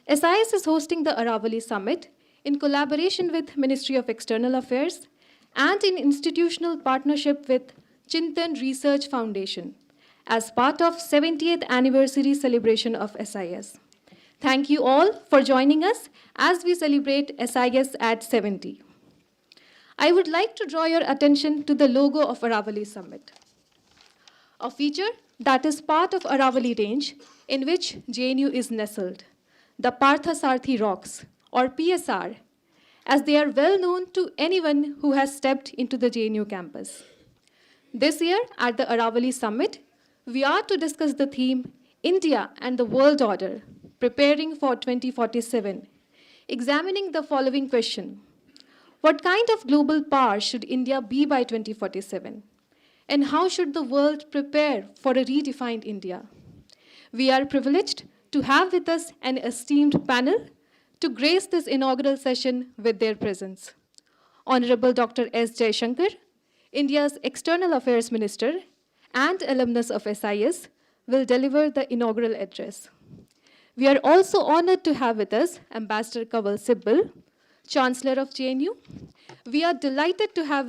SIS is hosting the Aravalli Summit in collaboration with Ministry of External Affairs and in institutional partnership with Chintan Research Foundation as part of 70th anniversary celebration of SIS. Thank you all for joining us as we celebrate SIS at 70. I would like to draw your attention to the logo of Aravalli Summit, a feature that is part of Aravalli range in which JNU is nestled, the Parthasarthi Rocks, or PSR, as they are well known to anyone who has stepped into the JNU campus. This year at the Aravalli Summit, we are to discuss the theme, India and the World Order, Preparing for 2047, examining the following question. What kind of global power should India be by 2047? And how should the world prepare for a redefined India? We are privileged to have with us an esteemed panel to grace this inaugural session with their presence. Honorable Dr. S. Jaishankar, India's External Affairs Minister and alumnus of SIS, will deliver the inaugural address. We are also honored to have with us Ambassador Kanwal Sibal, Chancellor of JNU. We are delighted to have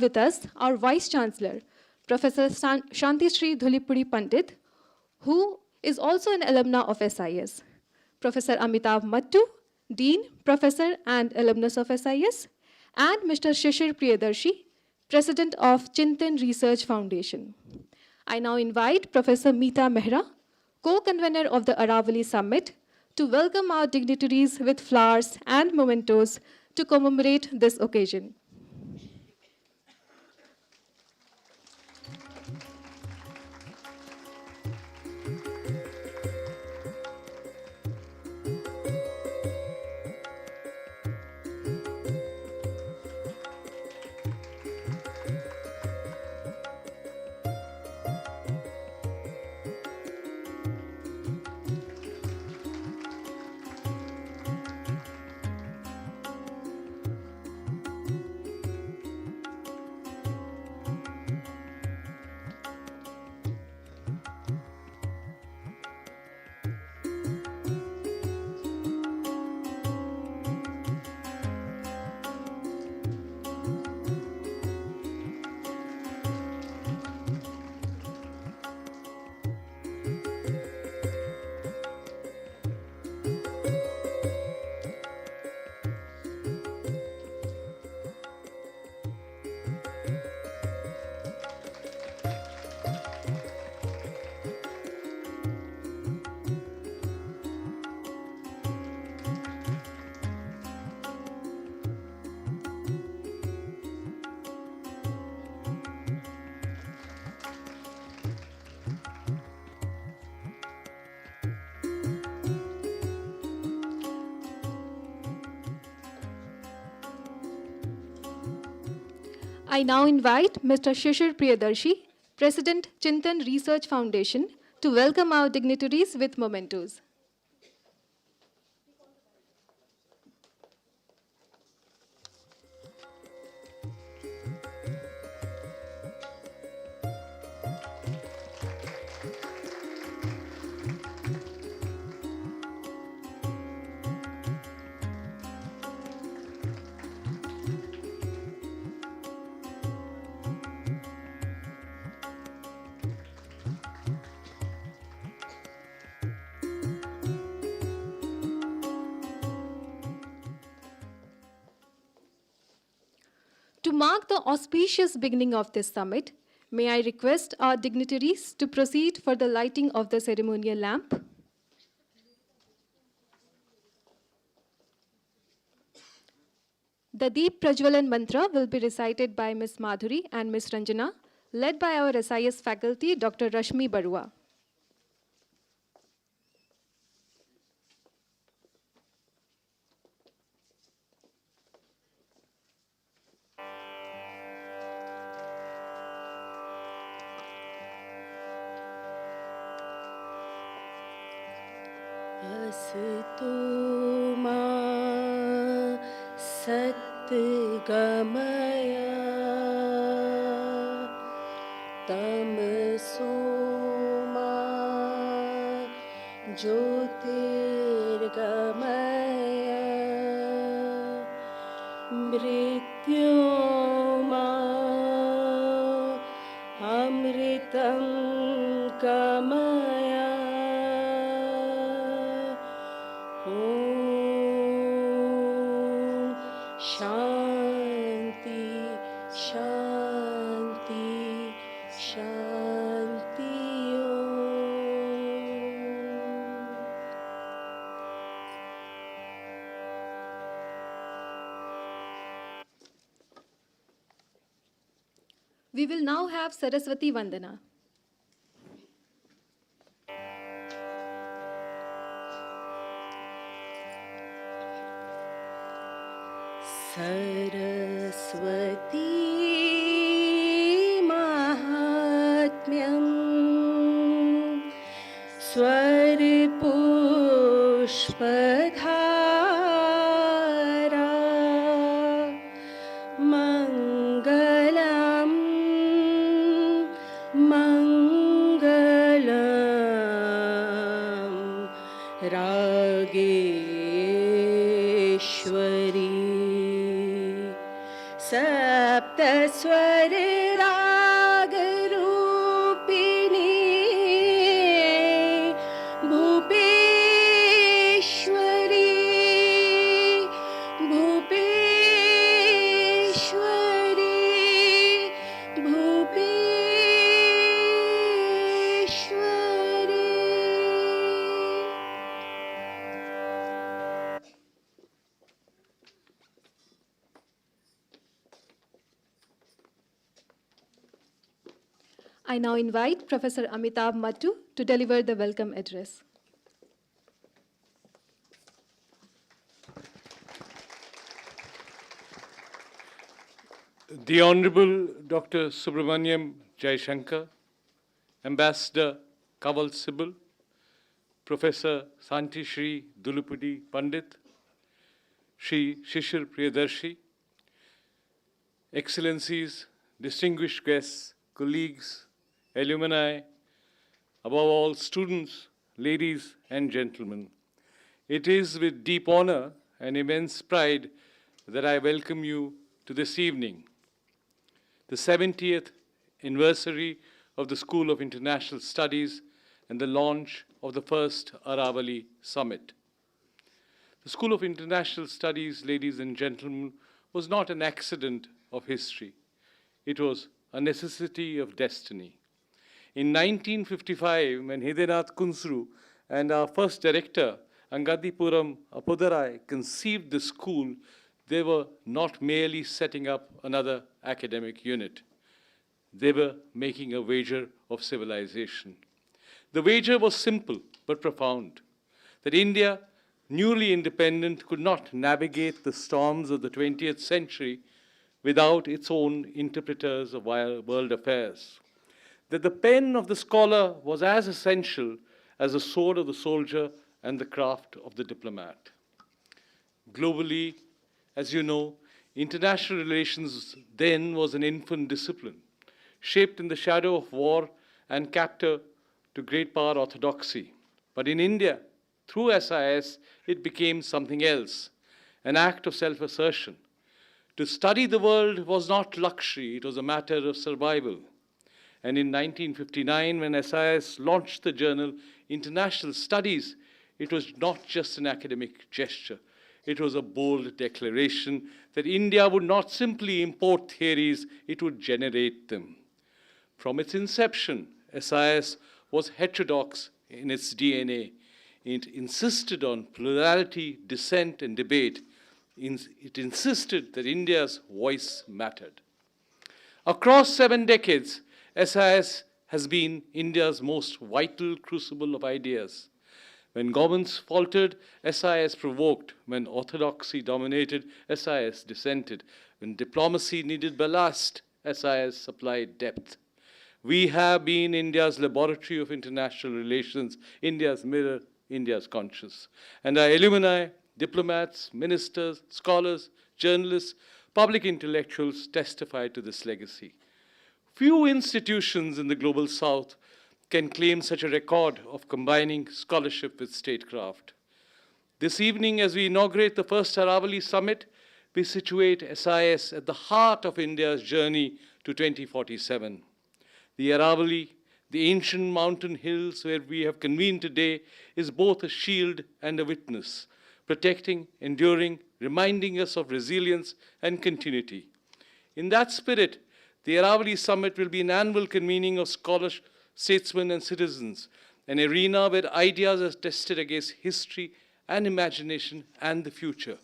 with us our Vice Chancellor, Professor Shantishri Dhulipudi Pandit, who is also an alumna of SIS. Professor Amitabh Mattu, Dean, Professor and alumnus of SIS, and Mr. Shishir Priyadarshi, President of Chintan Research Foundation. I now invite Professor Meeta Mehra, co-convener of the Aravalli Summit, to welcome our dignitaries with flowers and mementos to commemorate this occasion. I now invite Mr. Shishir Priyadarshi, President, Chintan Research Foundation, to welcome our dignitaries with mementos. To mark the auspicious beginning of this summit, may I request our dignitaries to proceed for the lighting of the ceremonial lamp. The Deep Prajwalan Mantra will be recited by Ms. Madhuri and Ms. Ranjana, led by our SIS faculty, Dr. Rashmi Barua. सत्गमया तमसोमा ज्योतिर्गमया मृत्योर्मा अमृतं गमया ॐ शान्ति शान्ति शान्ति We will now have Saraswati Vandana. Saraswati महात्म्यं स्वरपुष्पधारा मङ्गलं मङ्गलं Rageshwari सप्तस्वर रागरूपिणी Bhupeshwari Bhupeshwari Bhupeshwari I now invite Professor Amitabh Mattu to deliver the welcome address. The Honorable Dr. Subramaniam Jaishankar, Ambassador Kaval Sibal, Professor Santi Shri Dulupudi Pandit, Shri Shishir Priyadarshi, Excellencies, distinguished guests, colleagues, alumni, above all students, ladies and gentlemen. It is with deep honor and immense pride that I welcome you to this evening, the 70th anniversary of the School of International Studies and the launch of the first Aravalli Summit. The School of International Studies, ladies and gentlemen, was not an accident of history. It was a necessity of destiny. In 1955, when Hidenath Kunsru and our first director, Angadipuram Apodarai, conceived the school, they were not merely setting up another academic unit. They were making a wager of civilization. The wager was simple but profound, that India, newly independent, could not navigate the storms of the 20th century without its own interpreters of world affairs. That the pen of the scholar was as essential as the sword of the soldier and the craft of the diplomat. Globally, as you know, international relations then was an infant discipline, shaped in the shadow of war and captive to great power orthodoxy. But in India, through SIS, it became something else, an act of self-assertion. To study the world was not luxury, it was a matter of survival. And in 1959, when SIS launched the journal International Studies, it was not just an academic gesture. It was a bold declaration that India would not simply import theories, it would generate them. From its inception, SIS was heterodox in its DNA. It insisted on plurality, dissent, and debate. It insisted that India's voice mattered. Across 7 decades, SIS has been India's most vital crucible of ideas. When governments faltered, SIS provoked. When orthodoxy dominated, SIS dissented. When diplomacy needed ballast, SIS supplied depth. We have been India's laboratory of international relations, India's mirror, India's conscience. And our alumni diplomats, ministers, scholars, journalists, public intellectuals testify to this legacy. Few institutions in the global south can claim such a record of combining scholarship with statecraft. This evening, as we inaugurate the first Aravalli Summit, we situate SIS at the heart of India's journey to 2047. The Aravalli, the ancient mountain hills where we have convened today, is both a shield and a witness, protecting, enduring, reminding us of resilience and continuity. In that spirit, the Aravalli Summit will be an annual convening of scholars, statesmen, and citizens, an arena where ideas are tested against history and imagination and the future.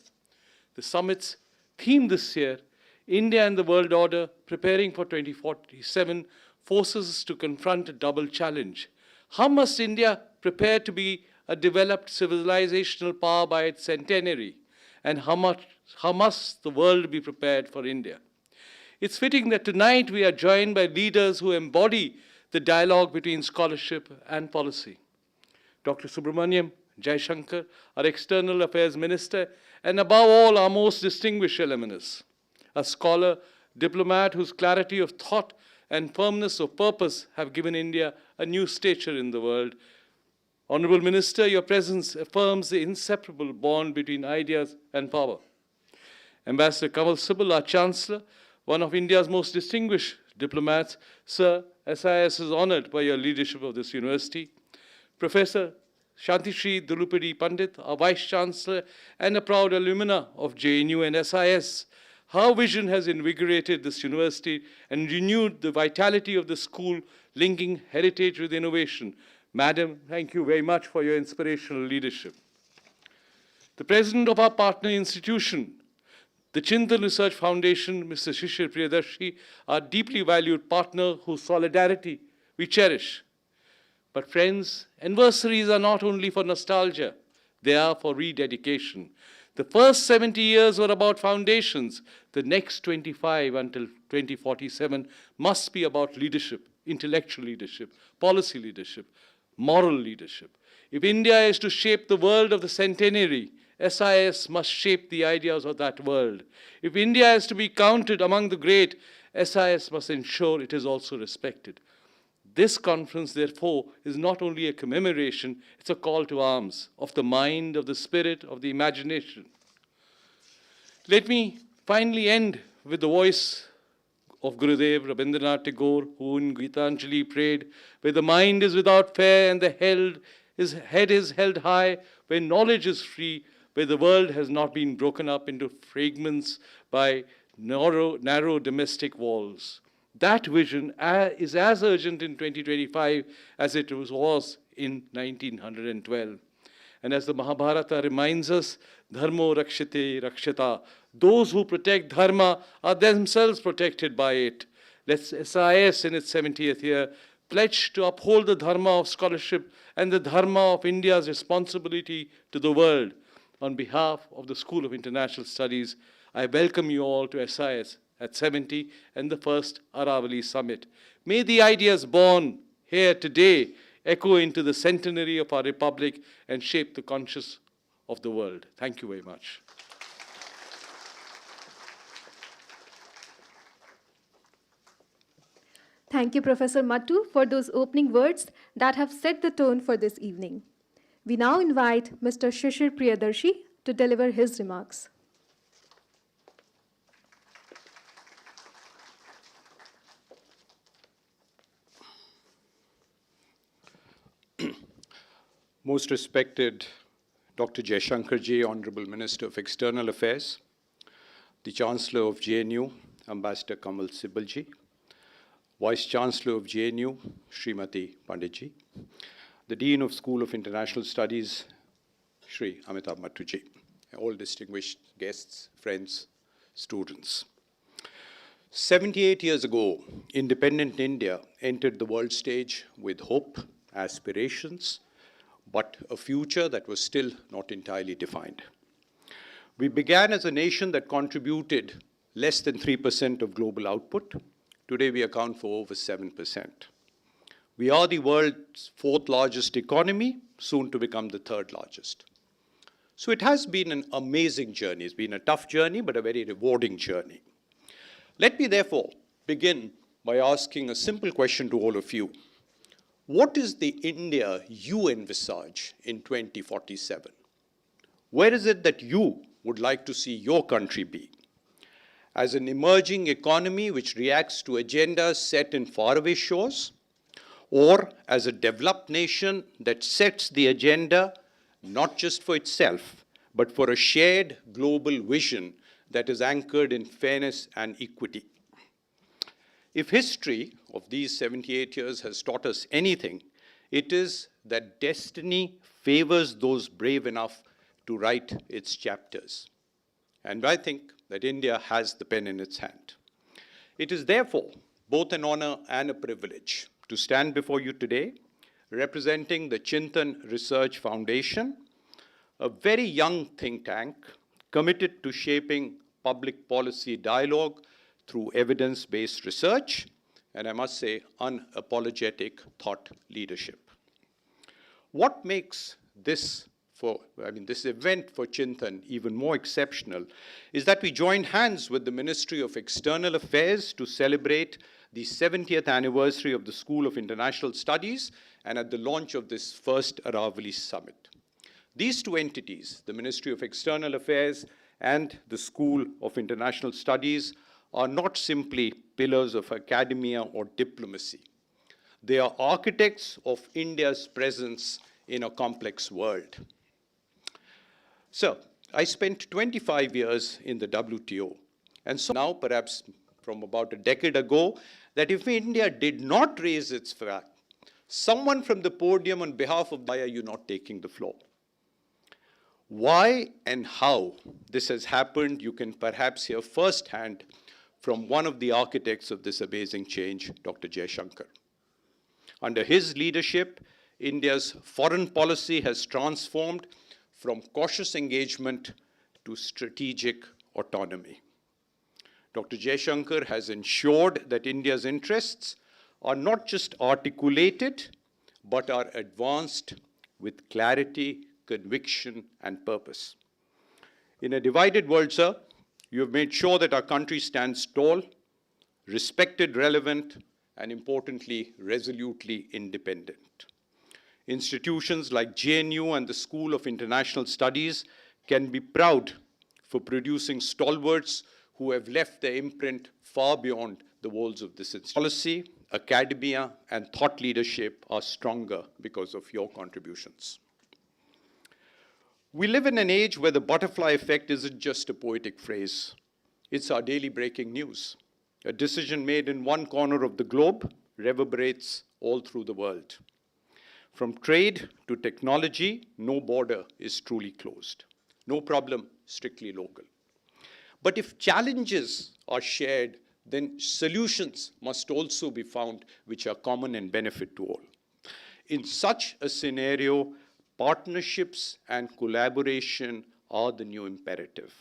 The summit's theme this year, India and the World Order Preparing for 2047, forces us to confront a double challenge. How must India prepare to be a developed civilizational power by its centenary? And how must the world be prepared for India? It's fitting that tonight we are joined by leaders who embody the dialogue between scholarship and policy. Dr. Subramaniam Jaishankar, our External Affairs Minister, and above all, our most distinguished alumnus, a scholar, diplomat whose clarity of thought and firmness of purpose have given India a new stature in the world. Honorable Minister, your presence affirms the inseparable bond between ideas and power. Ambassador Kamal Sibal, our Chancellor, one of India's most distinguished diplomats, Sir, SIS is honored by your leadership of this university. Professor Shantishri Dulupadi Pandit, our Vice Chancellor and a proud alumna of JNU and SIS, her vision has invigorated this university and renewed the vitality of the school, linking heritage with innovation. Madam, thank you very much for your inspirational leadership. The president of our partner institution, the Chintan Research Foundation, Mr. Shishir Priyadarshi, our deeply valued partner whose solidarity we cherish. But friends, anniversaries are not only for nostalgia, they are for rededication. The first 70 years were about foundations. The next 25 until 2047 must be about leadership, intellectual leadership, policy leadership, moral leadership. If India is to shape the world of the centenary, SIS must shape the ideas of that world. If India is to be counted among the great, SIS must ensure it is also respected. This conference, therefore, is not only a commemoration, it's a call to arms of the mind, of the spirit, of the imagination. Let me finally end with the voice of Gurudev Rabindranath Tagore, who in Gitanjali prayed, where the mind is without fear and the head is held high, where knowledge is free, where the world has not been broken up into fragments by narrow domestic walls. That vision is as urgent in 2025 as it was in 1912. And as the Mahabharata reminds us, Dharmo Rakshite Rakshata, those who protect Dharma are themselves protected by it. Let's SIS in its 70th year pledge to uphold the Dharma of scholarship and the Dharma of India's responsibility to the world. On behalf of the School of International Studies, I welcome you all to SIS at 70 and the first Aravalli Summit. May the ideas born here today echo into the centenary of our Republic and shape the conscience of the world. Thank you very much. Thank you, Professor Mattu, for those opening words that have set the tone for this evening. We now invite Mr. Shishir Priyadarshi to deliver his remarks. Most respected Dr. Jaishankar-ji, Honorable Minister of External Affairs, the Chancellor of JNU, Ambassador Kamal Sibal-ji, Vice Chancellor of JNU, Srimati Pandit-ji, the Dean of School of International Studies, Shri Amitabh Mattu-ji, all distinguished guests, friends, students. 78 years ago, independent India entered the world stage with hope, aspirations, but a future that was still not entirely defined. We began as a nation that contributed less than 3% of global output. Today we account for over 7%. We are the world's fourth largest economy, soon to become the third largest. So it has been an amazing journey. It's been a tough journey, but a very rewarding journey. Let me therefore begin by asking a simple question to all of you. What is the India you envisage in 2047? Where is it that you would like to see your country be? As an emerging economy which reacts to agendas set in faraway shores, or as a developed nation that sets the agenda not just for itself, but for a shared global vision that is anchored in fairness and equity? If history of these 78 years has taught us anything, it is that destiny favors those brave enough to write its chapters. And I think that India has the pen in its hand. It is therefore both an honor and a privilege to stand before you today, representing the Chintan Research Foundation, a very young think tank committed to shaping public policy dialogue through evidence-based research, and I must say, unapologetic thought leadership. What makes this event for Chintan even more exceptional is that we joined hands with the Ministry of External Affairs to celebrate the 70th anniversary of the School of International Studies and at the launch of this first Aravalli Summit. These two entities, the Ministry of External Affairs and the School of International Studies, are not simply pillars of academia or diplomacy. They are architects of India's presence in a complex world. So, I spent 25 years in the WTO, and so now, perhaps from about a decade ago, that if India did not raise its flag, someone from the podium on behalf of why are you not taking the floor? Why and how this has happened, you can perhaps hear firsthand from one of the architects of this amazing change, Dr. Jaishankar. Under his leadership, India's foreign policy has transformed from cautious engagement to strategic autonomy. Dr. Jaishankar has ensured that India's interests are not just articulated, but are advanced with clarity, conviction, and purpose. In a divided world, sir, you have made sure that our country stands tall, respected, relevant, and importantly, resolutely independent. Institutions like JNU and the School of International Studies can be proud for producing stalwarts who have left their imprint far beyond the walls of this institution. Policy, academia, and thought leadership are stronger because of your contributions. We live in an age where the butterfly effect isn't just a poetic phrase. It's our daily breaking news. A decision made in one corner of the globe reverberates all through the world. From trade to technology, no border is truly closed. No problem strictly local. But if challenges are shared, then solutions must also be found which are common and benefit to all. In such a scenario, partnerships and collaboration are the new imperative.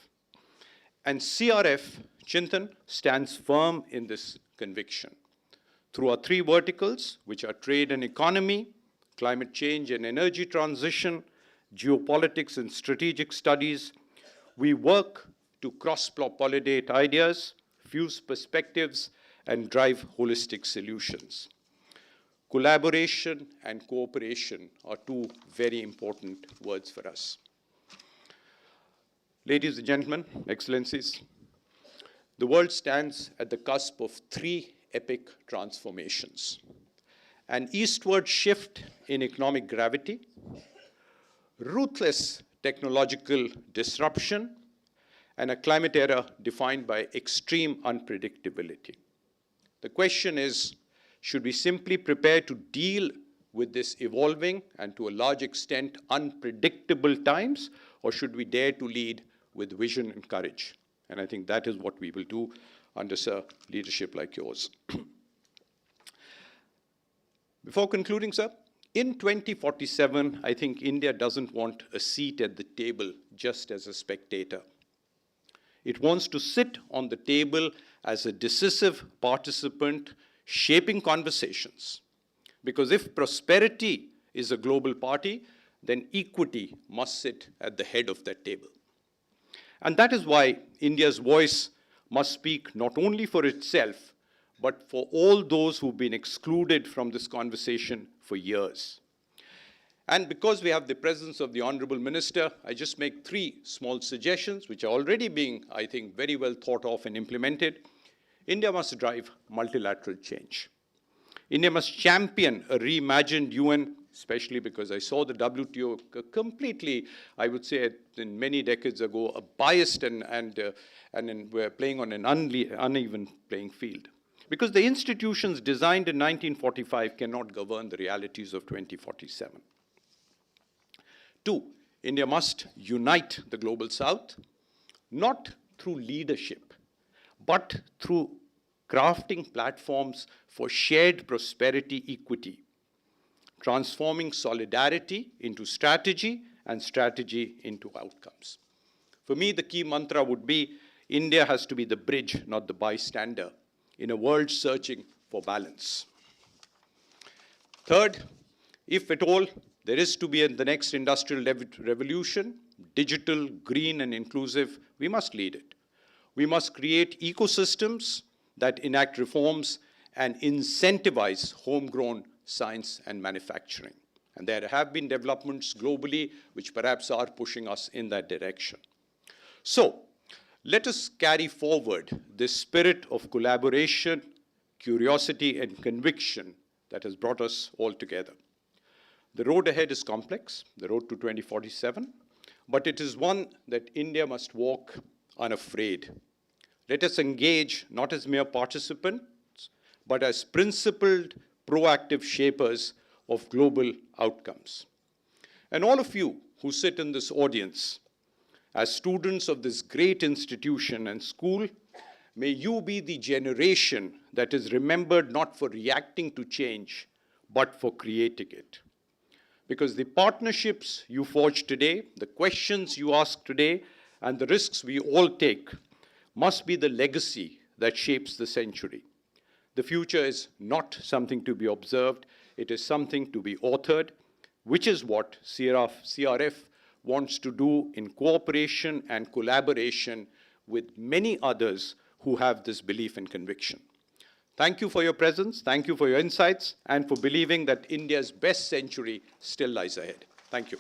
And CRF, Chintan, stands firm in this conviction. Through our three verticals, which are trade and economy, climate change and energy transition, geopolitics and strategic studies, we work to cross-pollinate ideas, fuse perspectives, and drive holistic solutions. Collaboration and cooperation are two very important words for us. Ladies and gentlemen, excellencies, the world stands at the cusp of three epic transformations: an eastward shift in economic gravity, ruthless technological disruption, and a climate era defined by extreme unpredictability. The question is, should we simply prepare to deal with this evolving and to a large extent unpredictable times, or should we dare to lead with vision and courage? And I think that is what we will do under, sir, leadership like yours. Before concluding, sir, in 2047, I think India doesn't want a seat at the table just as a spectator. It wants to sit on the table as a decisive participant, shaping conversations. Because if prosperity is a global party, then equity must sit at the head of that table. And that is why India's voice must speak not only for itself, but for all those who've been excluded from this conversation for years. And because we have the presence of the Honorable Minister, I just make 3 small suggestions, which are already being, I think, very well thought of and implemented. India must drive multilateral change. India must champion a reimagined UN, especially because I saw the WTO completely, I would say, in many decades ago, a biased and we're playing on an uneven playing field. Because the institutions designed in 1945 cannot govern the realities of 2047. 2, India must unite the Global South, not through leadership, but through crafting platforms for shared prosperity equity, transforming solidarity into strategy and strategy into outcomes. For me, the key mantra would be India has to be the bridge, not the bystander, in a world searching for balance. Third, if at all there is to be in the next industrial revolution, digital, green, and inclusive, we must lead it. We must create ecosystems that enact reforms and incentivize homegrown science and manufacturing. And there have been developments globally which perhaps are pushing us in that direction. So, let us carry forward this spirit of collaboration, curiosity, and conviction that has brought us all together. The road ahead is complex, the road to 2047, but it is one that India must walk unafraid. Let us engage not as mere participants, but as principled, proactive shapers of global outcomes. And all of you who sit in this audience, as students of this great institution and school, may you be the generation that is remembered not for reacting to change, but for creating it. Because the partnerships you forge today, the questions you ask today, and the risks we all take must be the legacy that shapes the century. The future is not something to be observed, it is something to be authored, which is what CRF wants to do in cooperation and collaboration with many others who have this belief and conviction. Thank you for your presence, thank you for your insights, and for believing that India's best century still lies ahead. Thank you.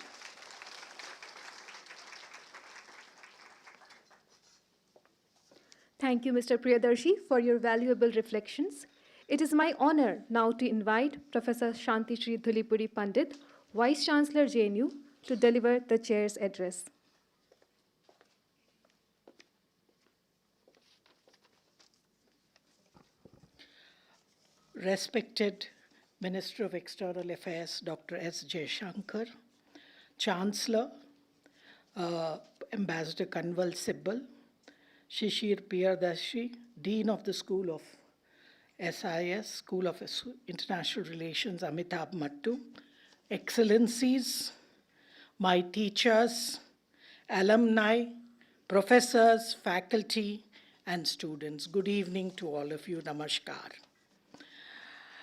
Thank you, Mr. Priyadarshi, for your valuable reflections. It is my honor now to invite Professor Shanti Shri Dhulipuri Pandit, Vice Chancellor JNU, to deliver the chair's address. Respected Minister of External Affairs, Dr. S. Jaishankar, Chancellor, Ambassador Kanwal Sibbal, Shishir Priyadarshi, Dean of the School of SIS, School of International Relations, Amitabh Mattu, Excellencies, my teachers, alumni, professors, faculty, and students. Good evening to all of you. Namaskar.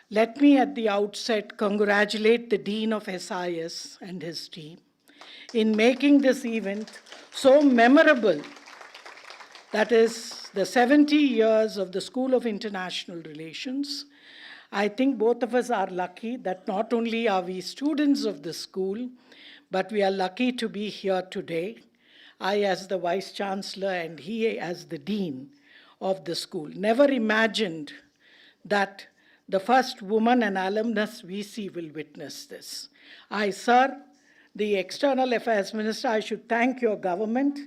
Let me at the outset congratulate the Dean of SIS and his team in making this event so memorable. That is the 70 years of the School of International Relations. I think both of us are lucky that not only are we students of the school, but we are lucky to be here today. I as the Vice Chancellor and he as the Dean of the school. Never imagined that the first woman and alumnus VC will witness this. Sir, the External Affairs Minister, I should thank your government,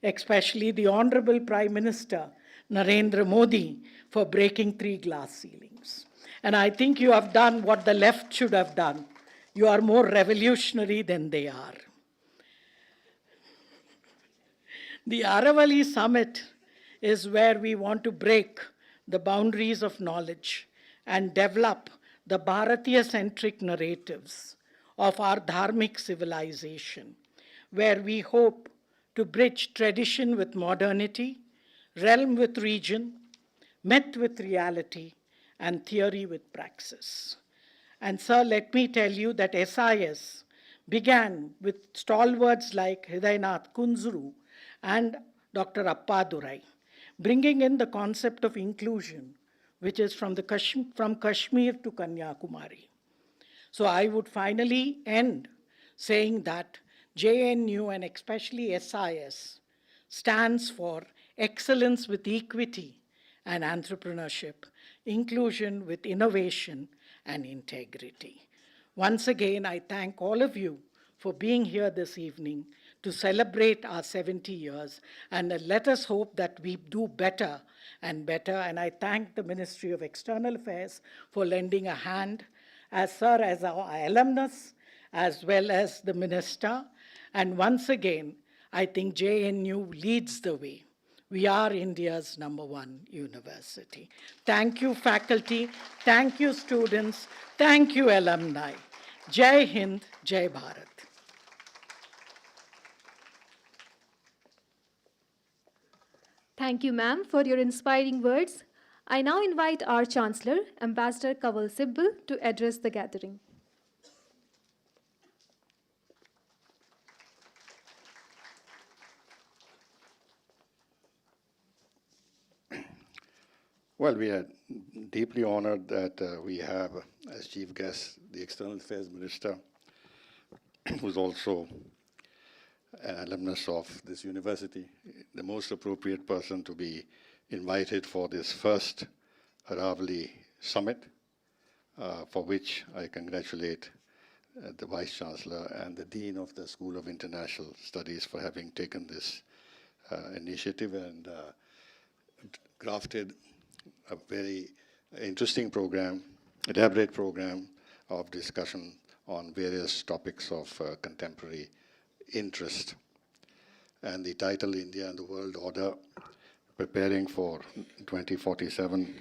especially the Honorable Prime Minister, Narendra Modi, for breaking 3 glass ceilings. And I think you have done what the left should have done. You are more revolutionary than they are. The Aravalli Summit is where we want to break the boundaries of knowledge and develop the Bharatiya-centric narratives of our dharmic civilization, where we hope to bridge tradition with modernity, realm with region, myth with reality, and theory with praxis. And sir, let me tell you that SIS began with stalwarts like Hridaynath Kunzuru and Dr. Appadurai, bringing in the concept of inclusion, which is from Kashmir to Kanyakumari. So I would finally end saying that JNU and especially SIS stands for excellence with equity and entrepreneurship, inclusion with innovation and integrity. Once again, I thank all of you for being here this evening to celebrate our 70 years, and let us hope that we do better and better. And I thank the Ministry of External Affairs for lending a hand, as our alumnus, as well as the minister. And once again, I think JNU leads the way. We are India's #1 university. Thank you, faculty. Thank you, students. Thank you, alumni. Jai Hind, Jai Bharat. Thank you, ma'am, for your inspiring words. I now invite our Chancellor, Ambassador Kanwal Sibbal, to address the gathering. Well, we are deeply honored that we have as chief guest the External Affairs Minister, who's also an alumnus of this university, the most appropriate person to be invited for this first Aravalli summit, for which I congratulate the Vice Chancellor and the Dean of the School of International Studies for having taken this initiative and crafted a very interesting program, elaborate program of discussion on various topics of contemporary interest. And the title, India and the World Order, Preparing for 2047,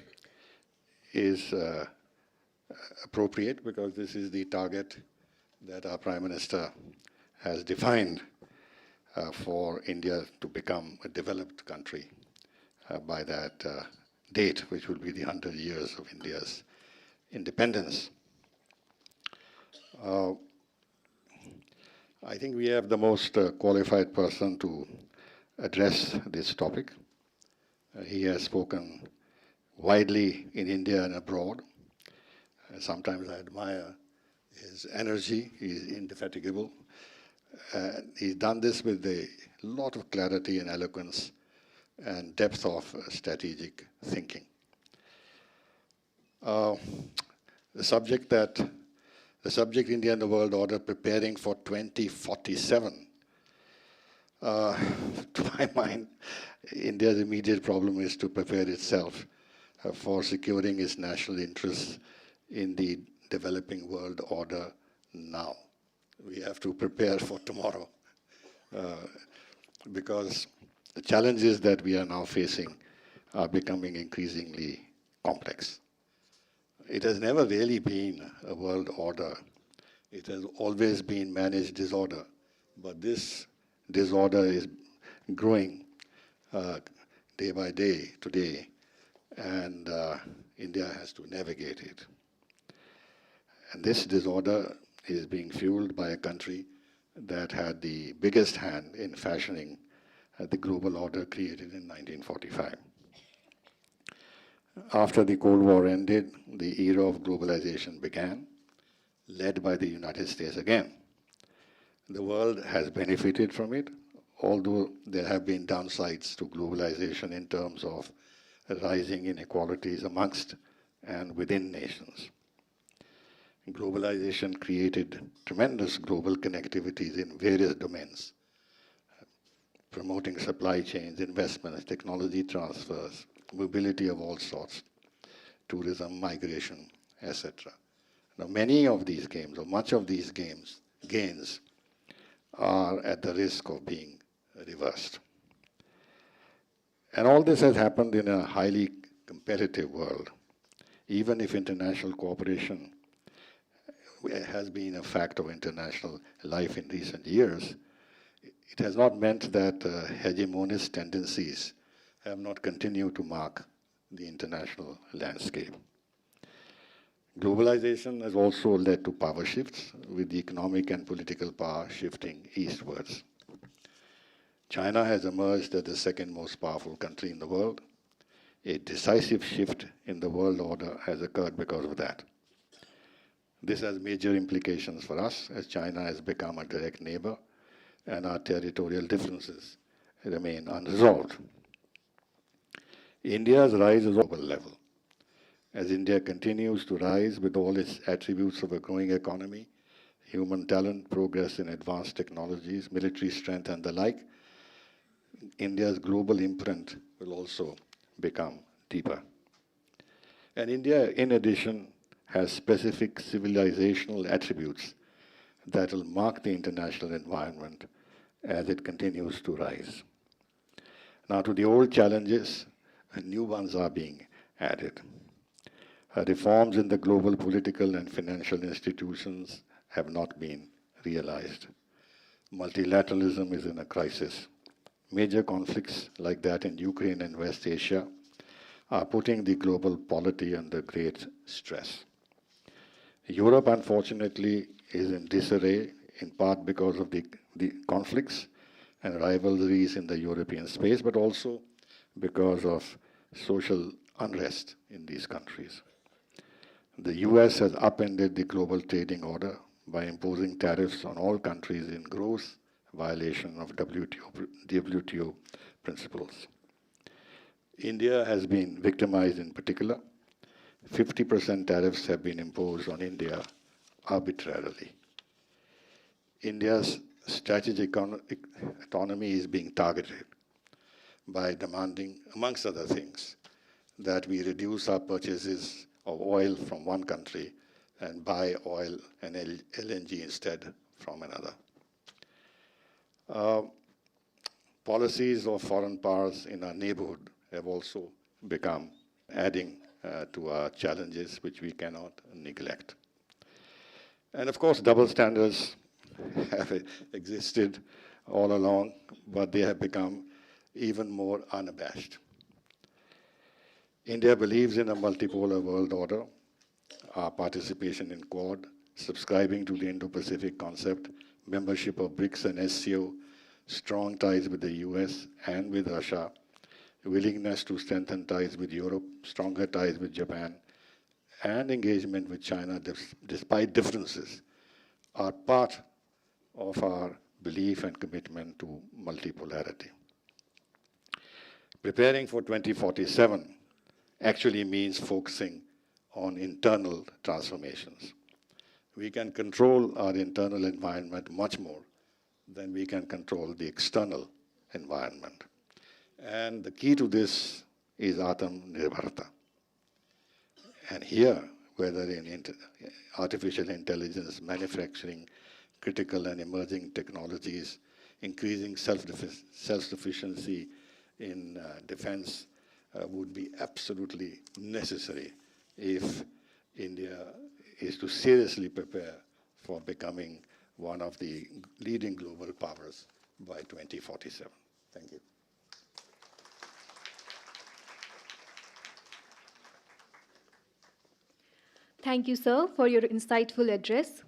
is appropriate because this is the target that our Prime Minister has defined for India to become a developed country by that date, which will be the 100 years of India's independence. I think we have the most qualified person to address this topic. He has spoken widely in India and abroad. Sometimes I admire his energy. He's indefatigable. He's done this with a lot of clarity and eloquence and depth of strategic thinking. The subject India and the World Order Preparing for 2047. To my mind, India's immediate problem is to prepare itself for securing its national interests in the developing world order now. We have to prepare for tomorrow because the challenges that we are now facing are becoming increasingly complex. It has never really been a world order. It has always been managed disorder. But this disorder is growing day by day today, and India has to navigate it. And this disorder is being fueled by a country that had the biggest hand in fashioning the global order created in 1945. After the Cold War ended, the era of globalization began, led by the United States again. The world has benefited from it, although there have been downsides to globalization in terms of rising inequalities amongst and within nations. Globalization created tremendous global connectivities in various domains, promoting supply chains, investments, technology transfers, mobility of all sorts, tourism, migration, etc. Now, many of these gains, or much of these gains, are at the risk of being reversed. And all this has happened in a highly competitive world. Even if international cooperation has been a fact of international life in recent years, it has not meant that hegemonist tendencies have not continued to mark the international landscape. Globalization has also led to power shifts, with the economic and political power shifting eastwards. China has emerged as the second most powerful country in the world. A decisive shift in the world order has occurred because of that. This has major implications for us, as China has become a direct neighbor and our territorial differences remain unresolved. India's rise is at global level. As India continues to rise with all its attributes of a growing economy, human talent, progress in advanced technologies, military strength, and the like, India's global imprint will also become deeper. And India, in addition, has specific civilizational attributes that will mark the international environment as it continues to rise. Now, to the old challenges, new ones are being added. Reforms in the global political and financial institutions have not been realized. Multilateralism is in a crisis. Major conflicts like that in Ukraine and West Asia are putting the global polity under great stress. Europe, unfortunately, is in disarray, in part because of the conflicts and rivalries in the European space, but also because of social unrest in these countries. The US has upended the global trading order by imposing tariffs on all countries in gross violation of WTO principles. India has been victimized in particular. 50% tariffs have been imposed on India arbitrarily. India's strategic autonomy is being targeted by demanding, amongst other things, that we reduce our purchases of oil from one country and buy oil and LNG instead from another. Policies of foreign powers in our neighborhood have also become adding to our challenges, which we cannot neglect. And of course, double standards have existed all along, but they have become even more unabashed. India believes in a multipolar world order. Our participation in Quad, subscribing to the Indo-Pacific concept, membership of BRICS and SCO, strong ties with the US and with Russia, willingness to strengthen ties with Europe, stronger ties with Japan, and engagement with China despite differences are part of our belief and commitment to multipolarity. Preparing for 2047 actually means focusing on internal transformations. We can control our internal environment much more than we can control the external environment. And the key to this is Atmanirbharta. And here, whether in artificial intelligence, manufacturing, critical and emerging technologies, increasing self-sufficiency in defense would be absolutely necessary if India is to seriously prepare for becoming one of the leading global powers by 2047. Thank you. Thank you, sir, for your insightful address.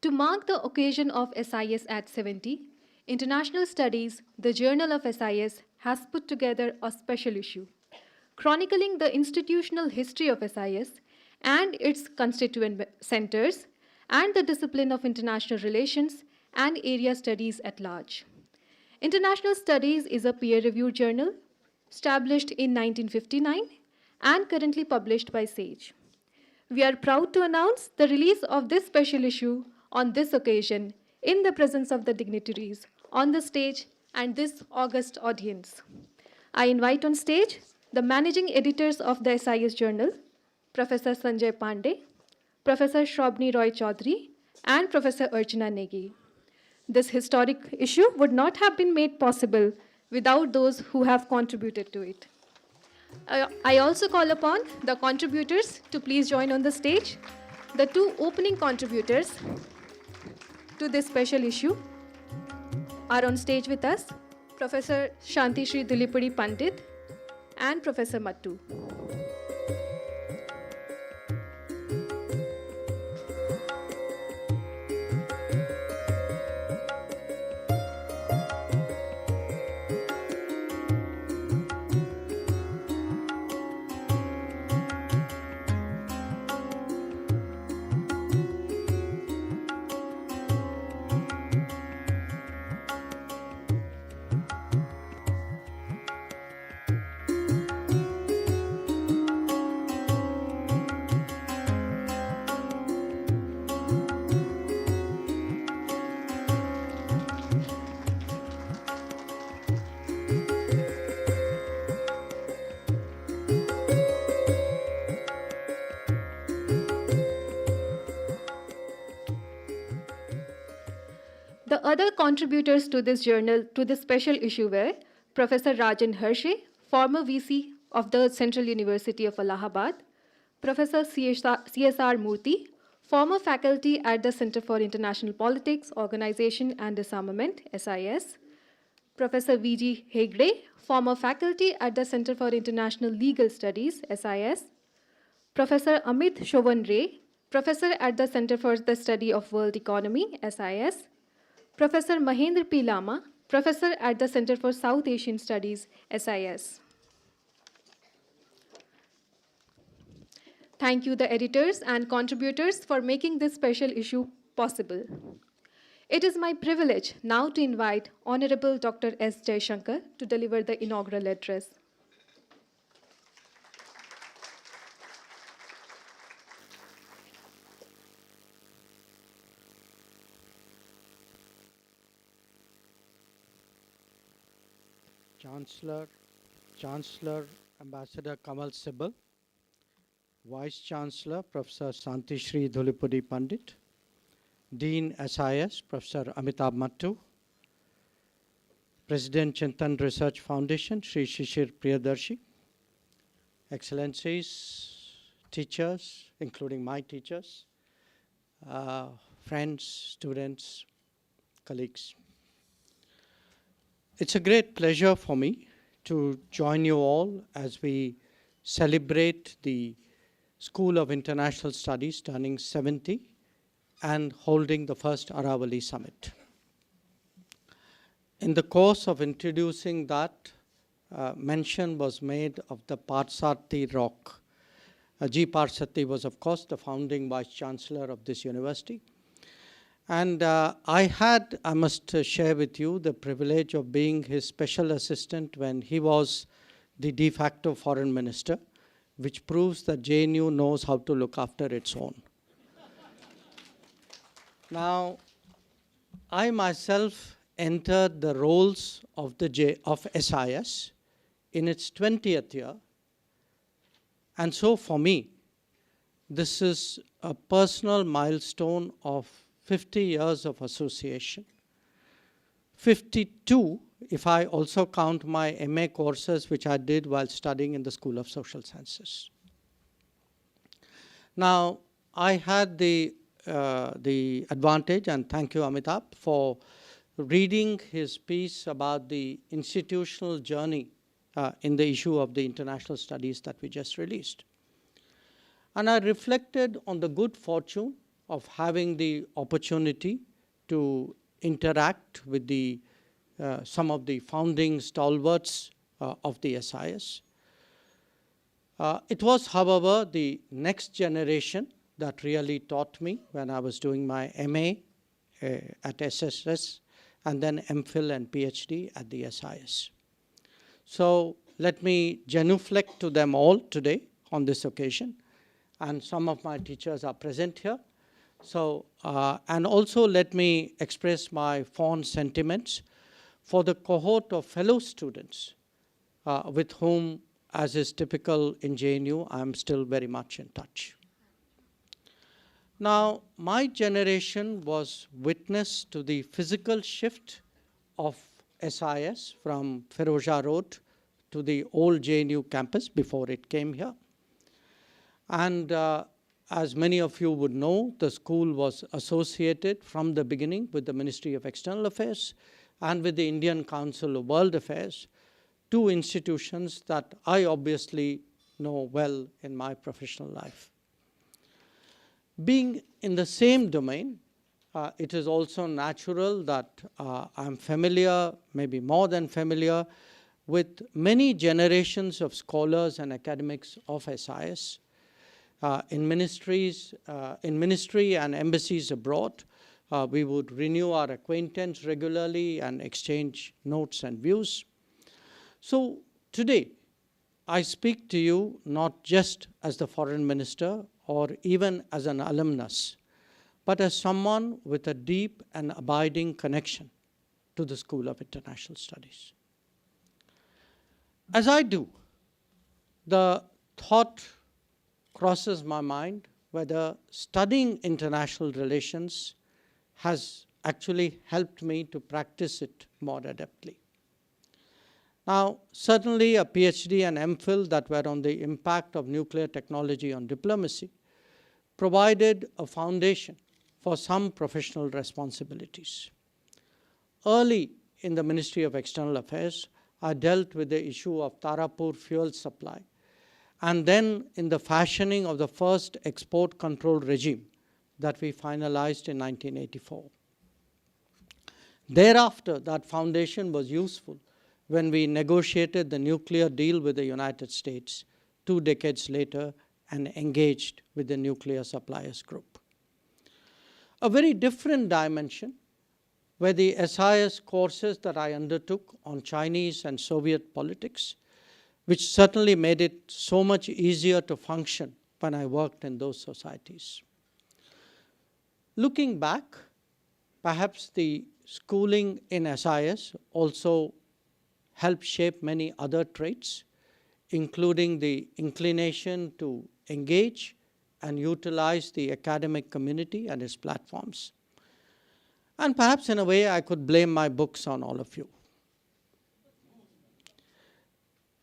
To mark the occasion of SIS at 70, International Studies, the Journal of SIS, has put together a special issue, chronicling the institutional history of SIS and its constituent centers, and the discipline of international relations and area studies at large. International Studies is a peer-reviewed journal established in 1959 and currently published by SAGE. We are proud to announce the release of this special issue on this occasion in the presence of the dignitaries on the stage and this august audience. I invite on stage the managing editors of the SIS journal, Professor Sanjay Pandey, Professor Shrobni Roy Chaudhary, and Professor Archana Negi. This historic issue would not have been made possible without those who have contributed to it. I also call upon the contributors to please join on the stage. The two opening contributors to this special issue are on stage with us, Professor Shanti Shri Dilipudi Pandit and Professor Mattu. Other contributors to this journal, to this special issue were Professor Rajan Harshe, former VC of the Central University of Allahabad, Professor CSR Murthy, former faculty at the Center for International Politics, Organization and Disarmament, SIS, Professor V.G. Hegde, former faculty at the Center for International Legal Studies, SIS, Professor Amit Shovan Ray, professor at the Center for the Study of World Economy, SIS, Professor Mahendra P. Lama, professor at the Center for South Asian Studies, SIS. Thank you, the editors and contributors, for making this special issue possible. It is my privilege now to invite Honorable Dr. S. Jaishankar to deliver the inaugural address. Chancellor Ambassador Kamal Sibal, Vice Chancellor Professor Santishri Dhulipudi Pandit, Dean SIS Professor Amitabh Mattu, President Chintan Research Foundation Sri Shishir Priyadarshi, Excellencies, teachers, including my teachers, friends, students, colleagues. It's a great pleasure for me to join you all as we celebrate the School of International Studies turning 70 and holding the first Aravalli Summit. In the course of introducing that, mention was made of the Parsati Rock. G. Parsati was, of course, the founding Vice Chancellor of this university. And I must share with you, the privilege of being his special assistant when he was the de facto foreign minister, which proves that JNU knows how to look after its own. Now, I myself entered the roles of SIS in its 20th year. And so for me, this is a personal milestone of 50 years of association. 52 if I also count my MA courses which I did while studying in the School of Social Sciences. Now, I had the advantage, and thank you Amitabh, for reading his piece about the institutional journey in the issue of the international studies that we just released. And I reflected on the good fortune of having the opportunity to interact with some of the founding stalwarts of the SIS. It was, however, the next generation that really taught me when I was doing my MA at SSS and then MPhil and PhD at the SIS. So let me genuflect to them all today on this occasion. And some of my teachers are present here. So, and also let me express my fond sentiments for the cohort of fellow students with whom, as is typical in JNU, I'm still very much in touch. Now, my generation was witness to the physical shift of SIS from Feroja Road to the old JNU campus before it came here. And as many of you would know, the school was associated from the beginning with the Ministry of External Affairs and with the Indian Council of World Affairs, two institutions that I obviously know well in my professional life. Being in the same domain, it is also natural that I'm familiar, maybe more than familiar, with many generations of scholars and academics of SIS. In ministry and embassies abroad, we would renew our acquaintance regularly and exchange notes and views. So today, I speak to you not just as the foreign minister or even as an alumnus, but as someone with a deep and abiding connection to the School of International Studies. As I do, the thought crosses my mind whether studying international relations has actually helped me to practice it more adeptly. Now, certainly a PhD and MPhil that were on the impact of nuclear technology on diplomacy provided a foundation for some professional responsibilities. Early in the Ministry of External Affairs, I dealt with the issue of Tarapur fuel supply, and then in the fashioning of the first export control regime that we finalized in 1984. Thereafter, that foundation was useful when we negotiated the nuclear deal with the United States 2 decades later and engaged with the nuclear suppliers group. A very different dimension were the SIS courses that I undertook on Chinese and Soviet politics, which certainly made it so much easier to function when I worked in those societies. Looking back, perhaps the schooling in SIS also helped shape many other traits, including the inclination to engage and utilize the academic community and its platforms. And perhaps in a way I could blame my books on all of you.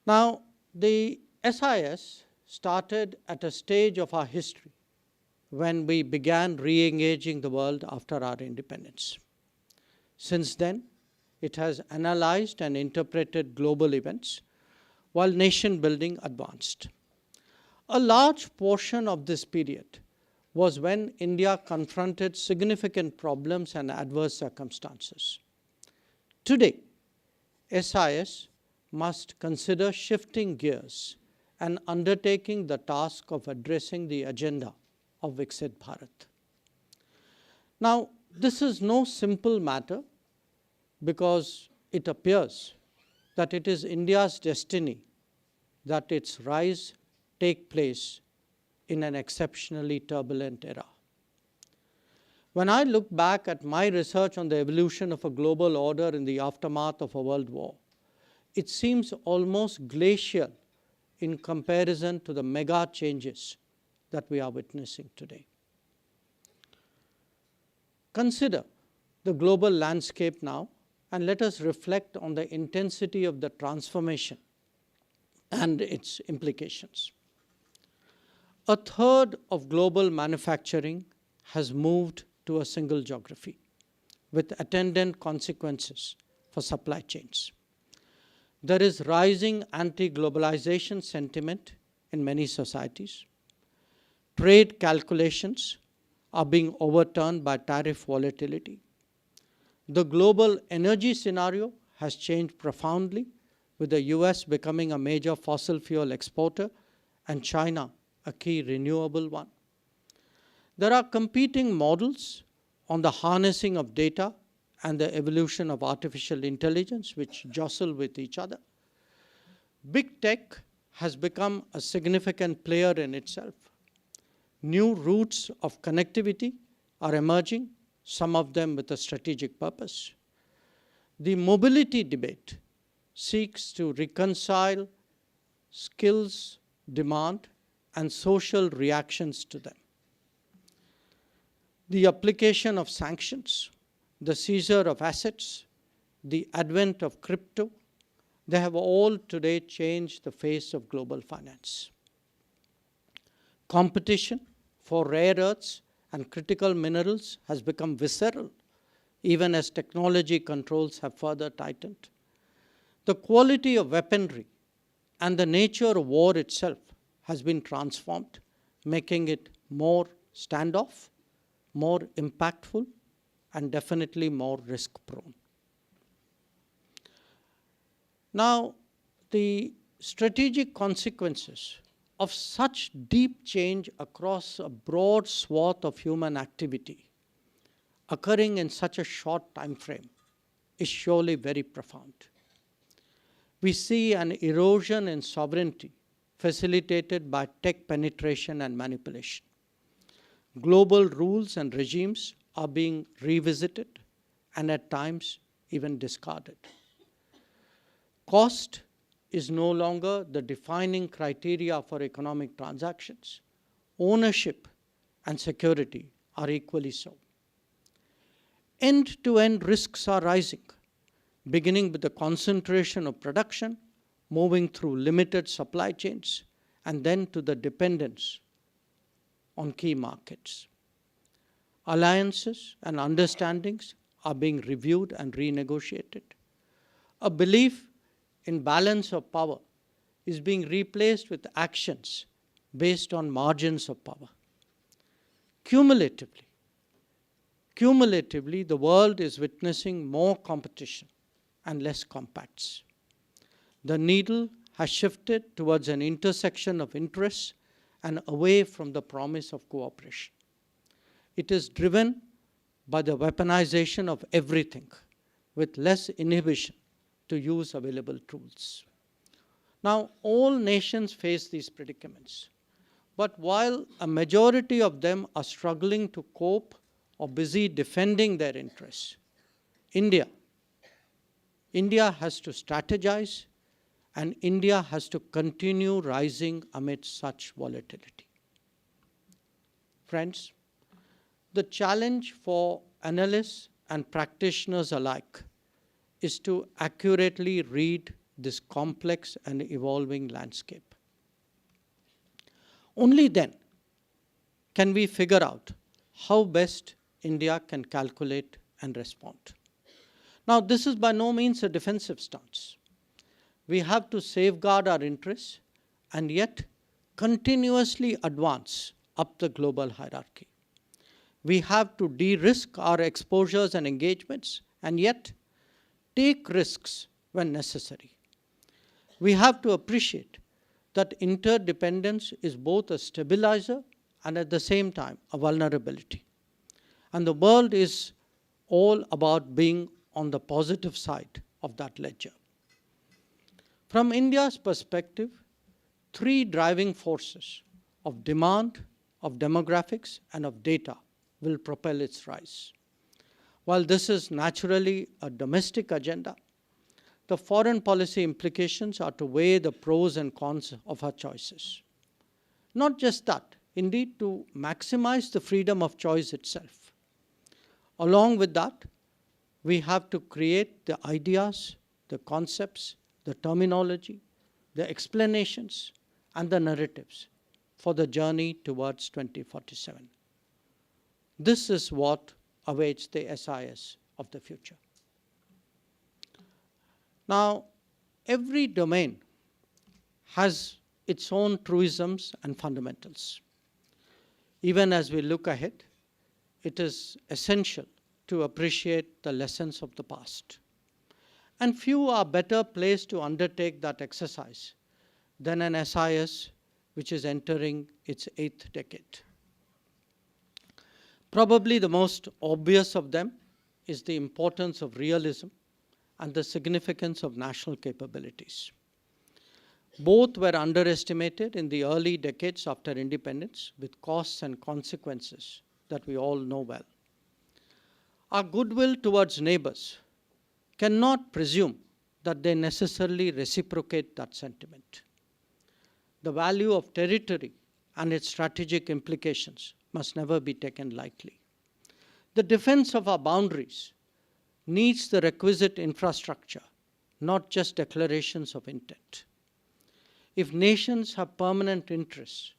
Now, the SIS started at a stage of our history when we began re-engaging the world after our independence. Since then, it has analyzed and interpreted global events while nation building advanced. A large portion of this period was when India confronted significant problems and adverse circumstances. Today, SIS must consider shifting gears and undertaking the task of addressing the agenda of Viksit Bharat. Now, this is no simple matter because it appears that it is India's destiny that its rise take place in an exceptionally turbulent era. When I look back at my research on the evolution of a global order in the aftermath of a world war, it seems almost glacial in comparison to the mega changes that we are witnessing today. Consider the global landscape now, and let us reflect on the intensity of the transformation and its implications. A third of global manufacturing has moved to a single geography, with attendant consequences for supply chains. There is rising anti-globalization sentiment in many societies. Trade calculations are being overturned by tariff volatility. The global energy scenario has changed profoundly, with the US becoming a major fossil fuel exporter and China a key renewable one. There are competing models on the harnessing of data and the evolution of artificial intelligence which jostle with each other. Big tech has become a significant player in itself. New routes of connectivity are emerging, some of them with a strategic purpose. The mobility debate seeks to reconcile skills, demand, and social reactions to them. The application of sanctions, the seizure of assets, the advent of crypto, they have all today changed the face of global finance. Competition for rare earths and critical minerals has become visceral, even as technology controls have further tightened. The quality of weaponry and the nature of war itself has been transformed, making it more standoff, more impactful, and definitely more risk-prone. Now, the strategic consequences of such deep change across a broad swath of human activity occurring in such a short time frame is surely very profound. We see an erosion in sovereignty facilitated by tech penetration and manipulation. Global rules and regimes are being revisited and at times even discarded. Cost is no longer the defining criteria for economic transactions. Ownership and security are equally so. end-to-end risks are rising, beginning with the concentration of production, moving through limited supply chains, and then to the dependence on key markets. Alliances and understandings are being reviewed and renegotiated. A belief in balance of power is being replaced with actions based on margins of power. Cumulatively, the world is witnessing more competition and less compacts. The needle has shifted towards an intersection of interests and away from the promise of cooperation. It is driven by the weaponization of everything with less inhibition to use available tools. Now, all nations face these predicaments, but while a majority of them are struggling to cope or busy defending their interests, India has to strategize, and India has to continue rising amid such volatility. Friends, the challenge for analysts and practitioners alike is to accurately read this complex and evolving landscape. Only then can we figure out how best India can calculate and respond. Now, this is by no means a defensive stance. We have to safeguard our interests and yet continuously advance up the global hierarchy. We have to de-risk our exposures and engagements and yet take risks when necessary. We have to appreciate that interdependence is both a stabilizer and at the same time a vulnerability. And the world is all about being on the positive side of that ledger. From India's perspective, three driving forces of demand, of demographics, and of data will propel its rise. While this is naturally a domestic agenda, the foreign policy implications are to weigh the pros and cons of our choices. Not just that, indeed to maximize the freedom of choice itself. Along with that, we have to create the ideas, the concepts, the terminology, the explanations, and the narratives for the journey towards 2047. This is what awaits the SIS of the future. Now, every domain has its own truisms and fundamentals. Even as we look ahead, it is essential to appreciate the lessons of the past. And few are better placed to undertake that exercise than an SIS which is entering its 8th decade. Probably the most obvious of them is the importance of realism and the significance of national capabilities. Both were underestimated in the early decades after independence, with costs and consequences that we all know well. Our goodwill towards neighbors cannot presume that they necessarily reciprocate that sentiment. The value of territory and its strategic implications must never be taken lightly. The defense of our boundaries needs the requisite infrastructure, not just declarations of intent. If nations have permanent interests,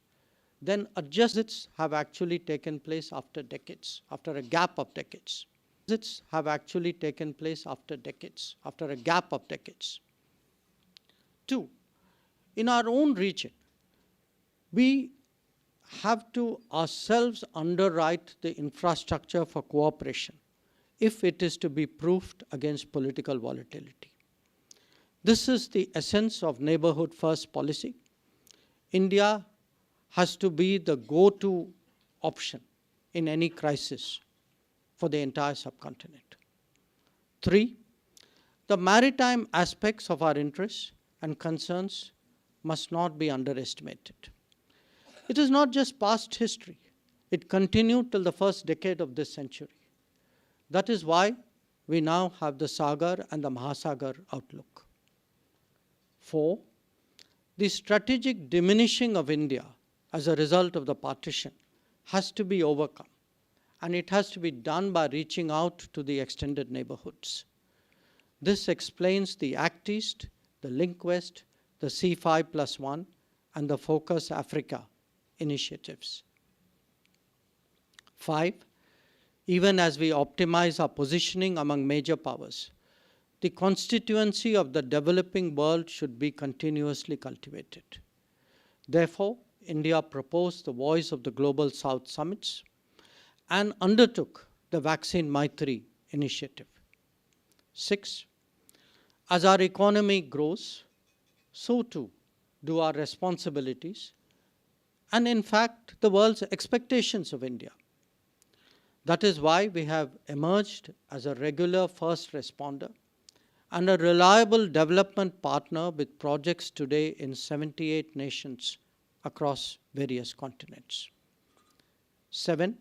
then adjustments have actually taken place after decades, after a gap of decades. Adjustments have actually taken place after decades, after a gap of decades. 2, in our own region, we have to ourselves underwrite the infrastructure for cooperation if it is to be proofed against political volatility. This is the essence of neighborhood first policy. India has to be the go-to option in any crisis for the entire subcontinent. 3, the maritime aspects of our interests and concerns must not be underestimated. It is not just past history. It continued till the first decade of this century. That is why we now have the Sagar and the Mahasagar outlook. 4, the strategic diminishing of India as a result of the partition has to be overcome, and it has to be done by reaching out to the extended neighborhoods. This explains the Act East, the Link West, the C5+1, and the Focus Africa initiatives. 5. Even as we optimize our positioning among major powers, the constituency of the developing world should be continuously cultivated. Therefore, India proposed the Voice of the Global South summits and undertook the Vaccine Maitri initiative. 6. As our economy grows, so too do our responsibilities and, in fact, the world's expectations of India. That is why we have emerged as a regular first responder and a reliable development partner with projects today in 78 nations across various continents. 7.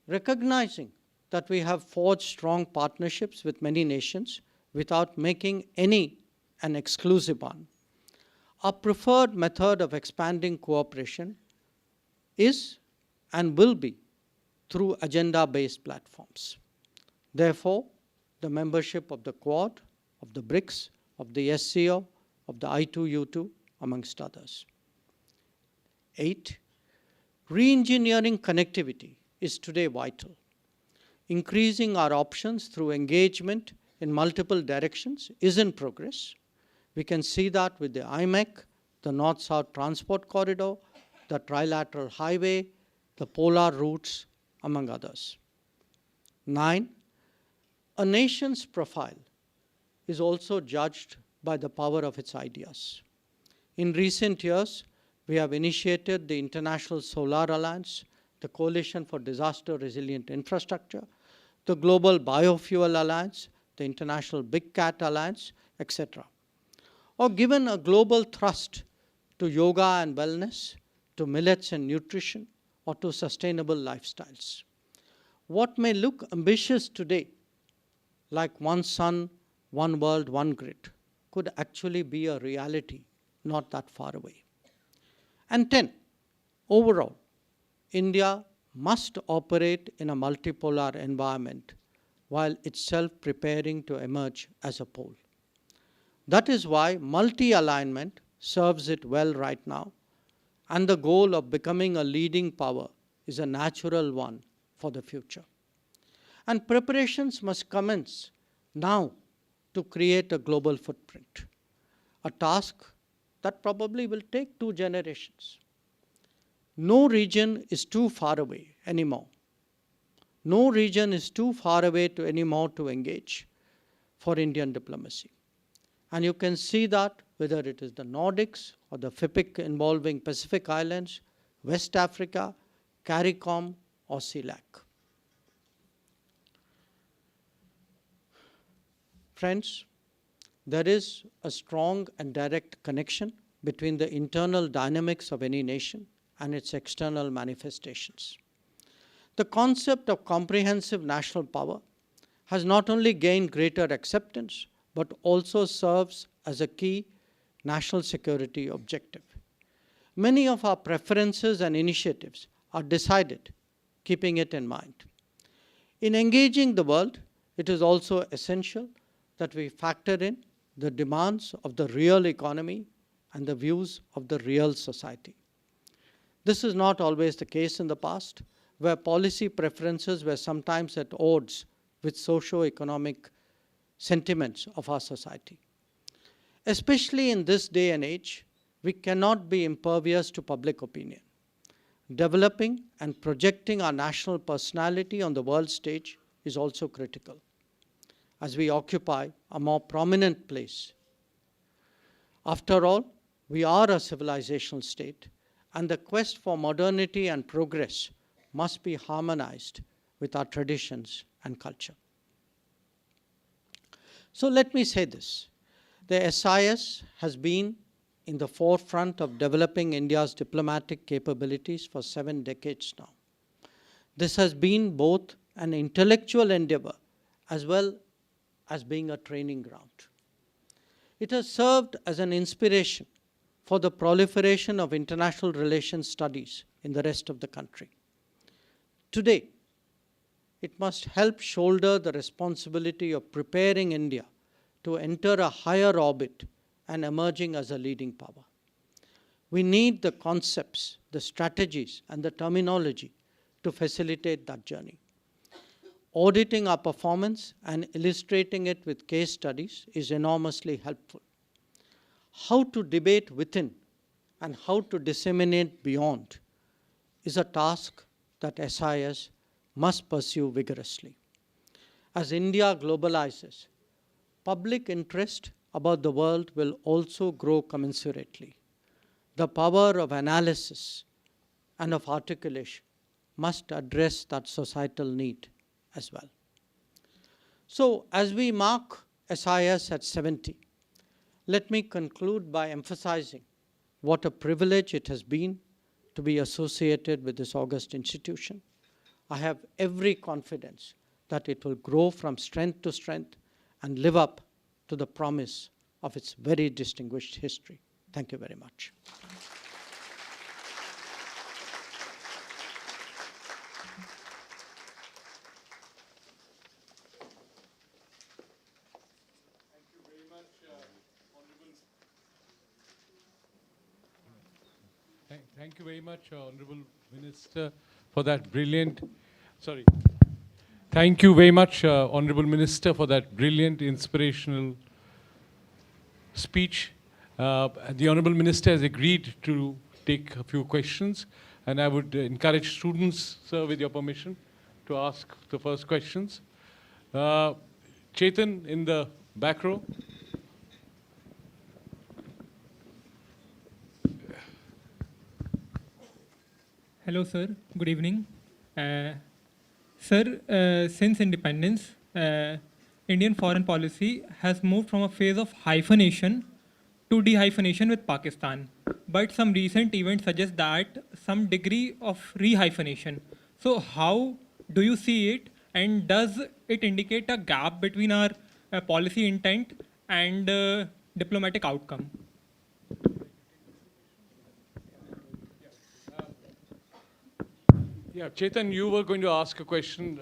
Recognizing that we have forged strong partnerships with many nations without making any an exclusive one, our preferred method of expanding cooperation is and will be through agenda-based platforms. Therefore, the membership of the Quad, of the BRICS, of the SCO, of the I2U2, amongst others. 8. Re-engineering connectivity is today vital. Increasing our options through engagement in multiple directions is in progress. We can see that with the IMEC, the North-South Transport Corridor, the Trilateral Highway, the polar routes, among others. 9. A nation's profile is also judged by the power of its ideas. In recent years, we have initiated the International Solar Alliance, the Coalition for Disaster Resilient Infrastructure, the Global Biofuel Alliance, the International Big Cat Alliance, etc. Or given a global thrust to yoga and wellness, to millets and nutrition, or to sustainable lifestyles. What may look ambitious today, like one sun, one world, one grid, could actually be a reality not that far away. And 10, overall, India must operate in a multipolar environment while itself preparing to emerge as a pole. That is why multi-alignment serves it well right now, and the goal of becoming a leading power is a natural one for the future. And preparations must commence now to create a global footprint, a task that probably will take 2 generations. No region is too far away anymore. No region is too far away anymore to engage for Indian diplomacy. And you can see that whether it is the Nordics or the FIPIC involving Pacific Islands, West Africa, CARICOM, or CELAC. Friends, there is a strong and direct connection between the internal dynamics of any nation and its external manifestations. The concept of comprehensive national power has not only gained greater acceptance, but also serves as a key national security objective. Many of our preferences and initiatives are decided keeping it in mind. In engaging the world, it is also essential that we factor in the demands of the real economy and the views of the real society. This is not always the case in the past, where policy preferences were sometimes at odds with socio-economic sentiments of our society. Especially in this day and age, we cannot be impervious to public opinion. Developing and projecting our national personality on the world stage is also critical, as we occupy a more prominent place. After all, we are a civilizational state, and the quest for modernity and progress must be harmonized with our traditions and culture. So let me say this. The SIS has been in the forefront of developing India's diplomatic capabilities for 7 decades now. This has been both an intellectual endeavor as well as being a training ground. It has served as an inspiration for the proliferation of international relations studies in the rest of the country. Today, it must help shoulder the responsibility of preparing India to enter a higher orbit and emerging as a leading power. We need the concepts, the strategies, and the terminology to facilitate that journey. Auditing our performance and illustrating it with case studies is enormously helpful. How to debate within and how to disseminate beyond is a task that SIS must pursue vigorously. As India globalizes, public interest about the world will also grow commensurately. The power of analysis and of articulation must address that societal need as well. So, as we mark SIS at 70, let me conclude by emphasizing what a privilege it has been to be associated with this august institution. I have every confidence that it will grow from strength to strength and live up to the promise of its very distinguished history. Thank you very much. Thank you very much, Honorable Minister, for that brilliant, Thank you very much, Honorable Minister, for that brilliant, inspirational speech. The Honorable Minister has agreed to take a few questions, and I would encourage students, sir, with your permission, to ask the first questions. Chetan in the back row. Hello, sir. Good evening. Sir, since independence, Indian foreign policy has moved from a phase of hyphenation to dehyphenation with Pakistan. But some recent events suggest that some degree of rehyphenation. So how do you see it, and does it indicate a gap between our policy intent and diplomatic outcome? Yeah, Chetan, you were going to ask a question.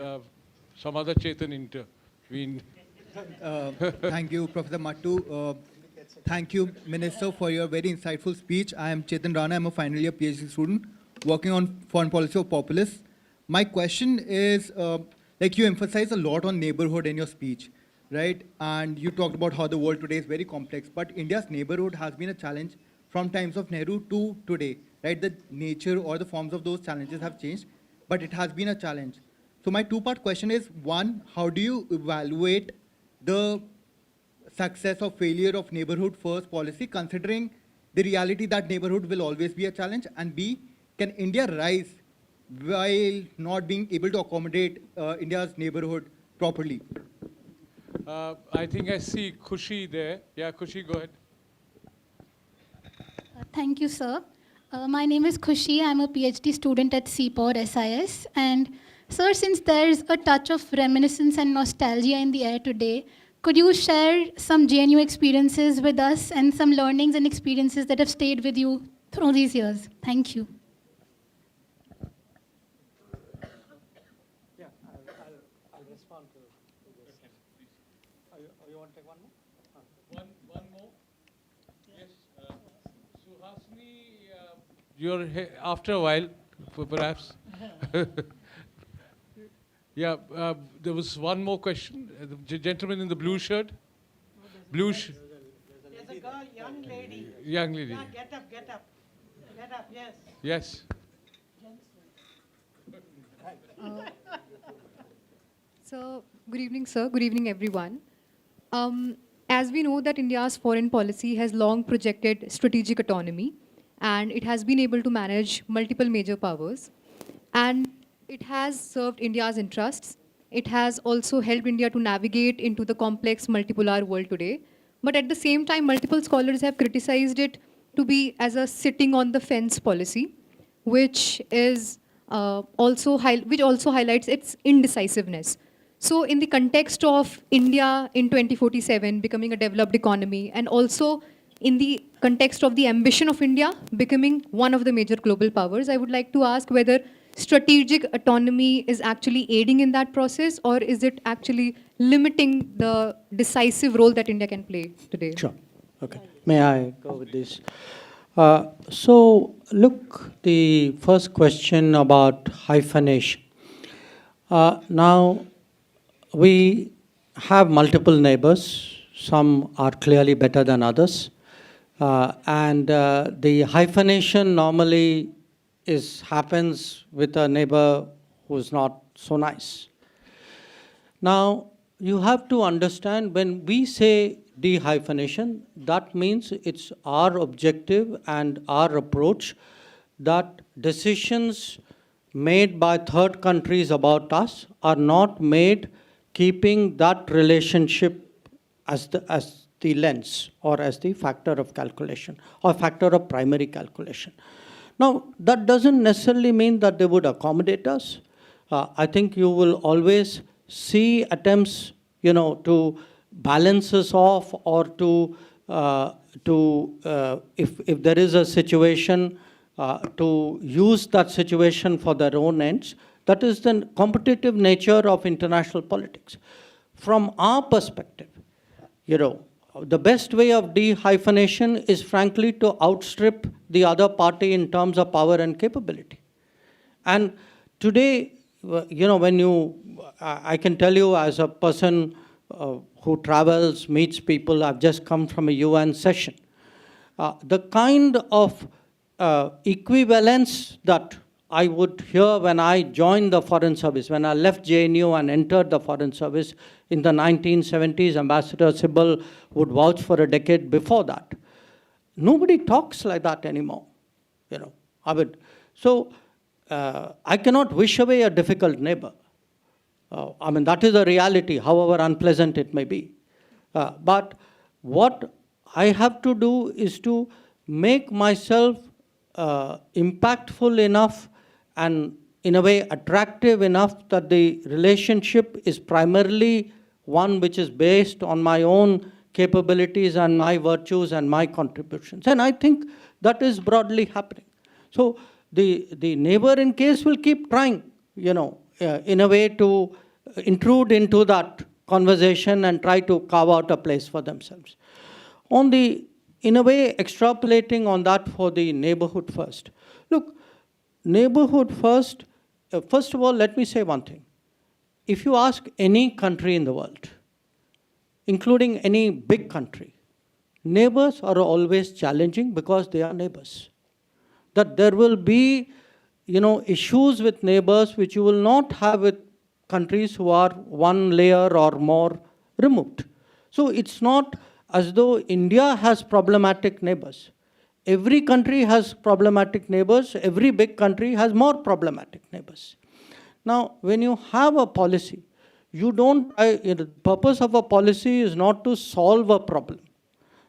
Some other Chetan intervened. Thank you, Professor Mattu. Thank you, Minister, for your very insightful speech. I am Chetan Rana. I'm a final year PhD student working on foreign policy of populists. My question is, like you emphasize a lot on neighborhood in your speech, right? And you talked about how the world today is very complex, but India's neighborhood has been a challenge from times of Nehru to today, right? The nature or the forms of those challenges have changed, but it has been a challenge. So my two-part question is, one, how do you evaluate the success or failure of neighborhood first policy, considering the reality that neighborhood will always be a challenge? And B, can India rise while not being able to accommodate India's neighborhood properly? I think I see Khushi there. Yeah, Khushi, go ahead. Thank you, sir. My name is Khushi. I'm a PhD student at CPOR SIS. And sir, since there's a touch of reminiscence and nostalgia in the air today, could you share some JNU experiences with us and some learnings and experiences that have stayed with you through these years? Thank you. Yeah, I'll respond to this. You want to take one more? One more? Yes. Suhasini, you're after a while, perhaps. Yeah, there was one more question. The gentleman in the blue shirt. Blue shirt. There's a girl, young lady. Young lady. Yeah, get up, yes. Yes. So, good evening, sir. Good evening, everyone. As we know that India's foreign policy has long projected strategic autonomy, and it has been able to manage multiple major powers. And it has served India's interests. It has also helped India to navigate into the complex multipolar world today. But at the same time, multiple scholars have criticized it to be as a sitting on the fence policy, which is also highlights its indecisiveness. So in the context of India in 2047 becoming a developed economy, and also in the context of the ambition of India becoming one of the major global powers, I would like to ask whether strategic autonomy is actually aiding in that process, or is it actually limiting the decisive role that India can play today? Sure. Okay. May I go with this? So, look, the first question about hyphenation. Now, we have multiple neighbors. Some are clearly better than others. And the hyphenation normally happens with a neighbor who's not so nice. Now, you have to understand when we say dehyphenation, that means it's our objective and our approach that decisions made by third countries about us are not made keeping that relationship as the lens or as the factor of calculation or factor of primary calculation. Now, that doesn't necessarily mean that they would accommodate us. I think you will always see attempts, to balance us off or if there is a situation, to use that situation for their own ends. That is the competitive nature of international politics. From our perspective, the best way of dehyphenation is frankly to outstrip the other party in terms of power and capability. And today, I can tell you as a person who travels, meets people, I've just come from a UN session. The kind of equivalence that I would hear when I joined the Foreign Service, when I left JNU and entered the Foreign Service in the 1970s, Ambassador Sybil would vouch for a decade before that. Nobody talks like that anymore, I cannot wish away a difficult neighbor. That is a reality, however unpleasant it may be. But what I have to do is to make myself impactful enough and in a way attractive enough that the relationship is primarily one which is based on my own capabilities and my virtues and my contributions. And I think that is broadly happening. So the neighboring case will keep trying, in a way to intrude into that conversation and try to carve out a place for themselves. In a way, extrapolating on that for the neighborhood first. Look, neighborhood first, first of all, let me say one thing. If you ask any country in the world, including any big country, neighbors are always challenging because they are neighbors. That there will be, issues with neighbors which you will not have with countries who are one layer or more removed. So it's not as though India has problematic neighbors. Every country has problematic neighbors. Every big country has more problematic neighbors. Now, when you have a policy, the purpose of a policy is not to solve a problem.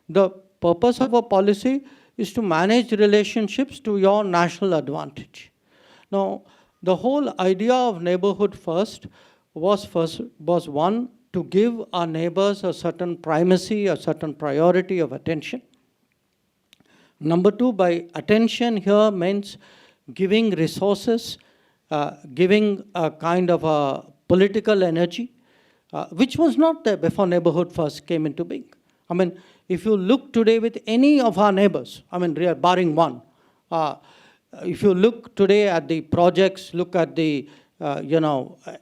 The purpose of a policy is to manage relationships to your national advantage. Now, the whole idea of neighborhood first was one, to give our neighbors a certain primacy, a certain priority of attention. Number two, by attention here means giving resources, giving a kind of a political energy, which was not there before neighborhood first came into being. If you look today with any of our neighbors, barring one, if you look today at the projects, look at the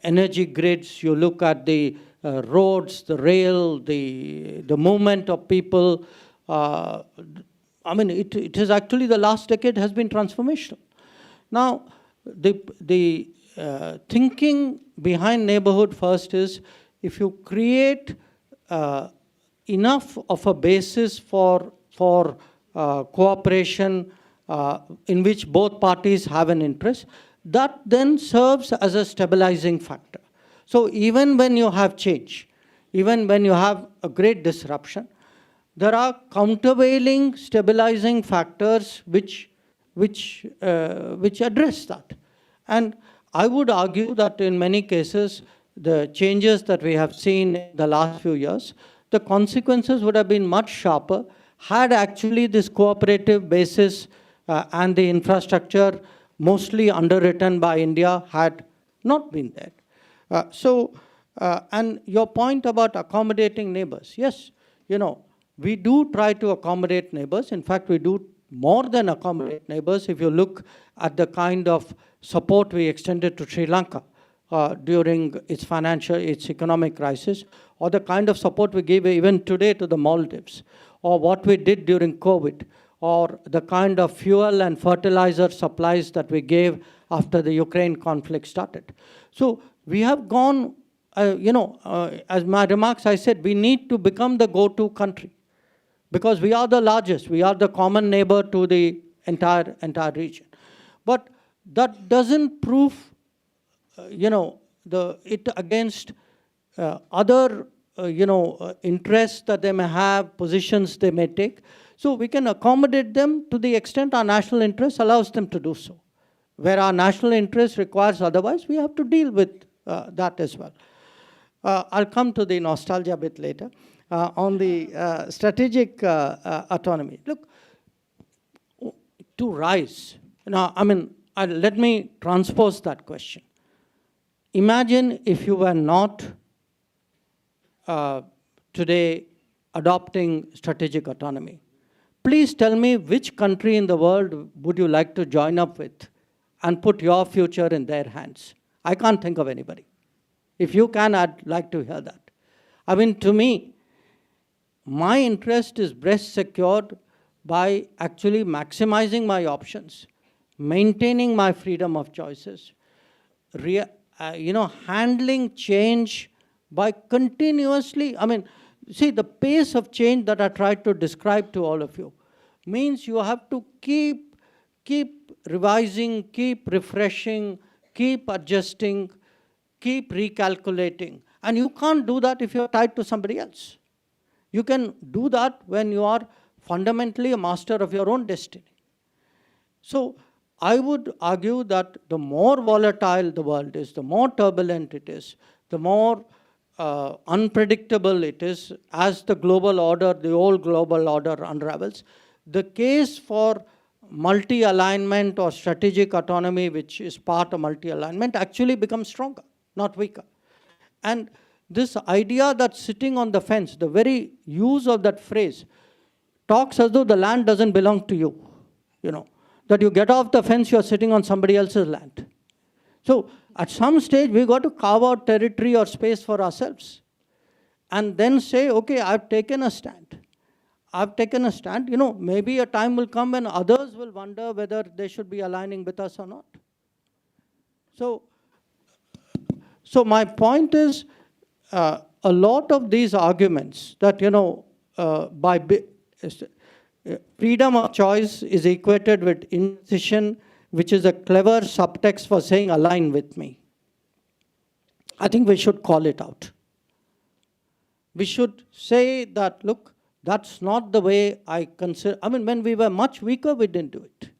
energy grids, you look at the roads, the rail, the movement of people, it is actually the last decade has been transformational. Now, the thinking behind neighborhood first is if you create enough of a basis for cooperation in which both parties have an interest, that then serves as a stabilizing factor. So even when you have change, even when you have a great disruption, there are countervailing stabilizing factors which address that. And I would argue that in many cases, the changes that we have seen in the last few years, the consequences would have been much sharper had actually this cooperative basis and the infrastructure mostly underwritten by India, had not been there. And your point about accommodating neighbors, yes, we do try to accommodate neighbors. In fact, we do more than accommodate neighbors. If you look at the kind of support we extended to Sri Lanka during its economic crisis, or the kind of support we give even today to the Maldives, or what we did during COVID, or the kind of fuel and fertilizer supplies that we gave after the Ukraine conflict started. So we have gone, as my remarks I said, we need to become the go-to country, because we are the largest, we are the common neighbor to the entire region. But that doesn't prove, it against other, interests that they may have, positions they may take. So we can accommodate them to the extent our national interest allows them to do so. Where our national interest requires otherwise, we have to deal with that as well. I'll come to the nostalgia bit later. On the strategic autonomy. Look, to rise, let me transpose that question. Imagine if you were not today adopting strategic autonomy. Please tell me which country in the world would you like to join up with and put your future in their hands? I can't think of anybody. If you can, I'd like to hear that. To me, my interest is best secured by actually maximizing my options, maintaining my freedom of choices, handling change by continuously, see, the pace of change that I tried to describe to all of you means you have to keep revising, keep refreshing, keep adjusting, keep recalculating. And you can't do that if you're tied to somebody else. You can do that when you are fundamentally a master of your own destiny. So I would argue that the more volatile the world is, the more turbulent it is, the more unpredictable it is as the global order, the old global order unravels, the case for multi-alignment or strategic autonomy, which is part of multi-alignment, actually becomes stronger, not weaker. And this idea that sitting on the fence, the very use of that phrase, talks as though the land doesn't belong to you, that you get off the fence, you're sitting on somebody else's land. So at some stage, we've got to carve out territory or space for ourselves and then say, okay, I've taken a stand. Maybe a time will come when others will wonder whether they should be aligning with us or not. So my point is, a lot of these arguments that, freedom of choice is equated with indecision, which is a clever subtext for saying align with me. I think we should call it out. We should say that, look, that's not the way I consider. When we were much weaker, we didn't do it.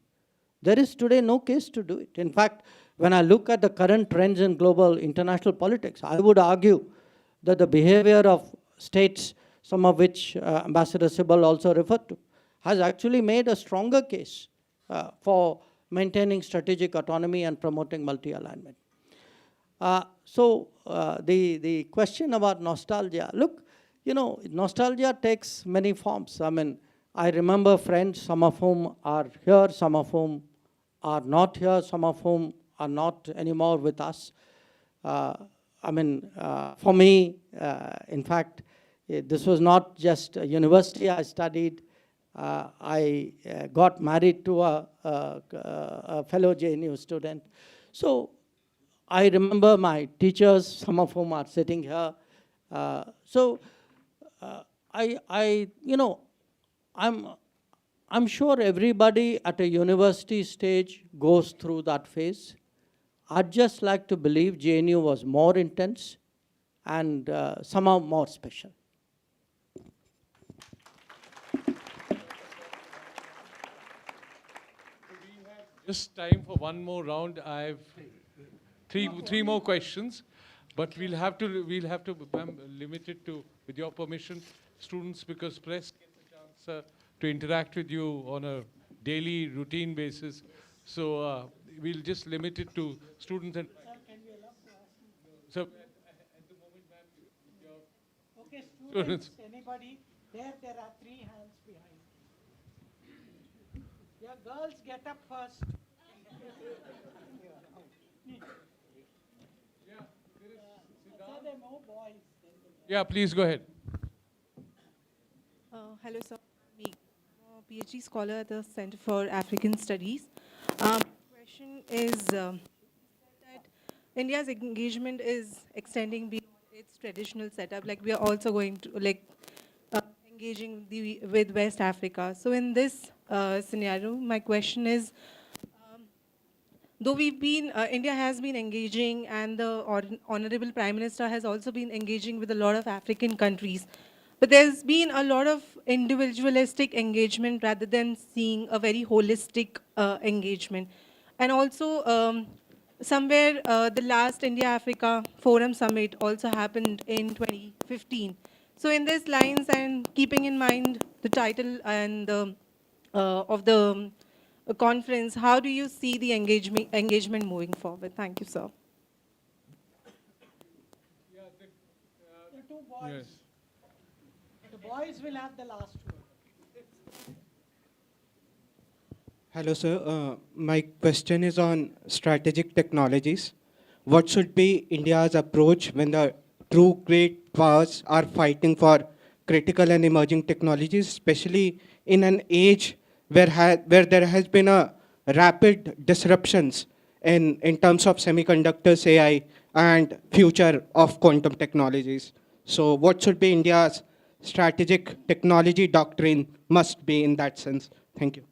There is today no case to do it. In fact, when I look at the current trends in global international politics, I would argue that the behavior of states, some of which Ambassador Sibal also referred to, has actually made a stronger case for maintaining strategic autonomy and promoting multi-alignment. The question about nostalgia, look, nostalgia takes many forms. I remember friends, some of whom are here, some of whom are not here, some of whom are not anymore with us. For me, in fact, this was not just a university I studied. I got married to a fellow JNU student. So I remember my teachers, some of whom are sitting here. I'm sure everybody at a university stage goes through that phase. I'd just like to believe JNU was more intense and somehow more special. Just time for one more round. I have three more questions, but we'll have to limit it to, with your permission, students, because press get the chance to interact with you on a daily routine basis. So we'll just limit it to students and... So, okay, students, anybody? There are 3 hands behind. Yeah, girls, get up first. yeah, please go ahead. Hello, sir. I'm a PhD scholar at the Center for African Studies. Question is that India's engagement is extending beyond its traditional setup. Like we are also going to engaging with West Africa. So in this scenario, my question is, though India has been engaging, and the Honorable Prime Minister has also been engaging with a lot of African countries, but there's been a lot of individualistic engagement rather than seeing a very holistic engagement. And also, somewhere the last India-Africa Forum Summit also happened in 2015. So in these lines, and keeping in mind the title and of the conference, how do you see the engagement moving forward? Thank you, sir. The 2 boys. Yes. The boys will have the last word. Hello, sir. My question is on strategic technologies. What should be India's approach when the true great powers are fighting for critical and emerging technologies, especially in an age where there has been a rapid disruptions in terms of semiconductors, AI, and future of quantum technologies? So what should be India's strategic technology doctrine must be in that sense? Thank you.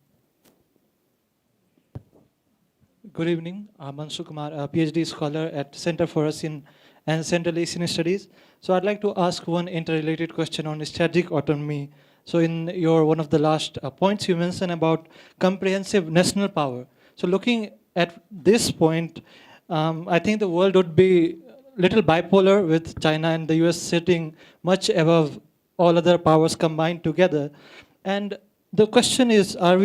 Good evening. I'm Mansukh Kumar, a PhD scholar at Center for Asian and Central Asian Studies. So I'd like to ask one interrelated question on strategic autonomy. So in your one of the last points, you mentioned about comprehensive national power. So looking at this point, I think the world would be little bipolar with China and the US sitting much above all other powers combined together. And the question is our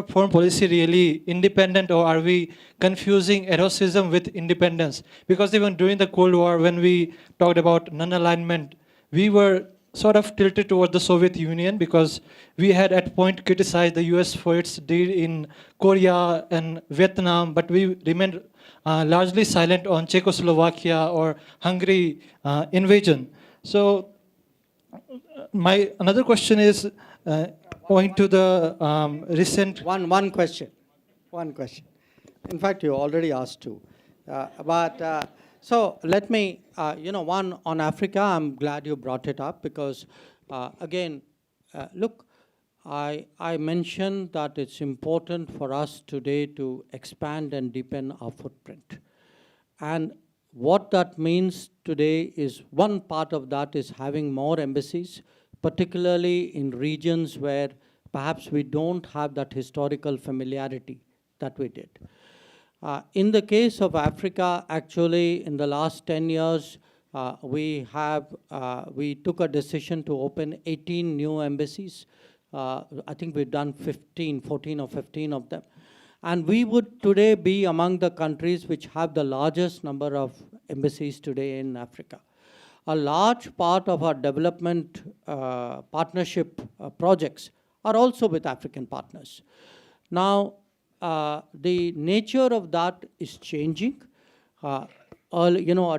foreign policy really independent, or are we confusing eroticism with independence? Because even during the Cold War, when we talked about non-alignment, we were sort of tilted toward the Soviet Union because we had at point criticized the US for its deed in Korea and Vietnam, but we remained largely silent on Czechoslovakia or Hungary invasion. So my another question is going to the recent... One question. In fact, you already asked two. So let me, one on Africa, I'm glad you brought it up because, again, look, I mentioned that it's important for us today to expand and deepen our footprint. And what that means today is, one part of that is having more embassies, particularly in regions where perhaps we don't have that historical familiarity that we did. In the case of Africa, actually, in the last 10 years, we took a decision to open 18 new embassies. I think we've done 14 or 15 of them. And we would today be among the countries which have the largest number of embassies today in Africa. A large part of our development partnership projects are also with African partners. Now, the nature of that is changing. A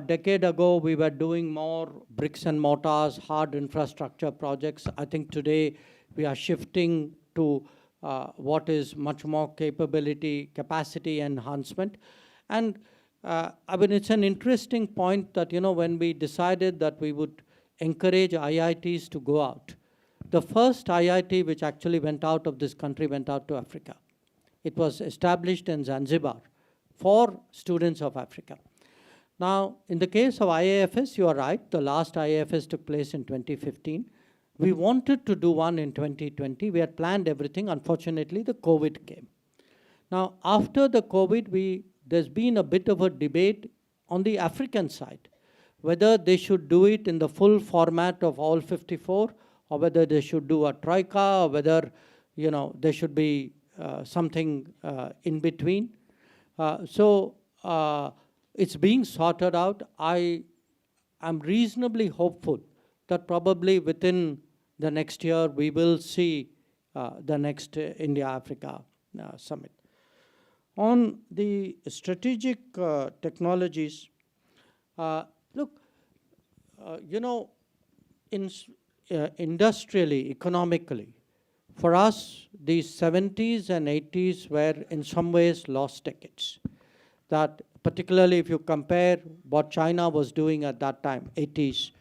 decade ago, we were doing more bricks and mortars, hard infrastructure projects. I think today we are shifting to what is much more capacity enhancement. And it's an interesting point that, when we decided that we would encourage IITs to go out, the first IIT which actually went out of this country went out to Africa. It was established in Zanzibar for students of Africa. Now, in the case of IAFS, you are right, the last IAFS took place in 2015. We wanted to do one in 2020. We had planned everything. Unfortunately, the COVID came. Now, after the COVID, there's been a bit of a debate on the African side, whether they should do it in the full format of all 54, or whether they should do a troika, or whether there should be something in between. It's being sorted out. I am reasonably hopeful that probably within the next year we will see the next India-Africa summit. On the strategic technologies, look, industrially, economically, for us, the 70s and 80s were in some ways lost decades. That particularly if you compare what China was doing at that time, 80s,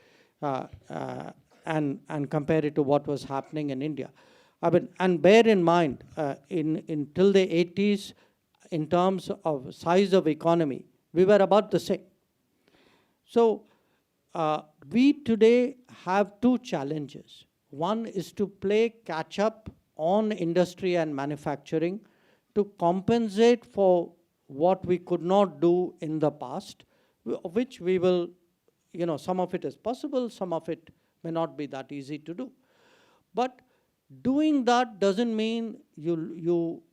and compare it to what was happening in India. And bear in mind, until the 80s, in terms of size of economy, we were about the same. So we today have two challenges. One is to play catch up on industry and manufacturing to compensate for what we could not do in the past, which we will, some of it is possible, some of it may not be that easy to do. But doing that doesn't mean you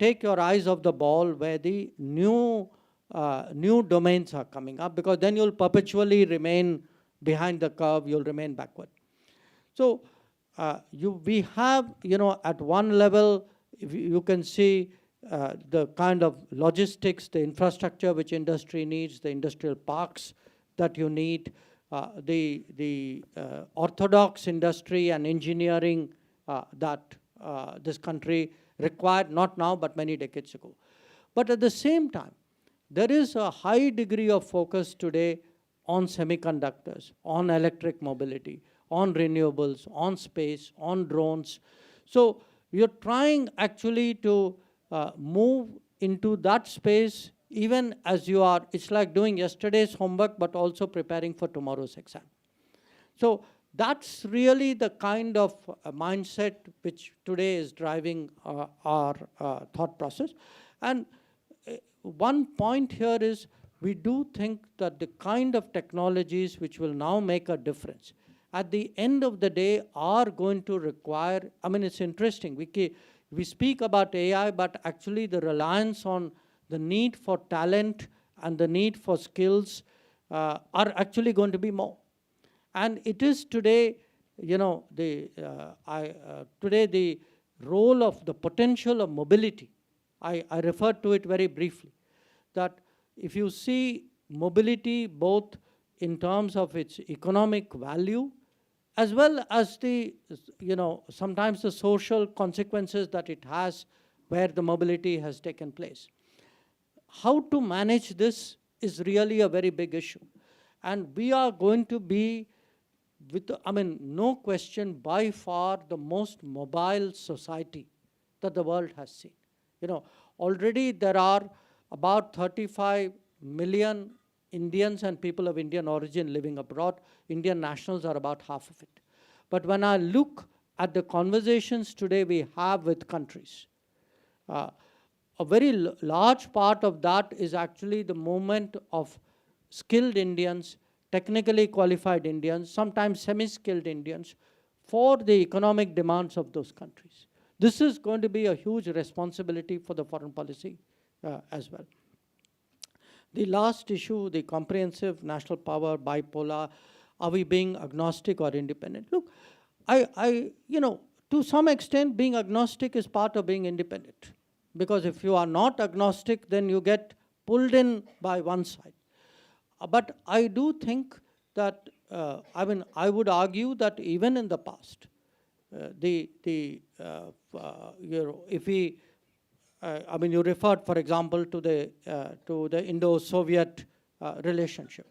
take your eyes off the ball where the new domains are coming up, because then you'll perpetually remain behind the curve, you'll remain backward. So we have, at one level, you can see the kind of logistics, the infrastructure which industry needs, the industrial parks that you need, the orthodox industry and engineering that this country required, not now, but many decades ago. But at the same time, there is a high degree of focus today on semiconductors, on electric mobility, on renewables, on space, on drones. So we are trying actually to move into that space even as you are. It's like doing yesterday's homework, but also preparing for tomorrow's exam. So that's really the kind of mindset which today is driving our thought process. And one point here is we do think that the kind of technologies which will now make a difference at the end of the day are going to require, it's interesting, we speak about AI, but actually the reliance on the need for talent and the need for skills are actually going to be more. And it is today, today the role of the potential of mobility. I referred to it very briefly, that if you see mobility both in terms of its economic value, as well as the, sometimes the social consequences that it has where the mobility has taken place. How to manage this is really a very big issue. And we are going to be, no question, by far the most mobile society that the world has seen. Already there are about 35 million Indians and people of Indian origin living abroad. Indian nationals are about half of it. But when I look at the conversations today we have with countries, a very large part of that is actually the movement of skilled Indians, technically qualified Indians, sometimes semi-skilled Indians, for the economic demands of those countries. This is going to be a huge responsibility for the foreign policy as well. The last issue, the comprehensive national power, bipolar, are we being agnostic or independent? Look, to some extent, being agnostic is part of being independent. Because if you are not agnostic, then you get pulled in by one side. But I do think that, I would argue that even in the past, if we, you referred, for example, to the Indo-Soviet relationship.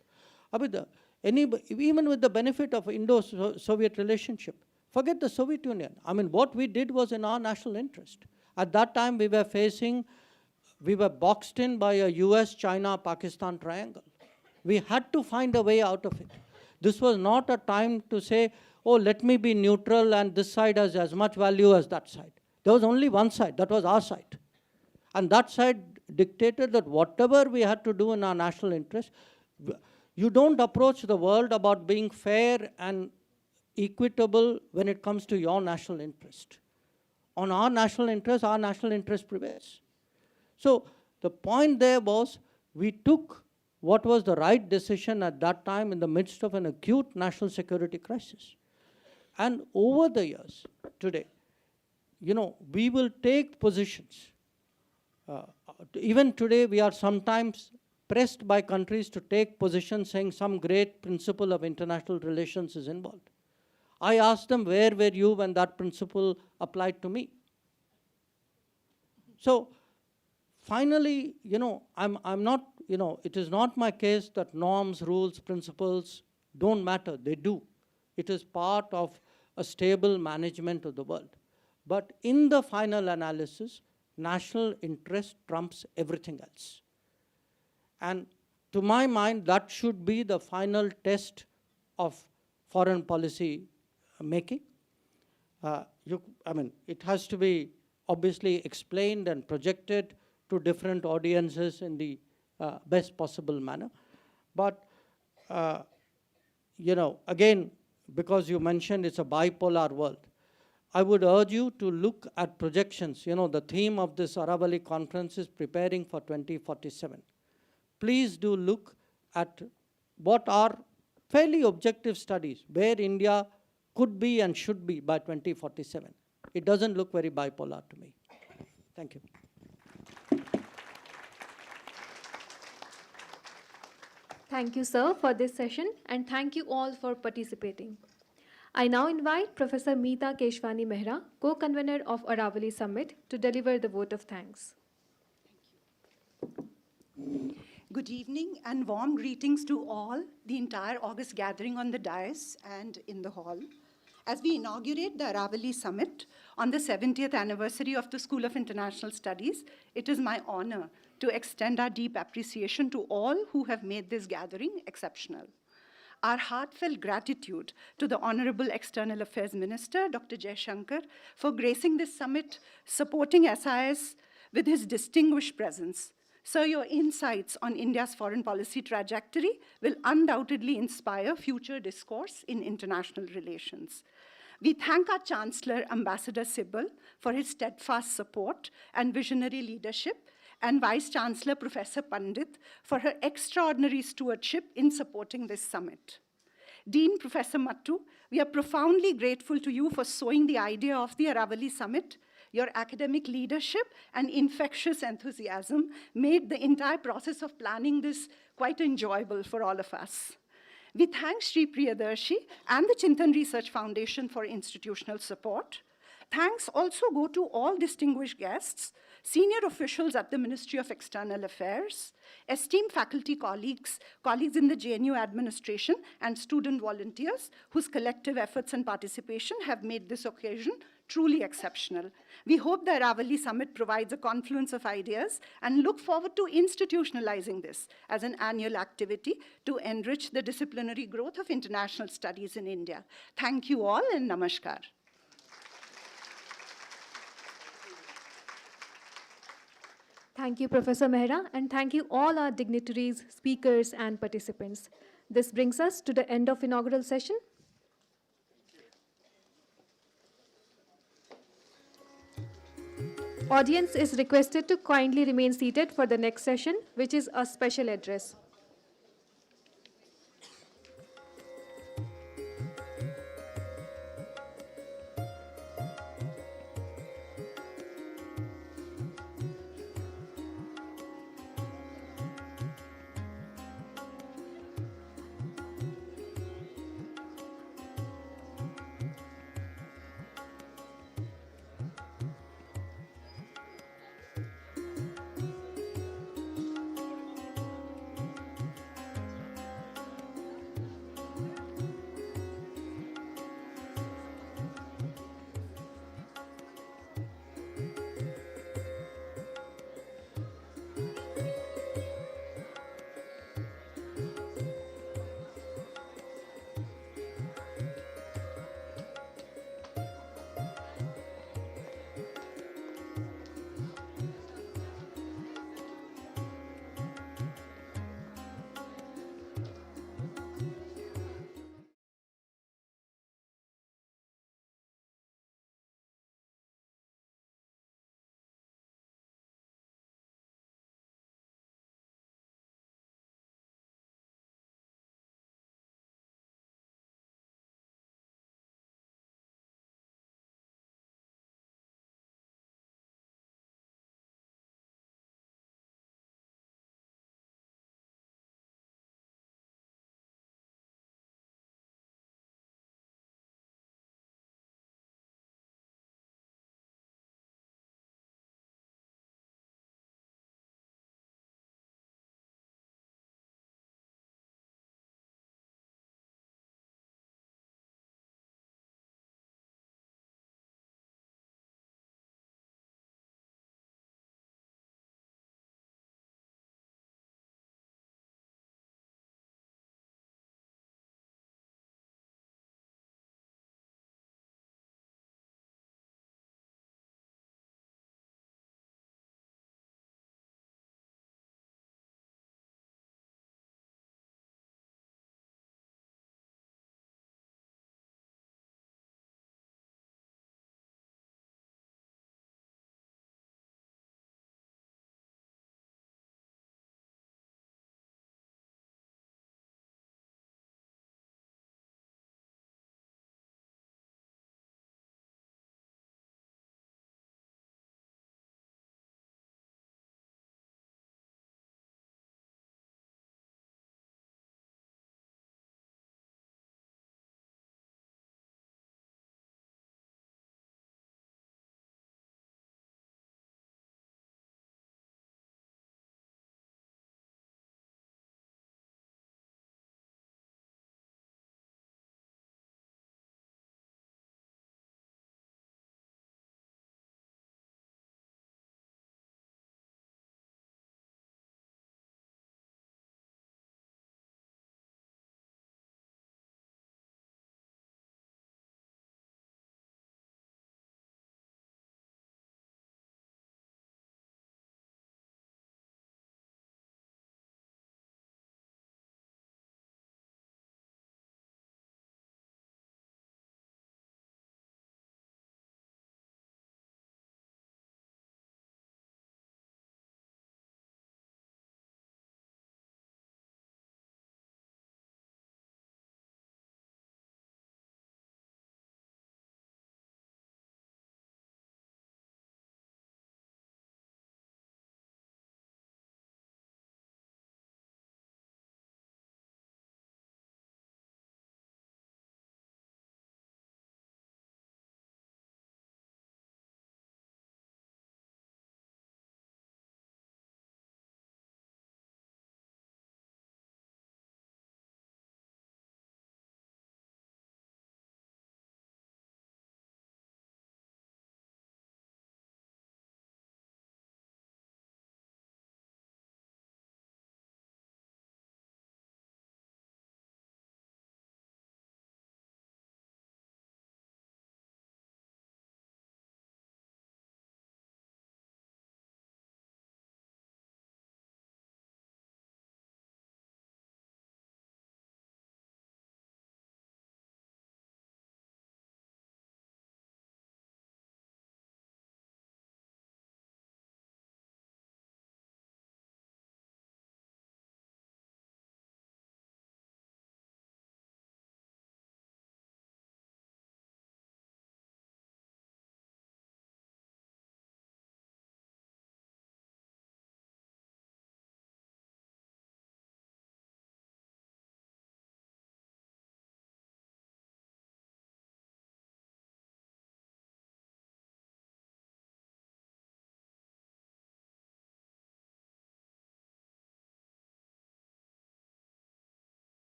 Even with the benefit of Indo-Soviet relationship, forget the Soviet Union. What we did was in our national interest. At that time, we were boxed in by a US, China, Pakistan triangle. We had to find a way out of it. This was not a time to say, oh, let me be neutral and this side has as much value as that side. There was only one side, that was our side. And that side dictated that whatever we had to do in our national interest, you don't approach the world about being fair and equitable when it comes to your national interest. On our national interest prevails. So The point there was we took what was the right decision at that time in the midst of an acute national security crisis. And over the years, today, we will take positions. Even today, we are sometimes pressed by countries to take positions saying some great principle of international relations is involved. I asked them, where were you when that principle applied to me? So finally, I'm not, it is not my case that norms, rules, principles don't matter. They do. It is part of a stable management of the world. But in the final analysis, national interest trumps everything else. And to my mind, that should be the final test of foreign policy making. It has to be obviously explained and projected to different audiences in the best possible manner. But, again, because you mentioned it's a bipolar world, I would urge you to look at projections. The theme of this Aravalli conference is preparing for 2047. Please do look at what are fairly objective studies where India could be and should be by 2047. It doesn't look very bipolar to me. Thank you. Thank you, sir, for this session, and thank you all for participating. I now invite Professor Meeta Keshwani Mehra, co-convener of Aravalli Summit, to deliver the vote of thanks. Good evening and warm greetings to all, the entire August gathering on the dais and in the hall. As we inaugurate the Aravalli Summit on the 70th anniversary of the School of International Studies, it is my honor to extend our deep appreciation to all who have made this gathering exceptional. Our heartfelt gratitude to the Honorable External Affairs Minister, Dr. Jaishankar, for gracing this summit, supporting SIS with his distinguished presence. Sir, your insights on India's foreign policy trajectory will undoubtedly inspire future discourse in international relations. We thank our Chancellor, Ambassador Sibal, for his steadfast support and visionary leadership, and Vice Chancellor, Professor Pandit, for her extraordinary stewardship in supporting this summit. Dean Professor Mattu, we are profoundly grateful to you for sowing the idea of the Aravalli Summit. Your academic leadership and infectious enthusiasm made the entire process of planning this quite enjoyable for all of us. We thank Sri Priyadarshi and the Chintan Research Foundation for institutional support. Thanks also go to all distinguished guests, senior officials at the Ministry of External Affairs, esteemed faculty colleagues, colleagues in the JNU administration, and student volunteers whose collective efforts and participation have made this occasion truly exceptional. We hope the Aravalli Summit provides a confluence of ideas and look forward to institutionalizing this as an annual activity to enrich the disciplinary growth of international studies in India. Thank you all and namaskar. Thank you, Professor Mehra, and thank you all our dignitaries, speakers, and participants. This brings us to the end of inaugural session. Audience is requested to kindly remain seated for the next session, which is a special address.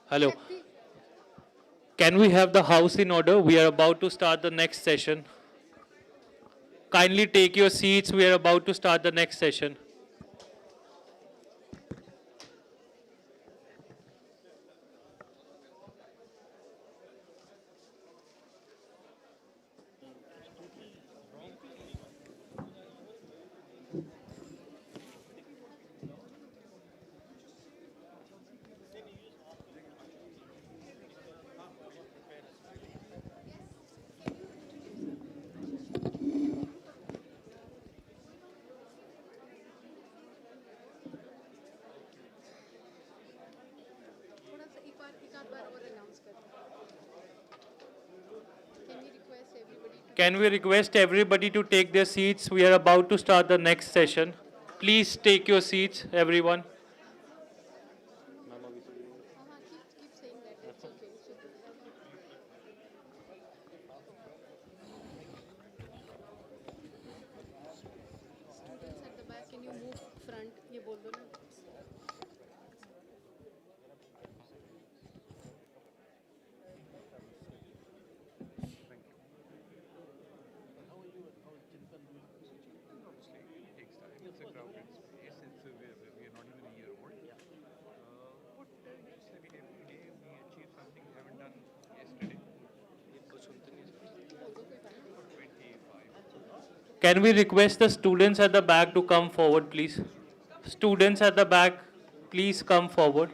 Hello. Can we have the house in order? We are about to start the next session. Kindly take your seats. We are about to start the next session. Can we request everybody to take their seats? We are about to start the next session. Please take your seats, everyone. Can we request the students at the back to come forward, please? Students at the back, please come forward.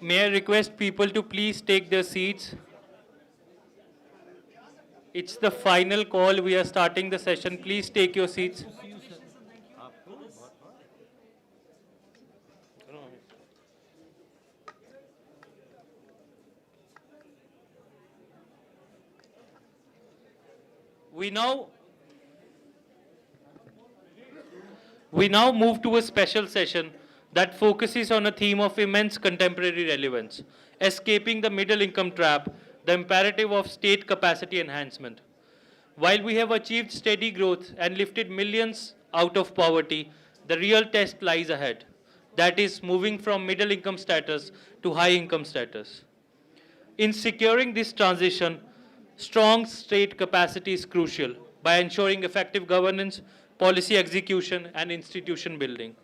May I request people to please take their seats? It's the final call. We are starting the session. Please take your seats. We now move to a special session that focuses on a theme of immense contemporary relevance, escaping the middle income trap, the imperative of state capacity enhancement. While we have achieved steady growth and lifted millions out of poverty, the real test lies ahead. That is, moving from middle income status to high income status. In securing this transition, strong state capacity is crucial by ensuring effective governance, policy execution, and institution building.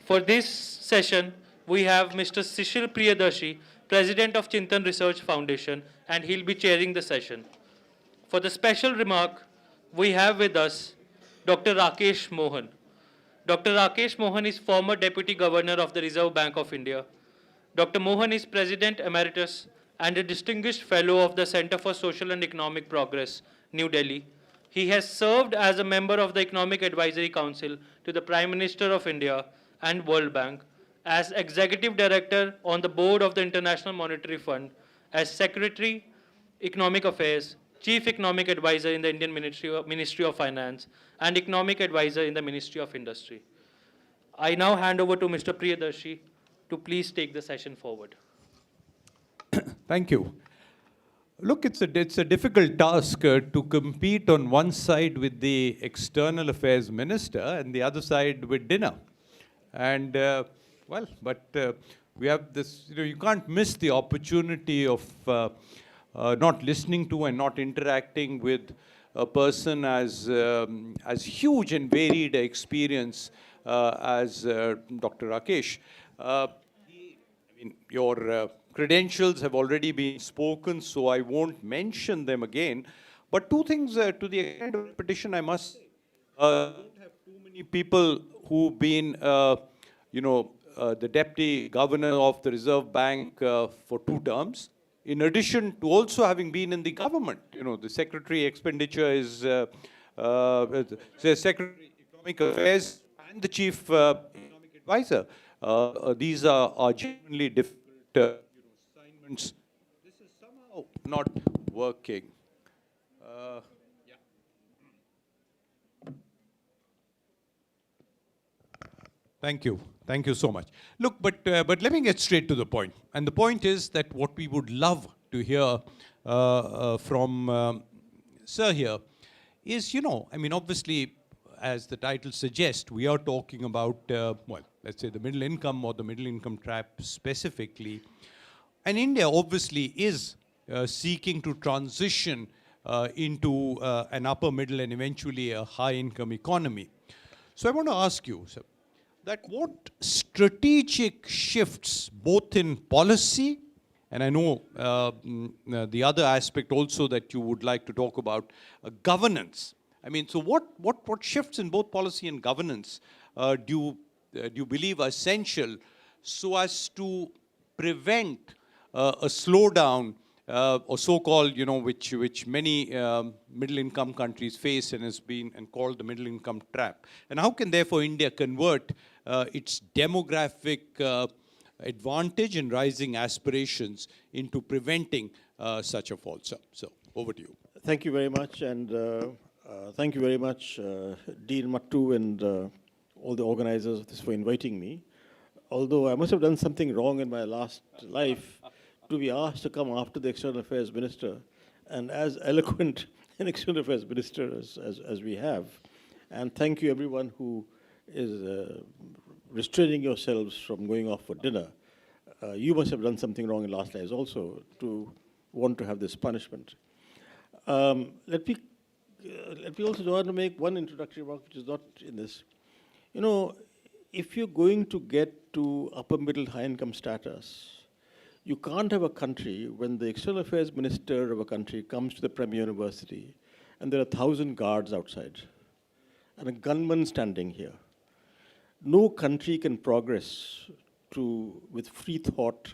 For this session, we have Mr. Shishir Priyadarshi, President of Chintan Research Foundation, and he'll be chairing the session. For the special remark, we have with us Dr. Rakesh Mohan. Dr. Rakesh Mohan is former Deputy Governor of the Reserve Bank of India. Dr. Mohan is President Emeritus and a Distinguished Fellow of the Center for Social and Economic Progress, New Delhi. He has served as a member of the Economic Advisory Council to the Prime Minister of India and World Bank, as Executive Director on the Board of the International Monetary Fund, as Secretary, Economic Affairs, Chief Economic Advisor in the Indian Ministry of Finance, and Economic Advisor in the Ministry of Industry. I now hand over to Mr. Priyadarshi to please take the session forward. Thank you. Look, it's a difficult task to compete on one side with the External Affairs Minister and the other side with dinner. And, We have this, you can't miss the opportunity of not listening to and not interacting with a person as huge and varied experience as Dr. Rakesh. Your credentials have already been spoken, so I won't mention them again. But two things to the extent of repetition, I must say. Don't have too many people who've been, the deputy governor of the Reserve Bank for 2 terms, in addition to also having been in the government. The secretary expenditure is the secretary economic affairs and the chief economic advisor. These are genuinely different assignments. This is somehow not working. Thank you. Thank you so much. Look, but let me get straight to the point. And the point is that what we would love to hear from Sir here is, obviously, as the title suggests, we are talking about, let's say the middle income or the middle income trap specifically. And India obviously is seeking to transition into an upper middle and eventually a high income economy. So I want to ask you, sir, that what strategic shifts, both in policy, and I know the other aspect also that you would like to talk about, governance. So what shifts in both policy and governance do you believe are essential so as to prevent a slowdown or so-called, which many middle-income countries face and has been and called the middle-income trap? And how can therefore India convert its demographic advantage and rising aspirations into preventing such a fall? So over to you. Thank you very much, and thank you very much, Dean Mattu and all the organizers of this for inviting me. Although I must have done something wrong in my last life to be asked to come after the External Affairs Minister, and as eloquent an External Affairs Minister as we have. And thank you everyone who is restraining yourselves from going off for dinner. You must have done something wrong in last lives also to want to have this punishment. Let me also want to make one introductory remark which is not in this. If you're going to get to upper middle high income status, you can't have a country when the External Affairs Minister of a country comes to the Premier University and there are 1,000 guards outside and a gunman standing here. No country can progress with free thought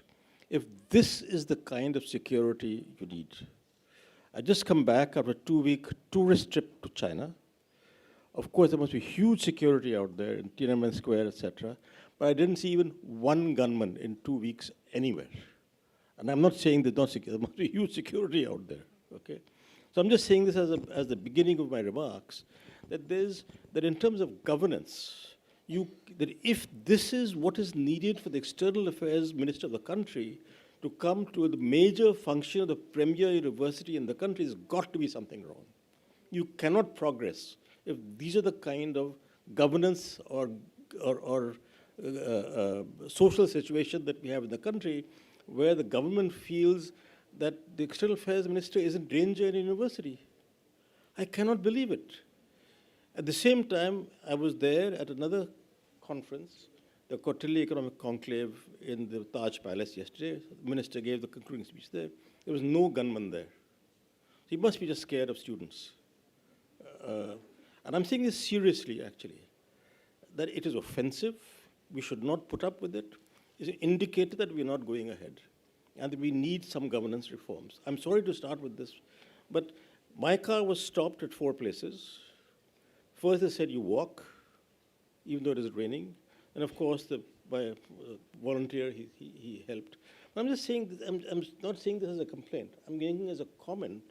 if this is the kind of security you need. I just come back after a 2-week tourist trip to China. Of course, there must be huge security out there in Tiananmen Square, etc. But I didn't see even one gunman in 2 weeks anywhere. And I'm not saying there's not security. There must be huge security out there. Okay? So I'm just saying this as the beginning of my remarks, that in terms of governance, that if this is what is needed for the External Affairs Minister of the country to come to the major function of the premier university in the country, there's got to be something wrong. You cannot progress if these are the kind of governance or social situation that we have in the country, where the government feels that the External Affairs Minister is in danger in a university. I cannot believe it. At the same time, I was there at another conference, the Quarterly Economic Conclave in the Taj Palace yesterday. The minister gave the concluding speech there. There was no gunman there. He must be just scared of students. And I'm saying this seriously, actually, that it is offensive. We should not put up with it. It's an indicator that we're not going ahead and that we need some governance reforms. I'm sorry to start with this, but my car was stopped at 4 places. First, they said you walk, even though it is raining. And of course, by a volunteer, he helped. But I'm just saying, I'm not saying this as a complaint. I'm making as a comment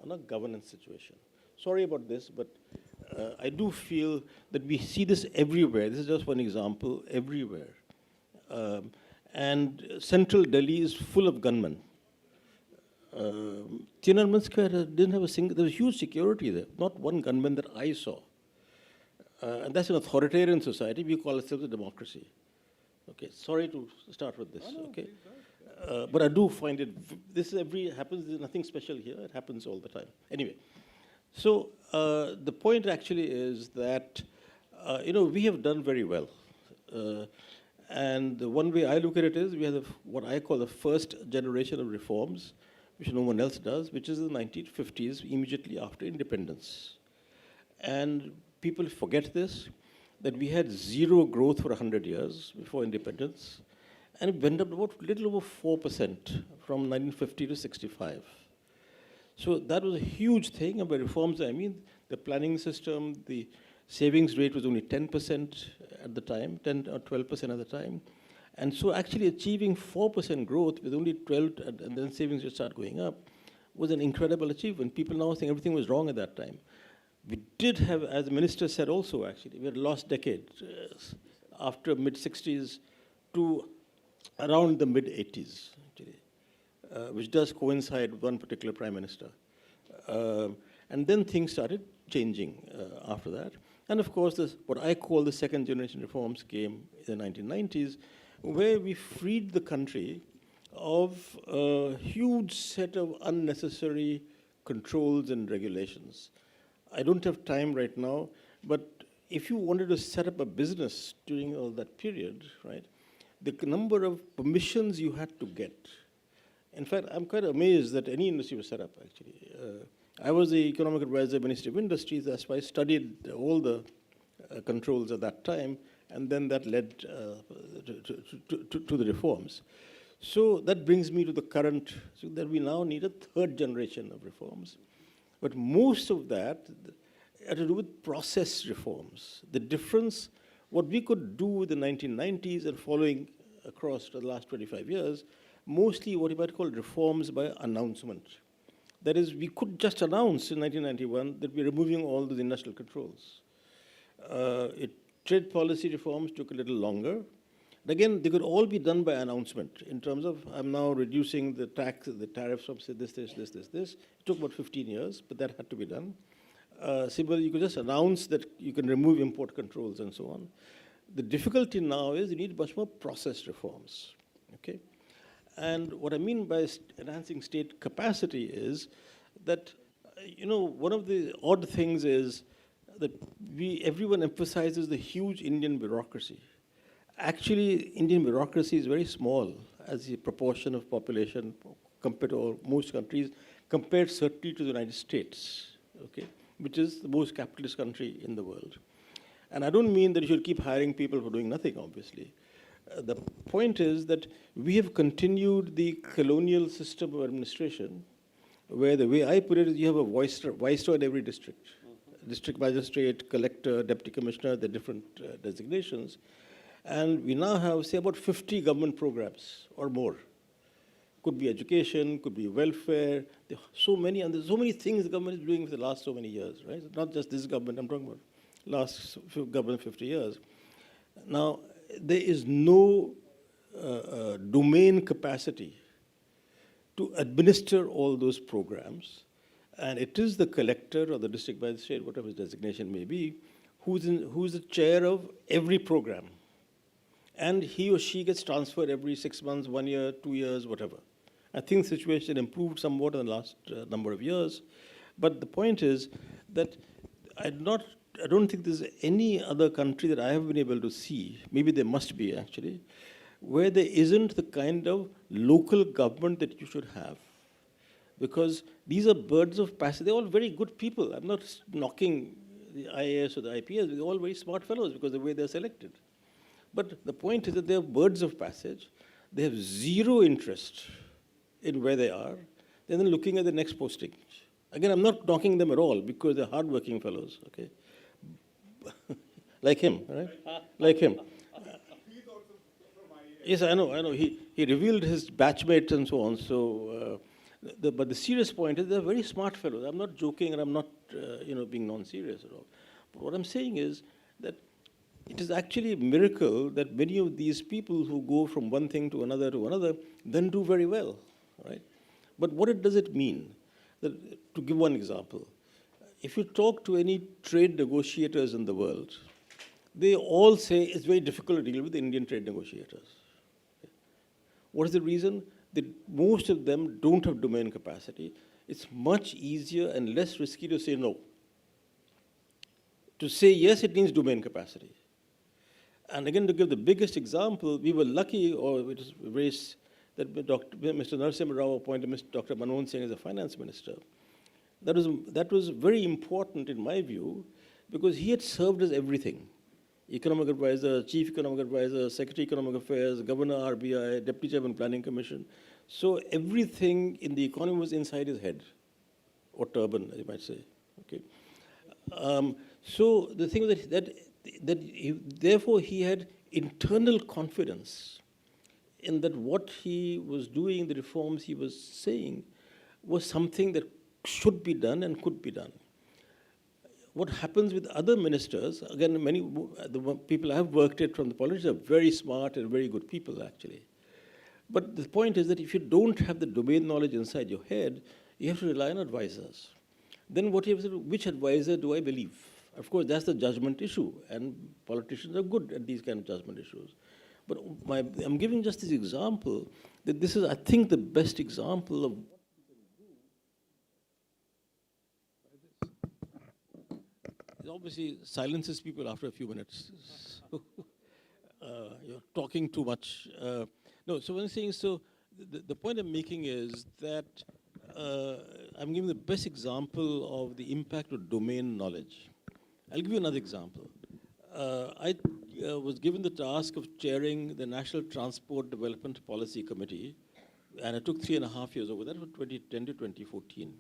on a governance situation. Sorry about this, but I do feel that we see this everywhere. This is just one example, everywhere. And central Delhi is full of gunmen. Tiananmen Square didn't have there was huge security there, not one gunman that I saw. And that's an authoritarian society. We call ourselves a democracy. Okay, sorry to start with this. Okay, but I do find it. This happens. There's nothing special here. It happens all the time. Anyway, so the point actually is that we have done very well. And the one way I look at it is we have what I call the first generation of reforms, which no one else does, which is the 1950s, immediately after independence. And people forget this, that we had zero growth for 100 years before independence, and it went up about a little over 4% from 1950 to 65. So that was a huge thing, and by reforms I mean the planning system, the savings rate was only 10% at the time, 10 or 12% at the time. And so actually achieving 4% growth with only 12, and then savings just start going up, was an incredible achievement. People now think everything was wrong at that time. We did have, as the minister said also actually, we had lost decade after mid-60s to around the mid-80s, actually, which does coincide with one particular prime minister. And then things started changing after that. And of course, what I call the second generation reforms came in the 1990s, where we freed the country of a huge set of unnecessary controls and regulations. I don't have time right now, but if you wanted to set up a business during all that period, right, the number of permissions you had to get. In fact, I'm quite amazed that any industry was set up, actually. I was the economic advisor, Ministry of Industries. That's why I studied all the controls at that time, and then that led to the reforms. So that brings me to the current, so that we now need a third generation of reforms. But most of that had to do with process reforms. The difference, what we could do in the 1990s and following across the last 25 years, mostly what you might call reforms by announcement. That is, we could just announce in 1991 that we're removing all the industrial controls. Trade policy reforms took a little longer. But again, they could all be done by announcement in terms of, I'm now reducing the tariffs from say this. It took about 15 years, but that had to be done. Similarly, you could just announce that you can remove import controls and so on. The difficulty now is you need much more process reforms, okay? And what I mean by enhancing state capacity is that, one of the odd things is that everyone emphasizes the huge Indian bureaucracy. Actually, Indian bureaucracy is very small as a proportion of population compared to most countries, compared certainly to the United States, okay, which is the most capitalist country in the world. And I don't mean that you should keep hiring people for doing nothing, obviously. The point is that we have continued the colonial system of administration, where the way I put it is you have a viceroy in every district. District magistrate, collector, deputy commissioner, the different designations. And we now have, say, about 50 government programs or more. Could be education, could be welfare. There are so many, and there's so many things the government is doing for the last so many years, right? Not just this government, I'm talking about last government 50 years. Now, there is no domain capacity to administer all those programs, and it is the collector or the district magistrate, whatever his designation may be, who's the chair of every program. And he or she gets transferred every 6 months, 1 year, 2 years, whatever. I think the situation improved somewhat in the last number of years. But the point is that I don't think there's any other country that I have been able to see, maybe there must be actually, where there isn't the kind of local government that you should have. Because these are birds of passage. They're all very good people. I'm not knocking the IAS or the IPS. They're all very smart fellows because of the way they're selected. But the point is that they're birds of passage. They have zero interest in where they are. They're then looking at the next posting. Again, I'm not knocking them at all because they're hardworking fellows, okay? Like him, right? Like him. Yes, I know. He revealed his batchmates and so on. So, but the serious point is they're very smart fellows. I'm not joking, and I'm not, being non-serious at all. But what I'm saying is that it is actually a miracle that many of these people who go from one thing to another then do very well, right? But what does it mean? To give one example, if you talk to any trade negotiators in the world, they all say it's very difficult to deal with the Indian trade negotiators. What is the reason? That most of them don't have domain capacity. It's much easier and less risky to say no. To say yes, it means domain capacity. And again, to give the biggest example, we were lucky, or it was race, that Mr. Narasimha Rao appointed Dr. Manmohan Singh as a finance minister. That was very important in my view, because he had served as everything. Economic advisor, chief economic advisor, secretary economic affairs, governor RBI, deputy chairman planning commission. So everything in the economy was inside his head, or turban, as you might say. Okay. So the thing was therefore he had internal confidence in that what he was doing, the reforms he was saying, was something that should be done and could be done. What happens with other ministers, again, the people I've worked with from the politicians are very smart and very good people, actually. But the point is that if you don't have the domain knowledge inside your head, you have to rely on advisors. Then what you have to say, which advisor do I believe? Of course, that's the judgment issue, and politicians are good at these kind of judgment issues. But I'm giving just this example, that this is, I think, the best example of what it obviously silences people after a few minutes. So, you're talking too much. No, so what I'm saying, so the point I'm making is that I'm giving the best example of the impact of domain knowledge. I'll give you another example. I was given the task of chairing the National Transport Development Policy Committee, and it took 3.5 years over that, from 2010 to 2014.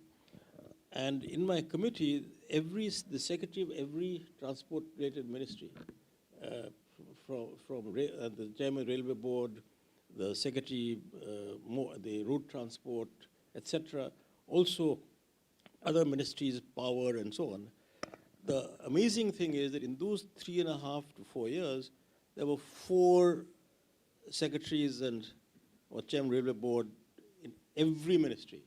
And in my committee, the secretary of every transport-related ministry, from the chairman of the railway board, the secretary, the road transport, etc., also other ministries, power, and so on. The amazing thing is that in those 3.5 to 4 years, there were 4 secretaries or chairman railway board in every ministry.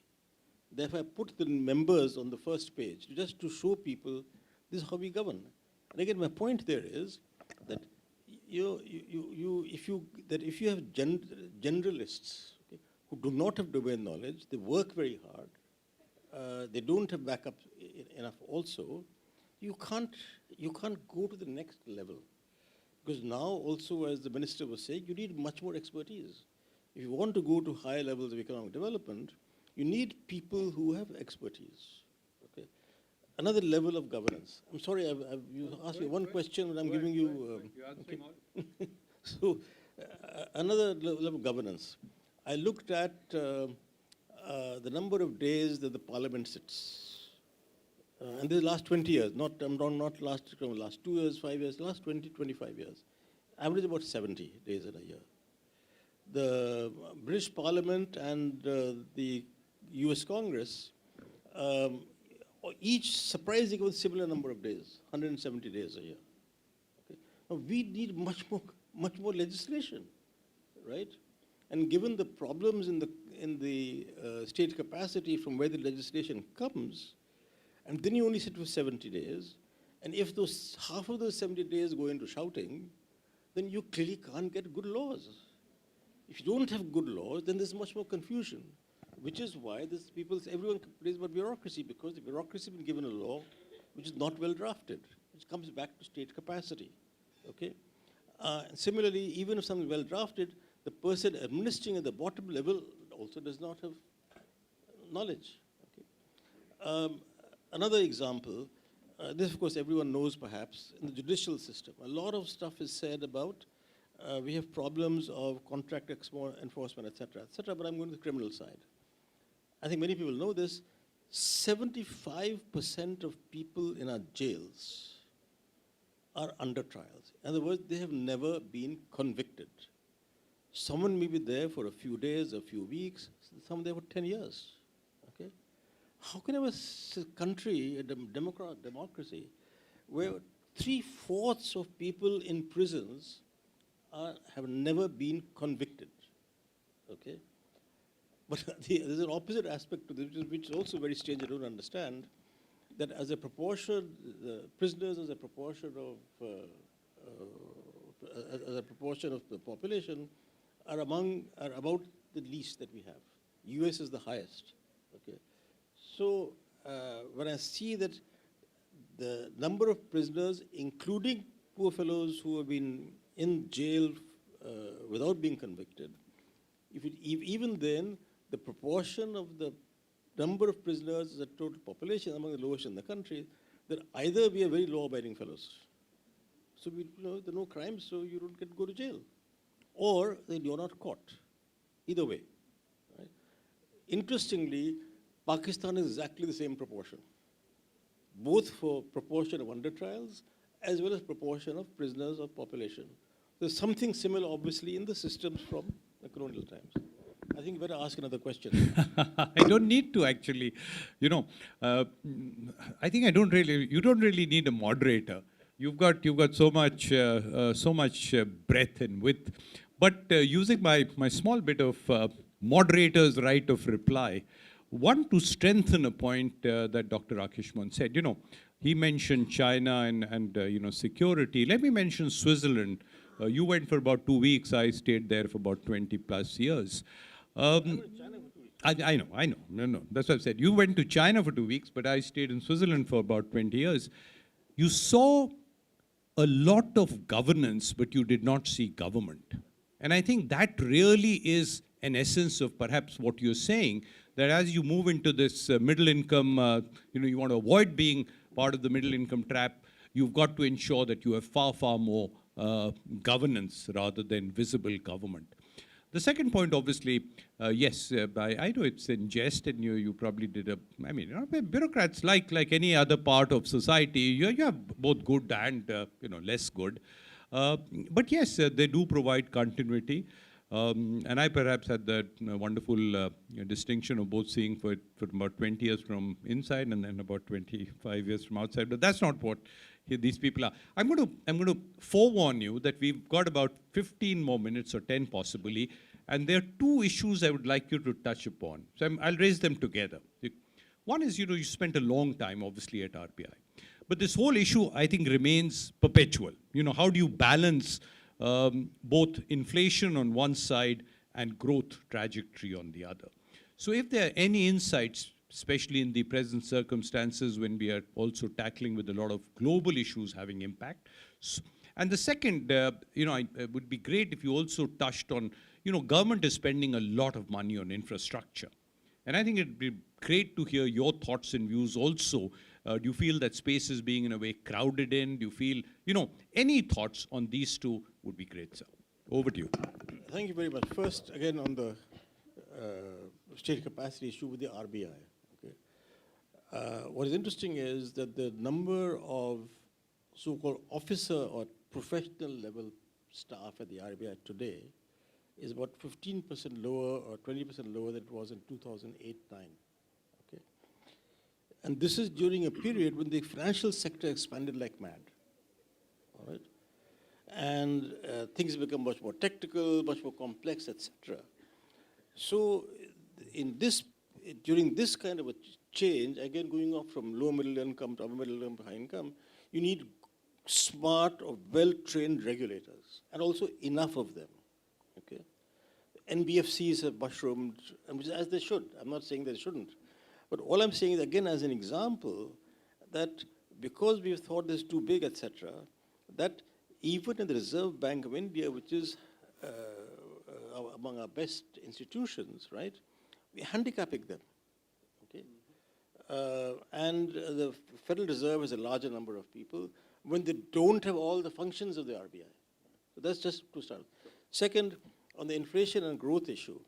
Therefore, I put the members on the first page just to show people this is how we govern. And again, my point there is that if you have generalists, okay, who do not have domain knowledge, they work very hard, they don't have backup enough also, you can't go to the next level. Because now also, as the minister was saying, you need much more expertise. If you want to go to higher levels of economic development, you need people who have expertise. Okay. Another level of governance. I'm sorry, you asked me one question, and I'm giving you. Okay. So, another level of governance. I looked at the number of days that the parliament sits. And this is the last 20 years, not last 2 years, 5 years, last 20, 25 years. Average about 70 days in a year. The British Parliament and the US Congress, each surprisingly with similar number of days, 170 days a year. Okay. Now we need much more legislation, right? And given the problems in the state capacity from where the legislation comes, and then you only sit for 70 days, and if half of those 70 days go into shouting, then you clearly can't get good laws. If you don't have good laws, then there's much more confusion, which is why everyone complains about bureaucracy, because the bureaucracy has been given a law which is not well drafted, which comes back to state capacity. Okay? Similarly, even if something is well drafted, the person administering at the bottom level also does not have knowledge. Okay? Another example, this of course everyone knows perhaps, in the judicial system, a lot of stuff is said about we have problems of contract enforcement, etc., but I'm going to the criminal side. I think many people know this. 75% of people in our jails are under trials. In other words, they have never been convicted. Someone may be there for a few days, a few weeks, some there for 10 years. Okay? How can you have a country, a democracy, where 3/4 of people in prisons have never been convicted? Okay? But there's an opposite aspect to this, which is also very strange, I don't understand, that as a proportion, the prisoners as a proportion of as a proportion of the population are about the least that we have. US is the highest. Okay, so when I see that the number of prisoners, including poor fellows who have been in jail without being convicted, even then, the proportion of the number of prisoners as a total population among the lowest in the country, that either we are very law-abiding fellows, so there are no crimes, so you don't go to jail, or then you're not caught. Either way. Right? Interestingly, Pakistan is exactly the same proportion, both for proportion of under trials as well as proportion of prisoners of population. There's something similar, obviously, in the systems from the colonial times. I think you better ask another question. I don't need to actually, I think you don't really need a moderator. You've got so much breadth and width. But using my small bit of moderator's right of reply, one, to strengthen a point that Dr. Akishman said, he mentioned China and security. Let me mention Switzerland. You went for about 2 weeks. I stayed there for about 20 plus years. I know. No. That's what I said. You went to China for 2 weeks, but I stayed in Switzerland for about 20 years. You saw a lot of governance, but you did not see government. And I think that really is an essence of perhaps what you're saying, that as you move into this middle income, you want to avoid being part of the middle income trap, you've got to ensure that you have far more governance rather than visible government. The second point, obviously, yes, I know it's in jest, and you probably did bureaucrats like any other part of society, you have both good and less good. But yes, they do provide continuity. And I perhaps had that wonderful distinction of both seeing for about 20 years from inside and then about 25 years from outside. But that's not what these people are. I'm going to forewarn you that we've got about 15 more minutes or 10 possibly, and there are two issues I would like you to touch upon. So I'll raise them together. One is, you spent a long time, obviously, at RBI. But this whole issue, I think, remains perpetual. How do you balance both inflation on one side and growth trajectory on the other? So if there are any insights, especially in the present circumstances when we are also tackling with a lot of global issues having impact. And the second, it would be great if you also touched on, government is spending a lot of money on infrastructure. And I think it'd be great to hear your thoughts and views also. Do you feel that space is being in a way crowded in? Do you feel, any thoughts on these two would be great, sir. Over to you. Thank you very much. First, again, on the state capacity issue with the RBI. Okay. What is interesting is that the number of so-called officer or professional level staff at the RBI today is about 15% lower or 20% lower than it was in 2008-9. Okay. And this is during a period when the financial sector expanded like mad. All right. And things become much more technical, much more complex, etc. So during this kind of a change, again going off from low middle income to upper middle income to high income, you need smart or well-trained regulators, and also enough of them. Okay, NBFCs have mushroomed, as they should. I'm not saying they shouldn't, but all I'm saying is, again, as an example, that because we've thought this too big, etc., that even in the Reserve Bank of India, which is among our best institutions, right, we're handicapping them. Okay, and the Federal Reserve has a larger number of people when they don't have all the functions of the RBI. So that's just to start. Second, on the inflation and growth issue,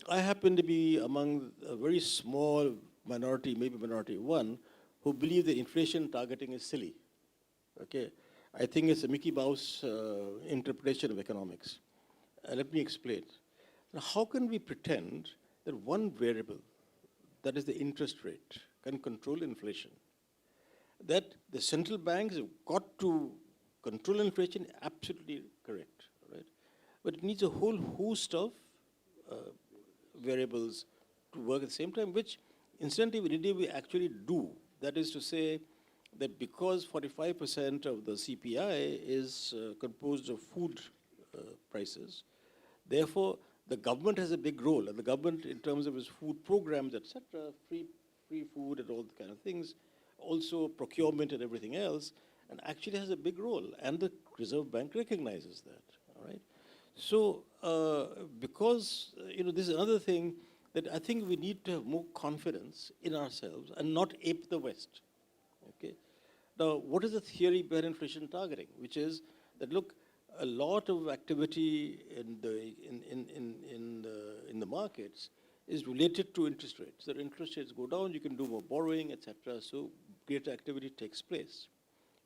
I happen to be among a very small minority, maybe minority one, who believe that inflation targeting is silly. Okay, I think it's a Mickey Mouse interpretation of economics. Let me explain. Now, how can we pretend that one variable, that is the interest rate, can control inflation? That the central banks have got to control inflation, absolutely correct, right? But it needs a whole host of variables to work at the same time, which incidentally in India we actually do. That is to say, that because 45% of the CPI is composed of food prices, therefore the government has a big role, and the government in terms of its food programs, etc., free food and all the kind of things, also procurement and everything else, and actually has a big role, and the Reserve Bank recognizes that, all right? So because, this is another thing that I think we need to have more confidence in ourselves and not ape the West, okay? Now, what is the theory behind inflation targeting? Which is that, look, a lot of activity in the markets is related to interest rates. So interest rates go down, you can do more borrowing, etc. So greater activity takes place.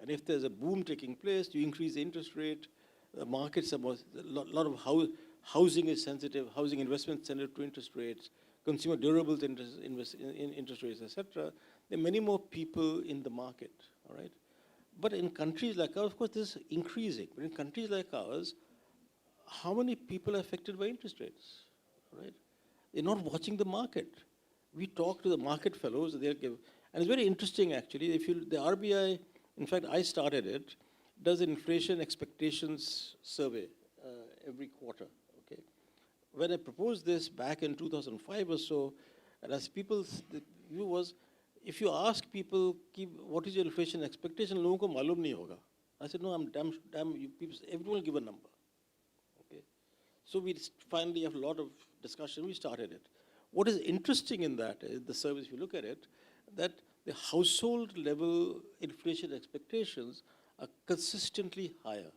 And if there's a boom taking place, you increase the interest rate. The markets are more, a lot of housing is sensitive, housing investment sensitive to interest rates, consumer durables interest rates, etc. There are many more people in the market, all right? But in countries like ours, of course, this is increasing. But in countries like ours, how many people are affected by interest rates, all right? They're not watching the market. We talk to the market fellows, they'll give, and it's very interesting actually. The RBI, in fact, I started it, does an inflation expectations survey every quarter, okay? When I proposed this back in 2005 or so, and as people, the view was, if you ask people, what is your inflation expectation, लोगों को मालूम नहीं होगा. I said, no, I'm damn, you people, everyone will give a number, okay? So we finally, after a lot of discussion, we started it. What is interesting in that is the service, if you look at it, that the household level inflation expectations are consistently higher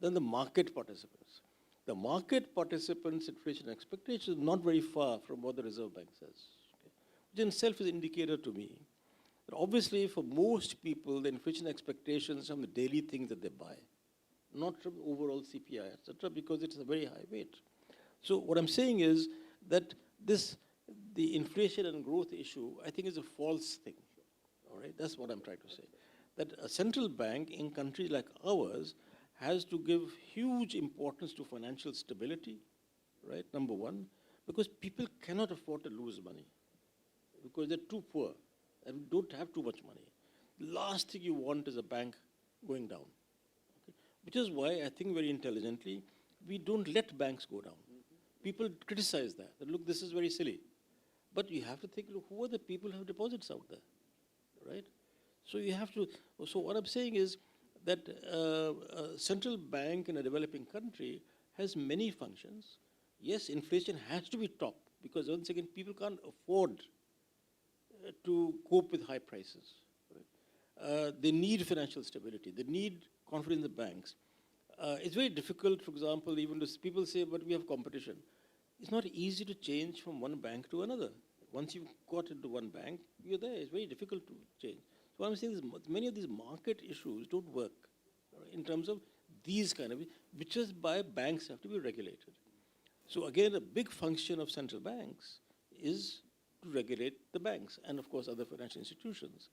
than the market participants. The market participants' inflation expectations are not very far from what the Reserve Bank says, okay? Which in itself is an indicator to me that obviously for most people, the inflation expectations from the daily things that they buy, not from overall CPI, etc., because it's a very high weight. So what I'm saying is that the inflation and growth issue, I think is a false thing, all right? That's what I'm trying to say. That a central bank in countries like ours has to give huge importance to financial stability, right, number one, because people cannot afford to lose money because they're too poor and don't have too much money. The last thing you want is a bank going down, okay? Which is why I think very intelligently, we don't let banks go down. People criticize that, look, this is very silly. But you have to think, look, who are the people who have deposits out there, right? So you have to, so what I'm saying is that a central bank in a developing country has many functions. Yes, inflation has to be topped because once again, people can't afford to cope with high prices, right? They need financial stability. They need confidence in the banks. It's very difficult, for example, even to, people say, but we have competition. It's not easy to change from one bank to another. Once you've got into one bank, you're there. It's very difficult to change. So what I'm saying is many of these market issues don't work, right, in terms of these kind of, which is why banks have to be regulated. So again, a big function of central banks is to regulate the banks and of course other financial institutions.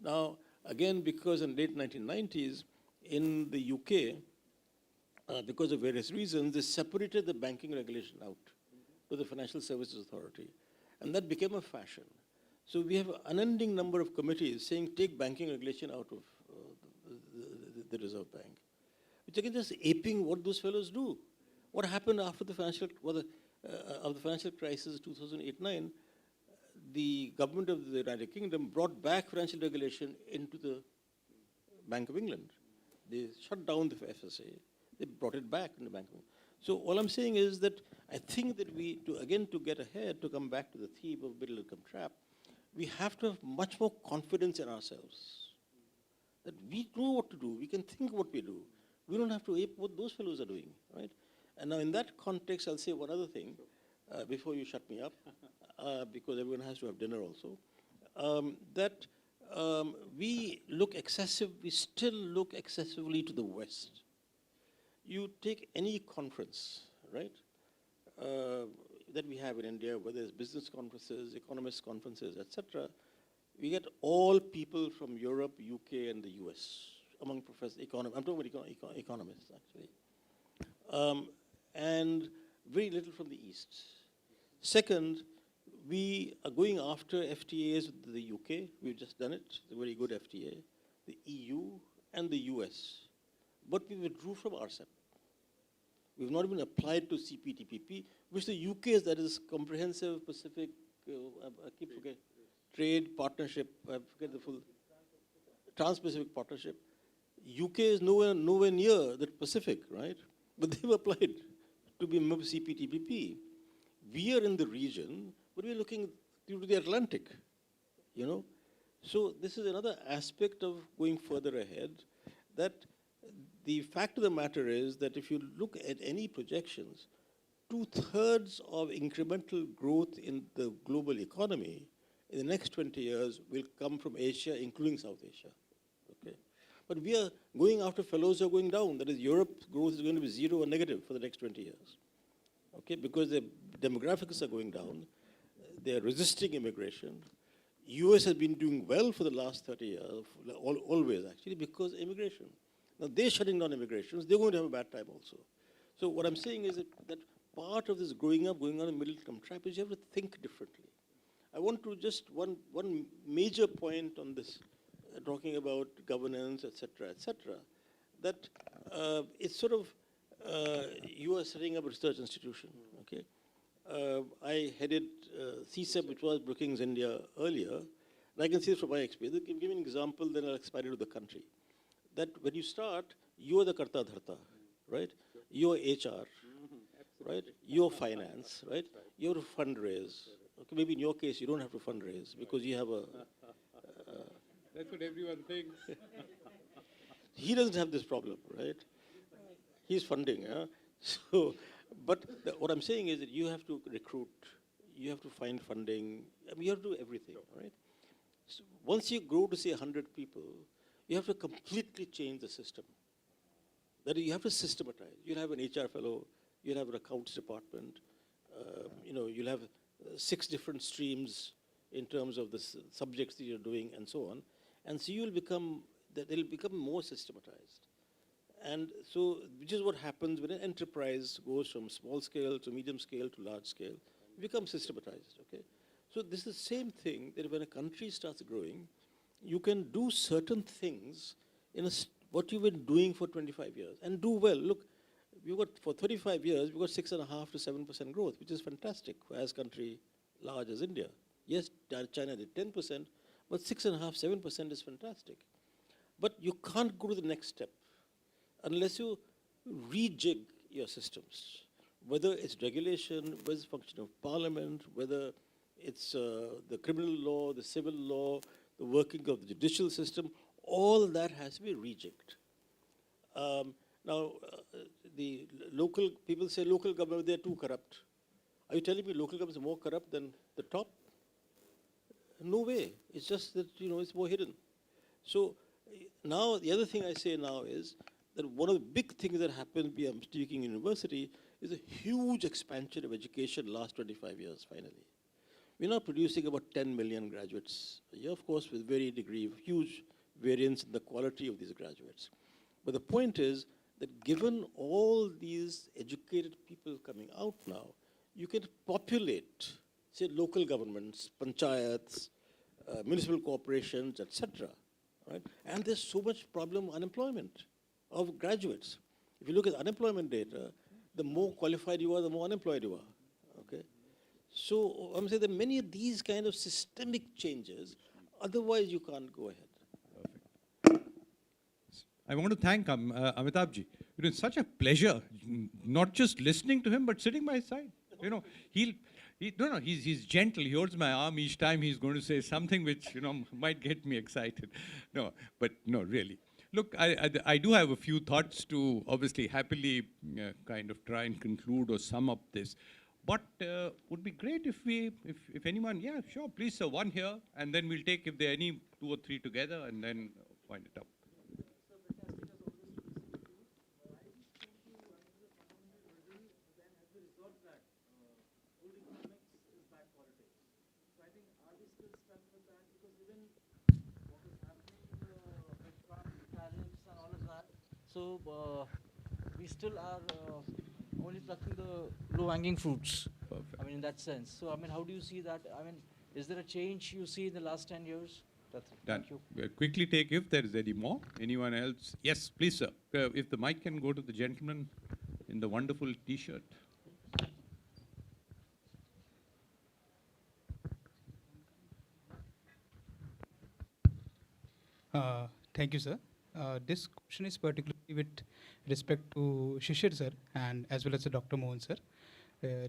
Now, again, because in late 1990s, in the UK, because of various reasons, they separated the banking regulation out to the Financial Services Authority. And that became a fashion. So we have an unending number of committees saying take banking regulation out of the Reserve Bank, which again just aping what those fellows do. What happened after the financial crisis 2008-9, the government of the United Kingdom brought back financial regulation into the Bank of England. They shut down the FSA. They brought it back in the Bank of England. So all I'm saying is that I think that to get ahead, to come back to the theme of middle income trap, we have to have much more confidence in ourselves. That we know what to do, we can think what we do. We don't have to ape what those fellows are doing, right? And now in that context, I'll say one other thing before you shut me up, because everyone has to have dinner also, we still look excessively to the West. You take any conference, right, that we have in India, whether it's business conferences, economist conferences, etc., we get all people from Europe, UK, and the US, among professors, I'm talking about economists, actually, and very little from the East. Second, we are going after FTAs with the UK. We've just done it. It's a very good FTA. The EU and the US. But we withdrew from RCEP. We've not even applied to CPTPP, which the UK is, that is Comprehensive Pacific, I keep forgetting, Trade Partnership, I forget the full, Trans-Pacific Partnership. UK is nowhere near the Pacific, right? But they've applied to be a member of CPTPP. We are in the region, but we're looking to the Atlantic, you know? So this is another aspect of going further ahead, that the fact of the matter is that if you look at any projections, 2/3 of incremental growth in the global economy in the next 20 years will come from Asia, including South Asia, okay? But we are going after fellows who are going down. That is, Europe's growth is going to be 0 or negative for the next 20 years, okay? Because the demographics are going down. They're resisting immigration. US has been doing well for the last 30 years, always actually, because immigration. Now they're shutting down immigrations, they're going to have a bad time also. So what I'm saying is that part of this growing up, going on in middle income trap is you have to think differently. I want to just, one major point on this, talking about governance, et cetera, that it's sort of, you are setting up a research institution, okay? I headed CSEP, which was Brookings India earlier, and I can see this from my experience. Give me an example, then I'll expand it to the country. That when you start, you are the Karta Dharta, right? You're HR, right? You're finance, right? You're to fundraise. Okay, maybe in your case, you don't have to fundraise because you have a... That's what everyone thinks. He doesn't have this problem, right? He's funding, huh? So, but what I'm saying is that you have to recruit, you have to find funding, I mean, you have to do everything, right? So once you grow to say 100 people, you have to completely change the system. That is, you have to systematize. You'll have an HR fellow, you'll have an accounts department, you know, you'll have 6 different streams in terms of the subjects that you're doing and so on. And so you'll become, they'll become more systematized. And so, which is what happens when an enterprise goes from small scale to medium scale to large scale, it becomes systematized, okay? So this is the same thing, that when a country starts growing, you can do certain things in what you've been doing for 25 years and do well. Look, we've got, for 35 years, we've got 6.5 to 7% growth, which is fantastic for as country large as India. Yes, China did 10%, but 6.5, 7% is fantastic. But you can't go to the next step unless you rejig your systems, whether it's regulation, whether it's function of parliament, whether it's the criminal law, the civil law, the working of the judicial system, all that has to be rejigged. Now, the local, people say local government, they're too corrupt. Are you telling me local government is more corrupt than the top? No way. It's just that, you know, it's more hidden. So now, the other thing I say now is that one of the big things that happened via Speaking University is a huge expansion of education last 25 years, finally. We're now producing about 10 million graduates a year, of course, with very degree of huge variance in the quality of these graduates. But the point is that given all these educated people coming out now, you can populate, say, local governments, panchayats, municipal corporations, etc. Right? And there's so much problem unemployment of graduates. If you look at unemployment data, the more qualified you are, the more unemployed you are. Okay? So I'm saying that many of these kind of systemic changes, otherwise you can't go ahead. I want to thank Amitabhji. It is such a pleasure, not just listening to him, but sitting by his side. You know, he's gentle. He holds my arm each time he's going to say something which, you know, might get me excited. No, but no, really. Look, I do have a few thoughts to obviously happily kind of try and conclude or sum up this. But would be great if anyone, yeah, sure, please, sir, one here, and then we'll take if there are any 2 or 3 together, and then wind it up. So we still are only plucking the low-hanging fruits. Perfect. I mean, mean, in that sense. So, I mean, how do you see that? I mean, is there a change you see in the last 10 years? That's it. Done. Thank you. We'll quickly take if there is any more. Anyone else? Yes, please, sir. If the mic can go to the gentleman in the wonderful T-shirt. Thank you, sir. This question is particularly with respect to Shishir, sir, and as well as Dr. Mohan, sir.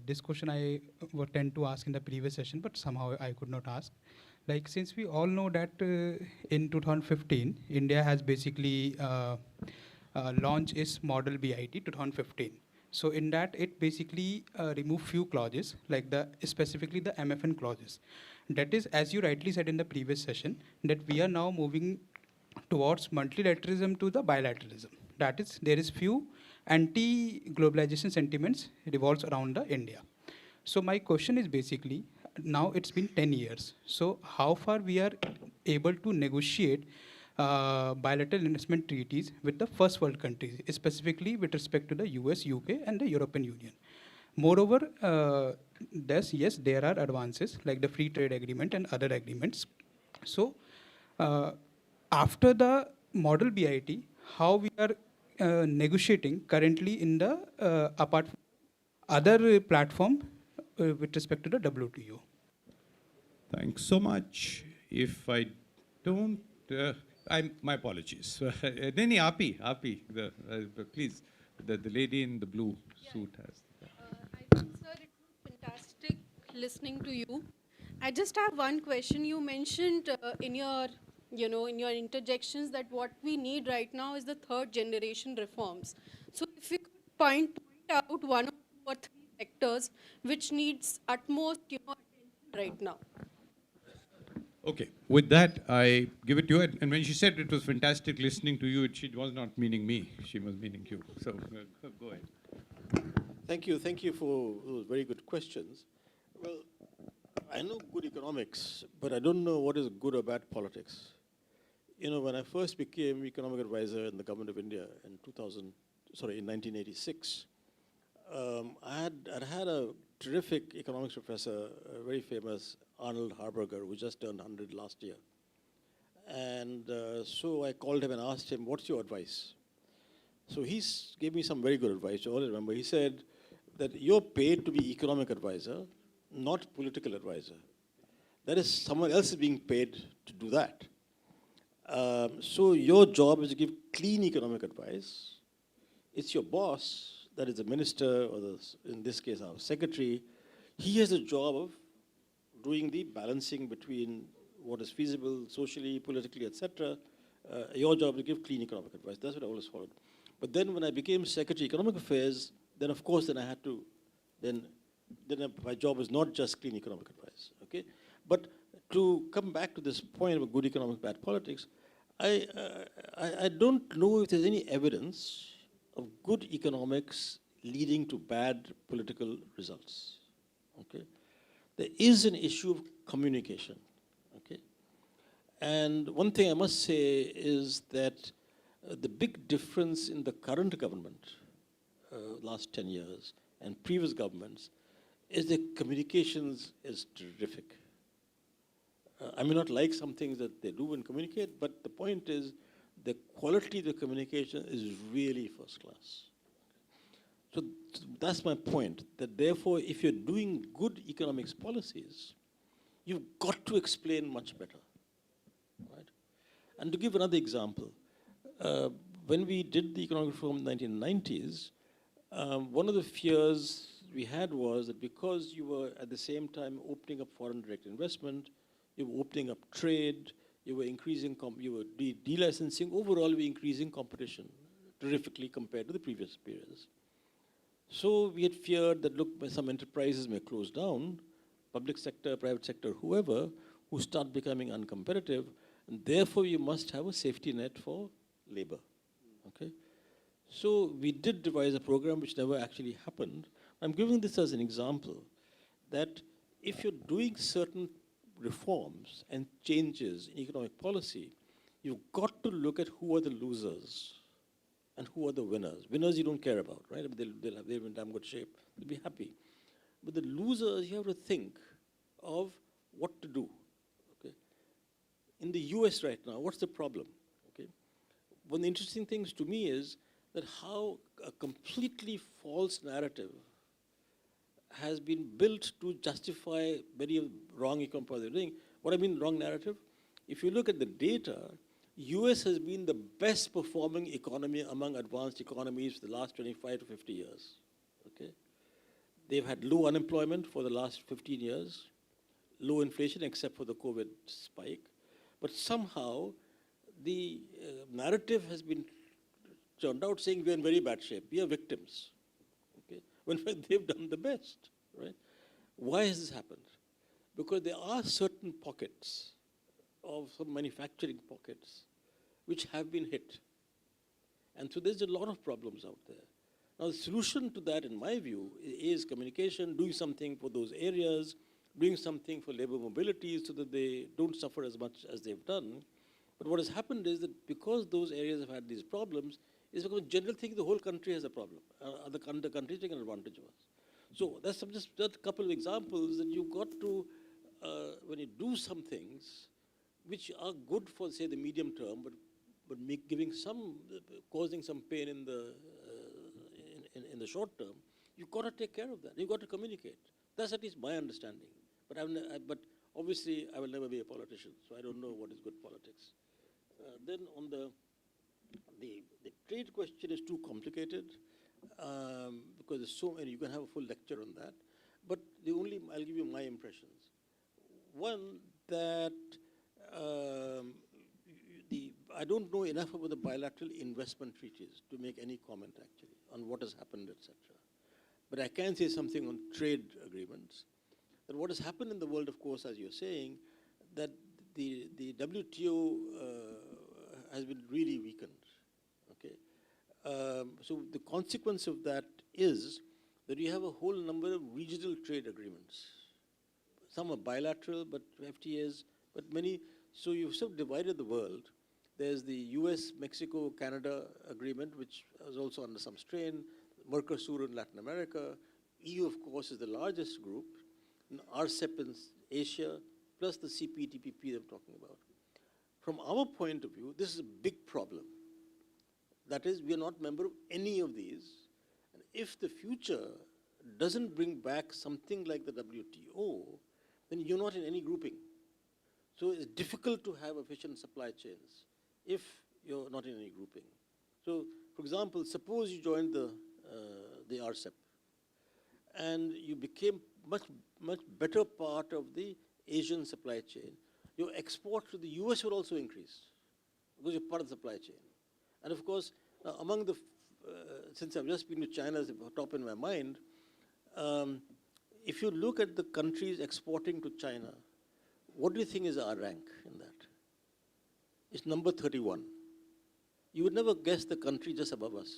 This question I would tend to ask in the previous session, but somehow I could not ask. Like, since we all know that in 2015, India has basically launched its model BIT 2015. So in that, it basically removed few clauses, like specifically the MFN clauses. That is, as you rightly said in the previous session, that we are now moving towards multilateralism to the bilateralism. That is, there is few anti-globalization sentiments revolves around the India. So my question is basically, now it's been 10 years. So how far we are able to negotiate bilateral investment treaties with the first world countries, specifically with respect to the US, UK, and the European Union. Moreover, yes, there are advances like the free trade agreement and other agreements. So after the model BIT, how we are negotiating currently in the apart from other platform with respect to the WTO. Thanks so much. If I don't, my apologies. Nini, Api, please, the lady in the blue suit has. I think, sir, it was fantastic listening to you. I just have one question. You mentioned in your interjections that what we need right now is the third generation reforms. So if you could point out one or two or three sectors which needs utmost attention right now. Okay, with that, I give it to you. And when she said it was fantastic listening to you, she was not meaning me. She was meaning you. So go ahead. Thank you for those very good questions. Well, I know good economics, but I don't know what is good or bad politics. You know, when I first became economic advisor in the government of India in 1986, I'd had a terrific economics professor, very famous, Arnold Harberger, who just turned 100 last year. And so I called him and asked him, what's your advice? So he gave me some very good advice. I always remember. He said that you're paid to be economic advisor, not political advisor. That is, someone else is being paid to do that. So your job is to give clean economic advice. It's your boss, that is the minister, or in this case our secretary. He has a job of doing the balancing between what is feasible socially, politically, etc. Your job is to give clean economic advice. That's what I always followed. But then when I became Secretary of Economic Affairs, then of course I had to, my job was not just clean economic advice, okay? But to come back to this point of good economics, bad politics, I don't know if there's any evidence of good economics leading to bad political results, okay? There is an issue of communication, okay? And one thing I must say is that the big difference in the current government, last 10 years, and previous governments, is that communications is terrific. I may not like some things that they do and communicate, but the point is the quality of the communication is really first class. So that's my point, that therefore if you're doing good economics policies, you've got to explain much better, right? And to give another example, when we did the economic reform in the 1990s, one of the fears we had was that because you were at the same time opening up foreign direct investment, you were opening up trade, you were increasing, you were delicensing, overall we were increasing competition terrifically compared to the previous periods. So we had feared that, look, some enterprises may close down, public sector, private sector, whoever, who start becoming uncompetitive, and therefore you must have a safety net for labor, okay? So we did devise a program which never actually happened. I'm giving this as an example that if you're doing certain reforms and changes in economic policy, you've got to look at who are the losers and who are the winners. Winners you don't care about, right? They're in damn good shape. They'll be happy. But the losers, you have to think of what to do. Okay? In the US right now, what's the problem? Okay? One of the interesting things to me is that how a completely false narrative has been built to justify many of wrong economic policy they're doing. What I mean wrong narrative? If you look at the data, US has been the best performing economy among advanced economies for the last 25 to 50 years. Okay? They've had low unemployment for the last 15 years, low inflation except for the COVID spike. But somehow the narrative has been turned out saying we're in very bad shape. We are victims. Okay? When in fact they've done the best. Right? Why has this happened? Because there are certain pockets of some manufacturing pockets which have been hit. And so there's a lot of problems out there. Now the solution to that, in my view, is communication, doing something for those areas, doing something for labor mobility so that they don't suffer as much as they've done. But what has happened is that because those areas have had these problems, it's become a general thing the whole country has a problem. Other countries taking advantage of us. So that's just a couple of examples that you've got to, when you do some things which are good for, say, the medium term, but causing some pain in the short term, you've got to take care of that. You've got to communicate. That's at least my understanding. But obviously, I will never be a politician, so I don't know what is good politics. Then on the trade question is too complicated because there's so many. You can have a full lecture on that. But I'll give you my impressions. One, that I don't know enough about the bilateral investment treaties to make any comment actually on what has happened, etc. But I can say something on trade agreements. That what has happened in the world, of course, as you're saying, that the WTO has been really weakened. Okay, so the consequence of that is that you have a whole number of regional trade agreements. Some are bilateral, but FTAs, but many. So you've sort of divided the world. There's the US, Mexico, Canada agreement, which is also under some strain. Mercosur in Latin America. EU, of course, is the largest group. RCEP in Asia, plus the CPTPP I'm talking about. From our point of view, this is a big problem. That is, we are not member of any of these. And if the future doesn't bring back something like the WTO, then you're not in any grouping. So it's difficult to have efficient supply chains if you're not in any grouping. So, for example, suppose you joined the RCEP and you became much better part of the Asian supply chain. Your export to the US will also increase because you're part of the supply chain. And of course, among the, since I've just been to China as a top in my mind, if you look at the countries exporting to China, what do you think is our rank in that? It's number 31. You would never guess the country just above us,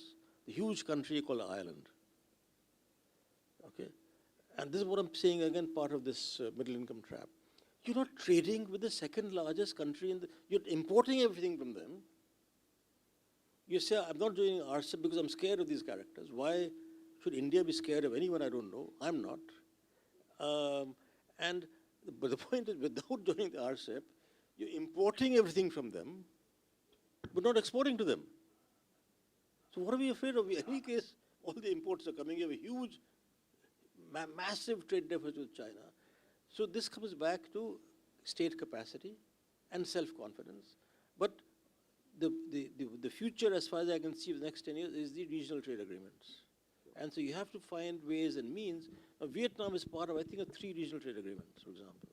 the huge country called Ireland. Okay? And this is what I'm saying, again, part of this middle income trap. You're not trading with the second largest country you're importing everything from them. You say, I'm not doing RCEP because I'm scared of these characters. Why should India be scared of anyone I don't know? I'm not. But the point is, without joining the RCEP, you're importing everything from them, but not exporting to them. So what are we afraid of? In any case, all the imports are coming. You have a huge, massive trade deficit with China. So this comes back to state capacity and self-confidence. But the future, as far as I can see, for the next 10 years, is the regional trade agreements. And so you have to find ways and means. Now, Vietnam is part of, I think, 3 regional trade agreements, for example.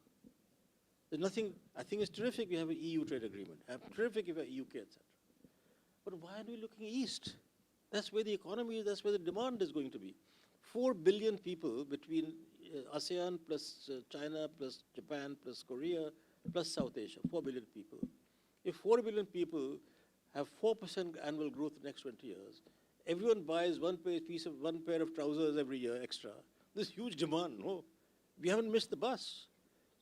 There's nothing, I think it's terrific we have an EU trade agreement. Terrific if we have UK, etc. But why are we looking east? That's where the economy is, that's where the demand is going to be. 4 billion people between ASEAN plus China plus Japan plus Korea plus South Asia, 4 billion people. If 4 billion people have 4% annual growth in the next 20 years, everyone buys one pair of trousers every year extra. This huge demand, no? We haven't missed the bus.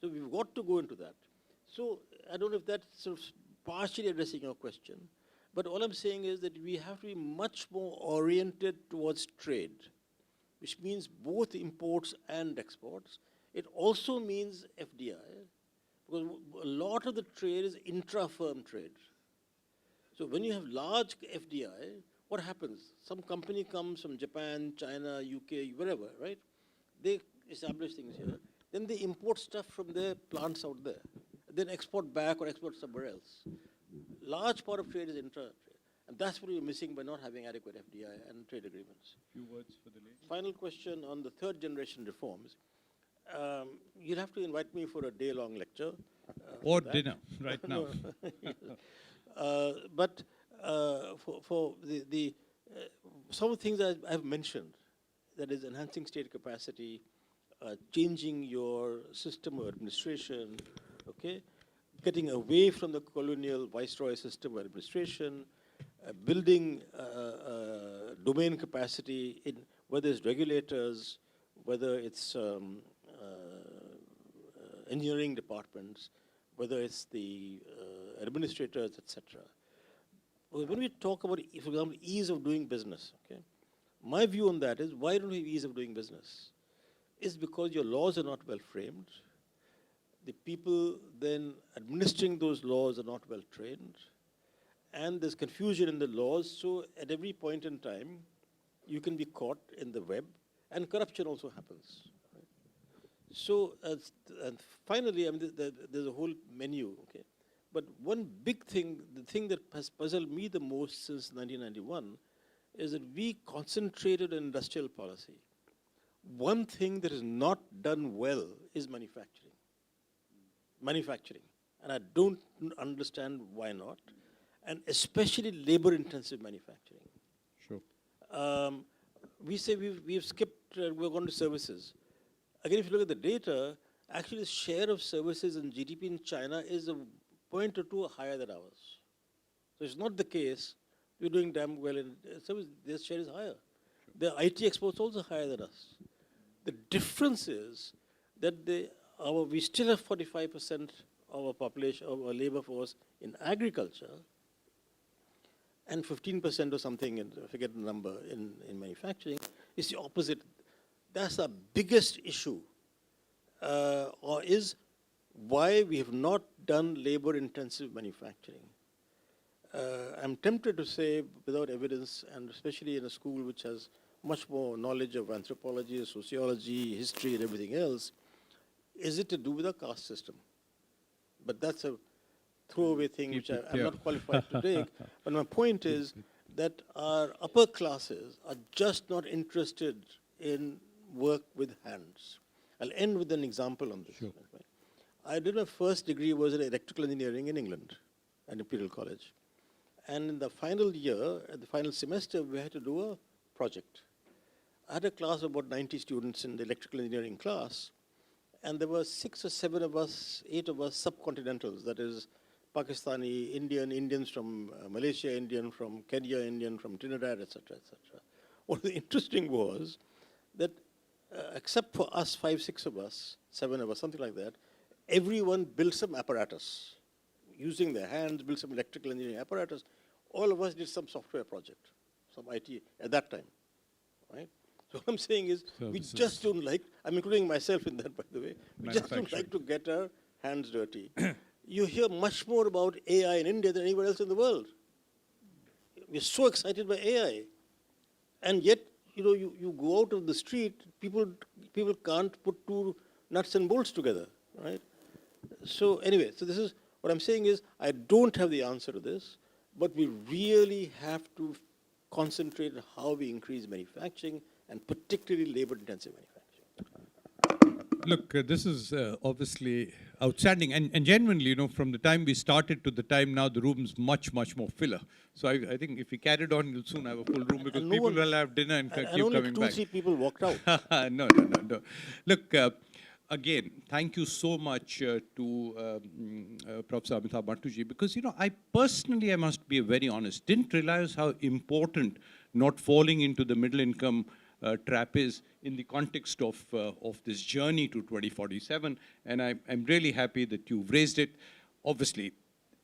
So we've got to go into that. So I don't know if that's sort of partially addressing your question, but all I'm saying is that we have to be much more oriented towards trade. which means both imports and exports. It also means FDI, because a lot of the trade is intra-firm trade. So when you have large FDI, what happens? Some company comes from Japan, China, UK, wherever, right? They establish things here. Then they import stuff from their plants out there. Then export back or export somewhere else. Large part of trade is intra-trade. And that's what we're missing by not having adequate FDI and trade agreements. Few words for the lady. Final question on the third generation reforms. You'll have to invite me for a day-long lecture. Or dinner, right now. But for the some of the things I've mentioned, that is enhancing state capacity, changing your system of administration, okay, getting away from the colonial viceroy system of administration, building domain capacity in whether it's regulators, whether it's engineering departments, whether it's the administrators, etc. When we talk about, for example, ease of doing business, okay, my view on that is, why don't we have ease of doing business? It's because your laws are not well framed. The people then administering those laws are not well trained. And there's confusion in the laws, so at every point in time, you can be caught in the web, and corruption also happens. Right? So, and finally, I mean, there's a whole menu, okay? But one big thing, the thing that has puzzled me the most since 1991, is that we concentrated on industrial policy. One thing that is not done well is manufacturing. Manufacturing. And I don't understand why not. And especially labor-intensive manufacturing. Sure. We say we've skipped, we're going to services. Again, if you look at the data, actually the share of services in GDP in China is a point or two higher than ours. So it's not the case we're doing damn well in service, their share is higher. The IT exports also higher than us. The difference is that we still have 45% of our population, of our labor force in agriculture, and 15% or something, I forget the number, in manufacturing. It's the opposite. That's the biggest issue, or is why we have not done labor-intensive manufacturing. I'm tempted to say, without evidence, and especially in a school which has much more knowledge of anthropology, sociology, history, and everything else, is it to do with the caste system? But that's a throwaway thing which I'm not qualified to take. But my point is that our upper classes are just not interested in work with hands. I'll end with an example on this. Sure. Right? I did my first degree was in electrical engineering in England at Imperial College. And in the final year, at the final semester, we had to do a project. I had a class of about 90 students in the electrical engineering class, and there were 6 or 7 of us, 8 of us subcontinentals, that is Pakistani, Indians from Malaysia, Indian from Kenya, Indian from Trinidad, etc., etc. What was interesting was that except for us, 5, 6 of us, 7 of us, something like that, everyone built some apparatus. Using their hands, built some electrical engineering apparatus. All of us did some software project, some IT at that time, right? So what I'm saying is, we just don't like, I'm including myself in that, by the way, we just don't like to get our hands dirty. You hear much more about AI in India than anywhere else in the world. We're so excited by AI. And yet, you know, you go out of the street, people can't put 2 nuts and bolts together, right? So anyway, so this is, what I'm saying is, I don't have the answer to this, but we really have to concentrate on how we increase manufacturing, and particularly labor-intensive manufacturing. Look, this is obviously outstanding, and genuinely, you know, from the time we started to the time now, the room's much, much more filler. So I think if we carried on, you'll soon have a full room, because people will have dinner and keep coming back. And only 2-3 people walked out. No. Look, again, thank you so much to Professor Amitabh Mattuji, because, you know, I personally, I must be very honest, didn't realize how important not falling into the middle income trap is in the context of this journey to 2047. And I'm really happy that you've raised it. Obviously,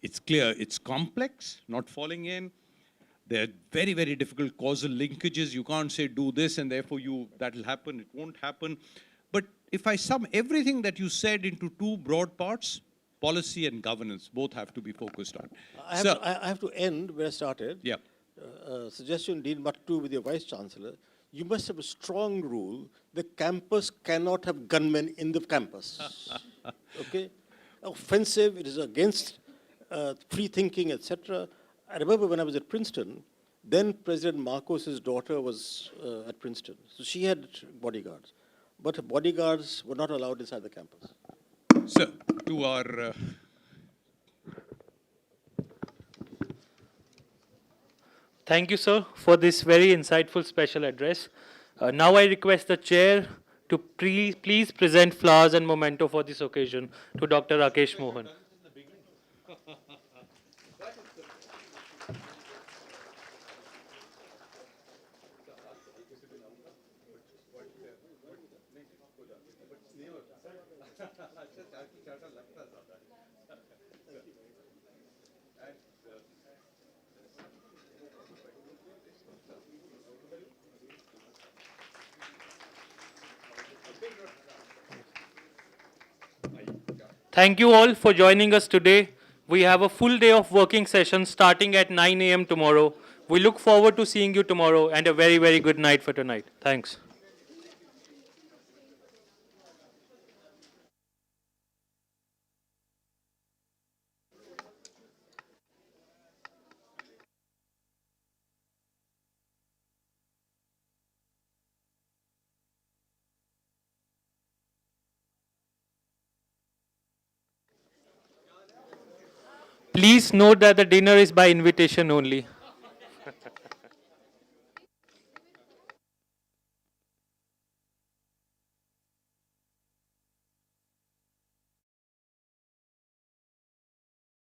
it's clear it's complex, not falling in. There are very, very difficult causal linkages. You can't say do this and therefore that'll happen. It won't happen. But if I sum everything that you said into two broad parts, policy and governance both have to be focused on. I have to end where I started. Yeah. Suggestion, Dean Mattu, with your Vice Chancellor, you must have a strong rule: the campus cannot have gunmen in the campus. Okay? Offensive, it is against free thinking, etc. I remember when I was at Princeton, then President Marcos's daughter was at Princeton. So she had bodyguards. But her bodyguards were not allowed inside the campus. Sir, to our... Thank you, sir, for this very insightful special address. Now I request the chair to please present flowers and memento for this occasion to Dr. Rakesh Mohan. Thank you all for joining us today. We have a full day of working sessions starting at 9 a.m. tomorrow. We look forward to seeing you tomorrow, and a very, very good night for tonight. Thanks. Please note that the dinner is by invitation only.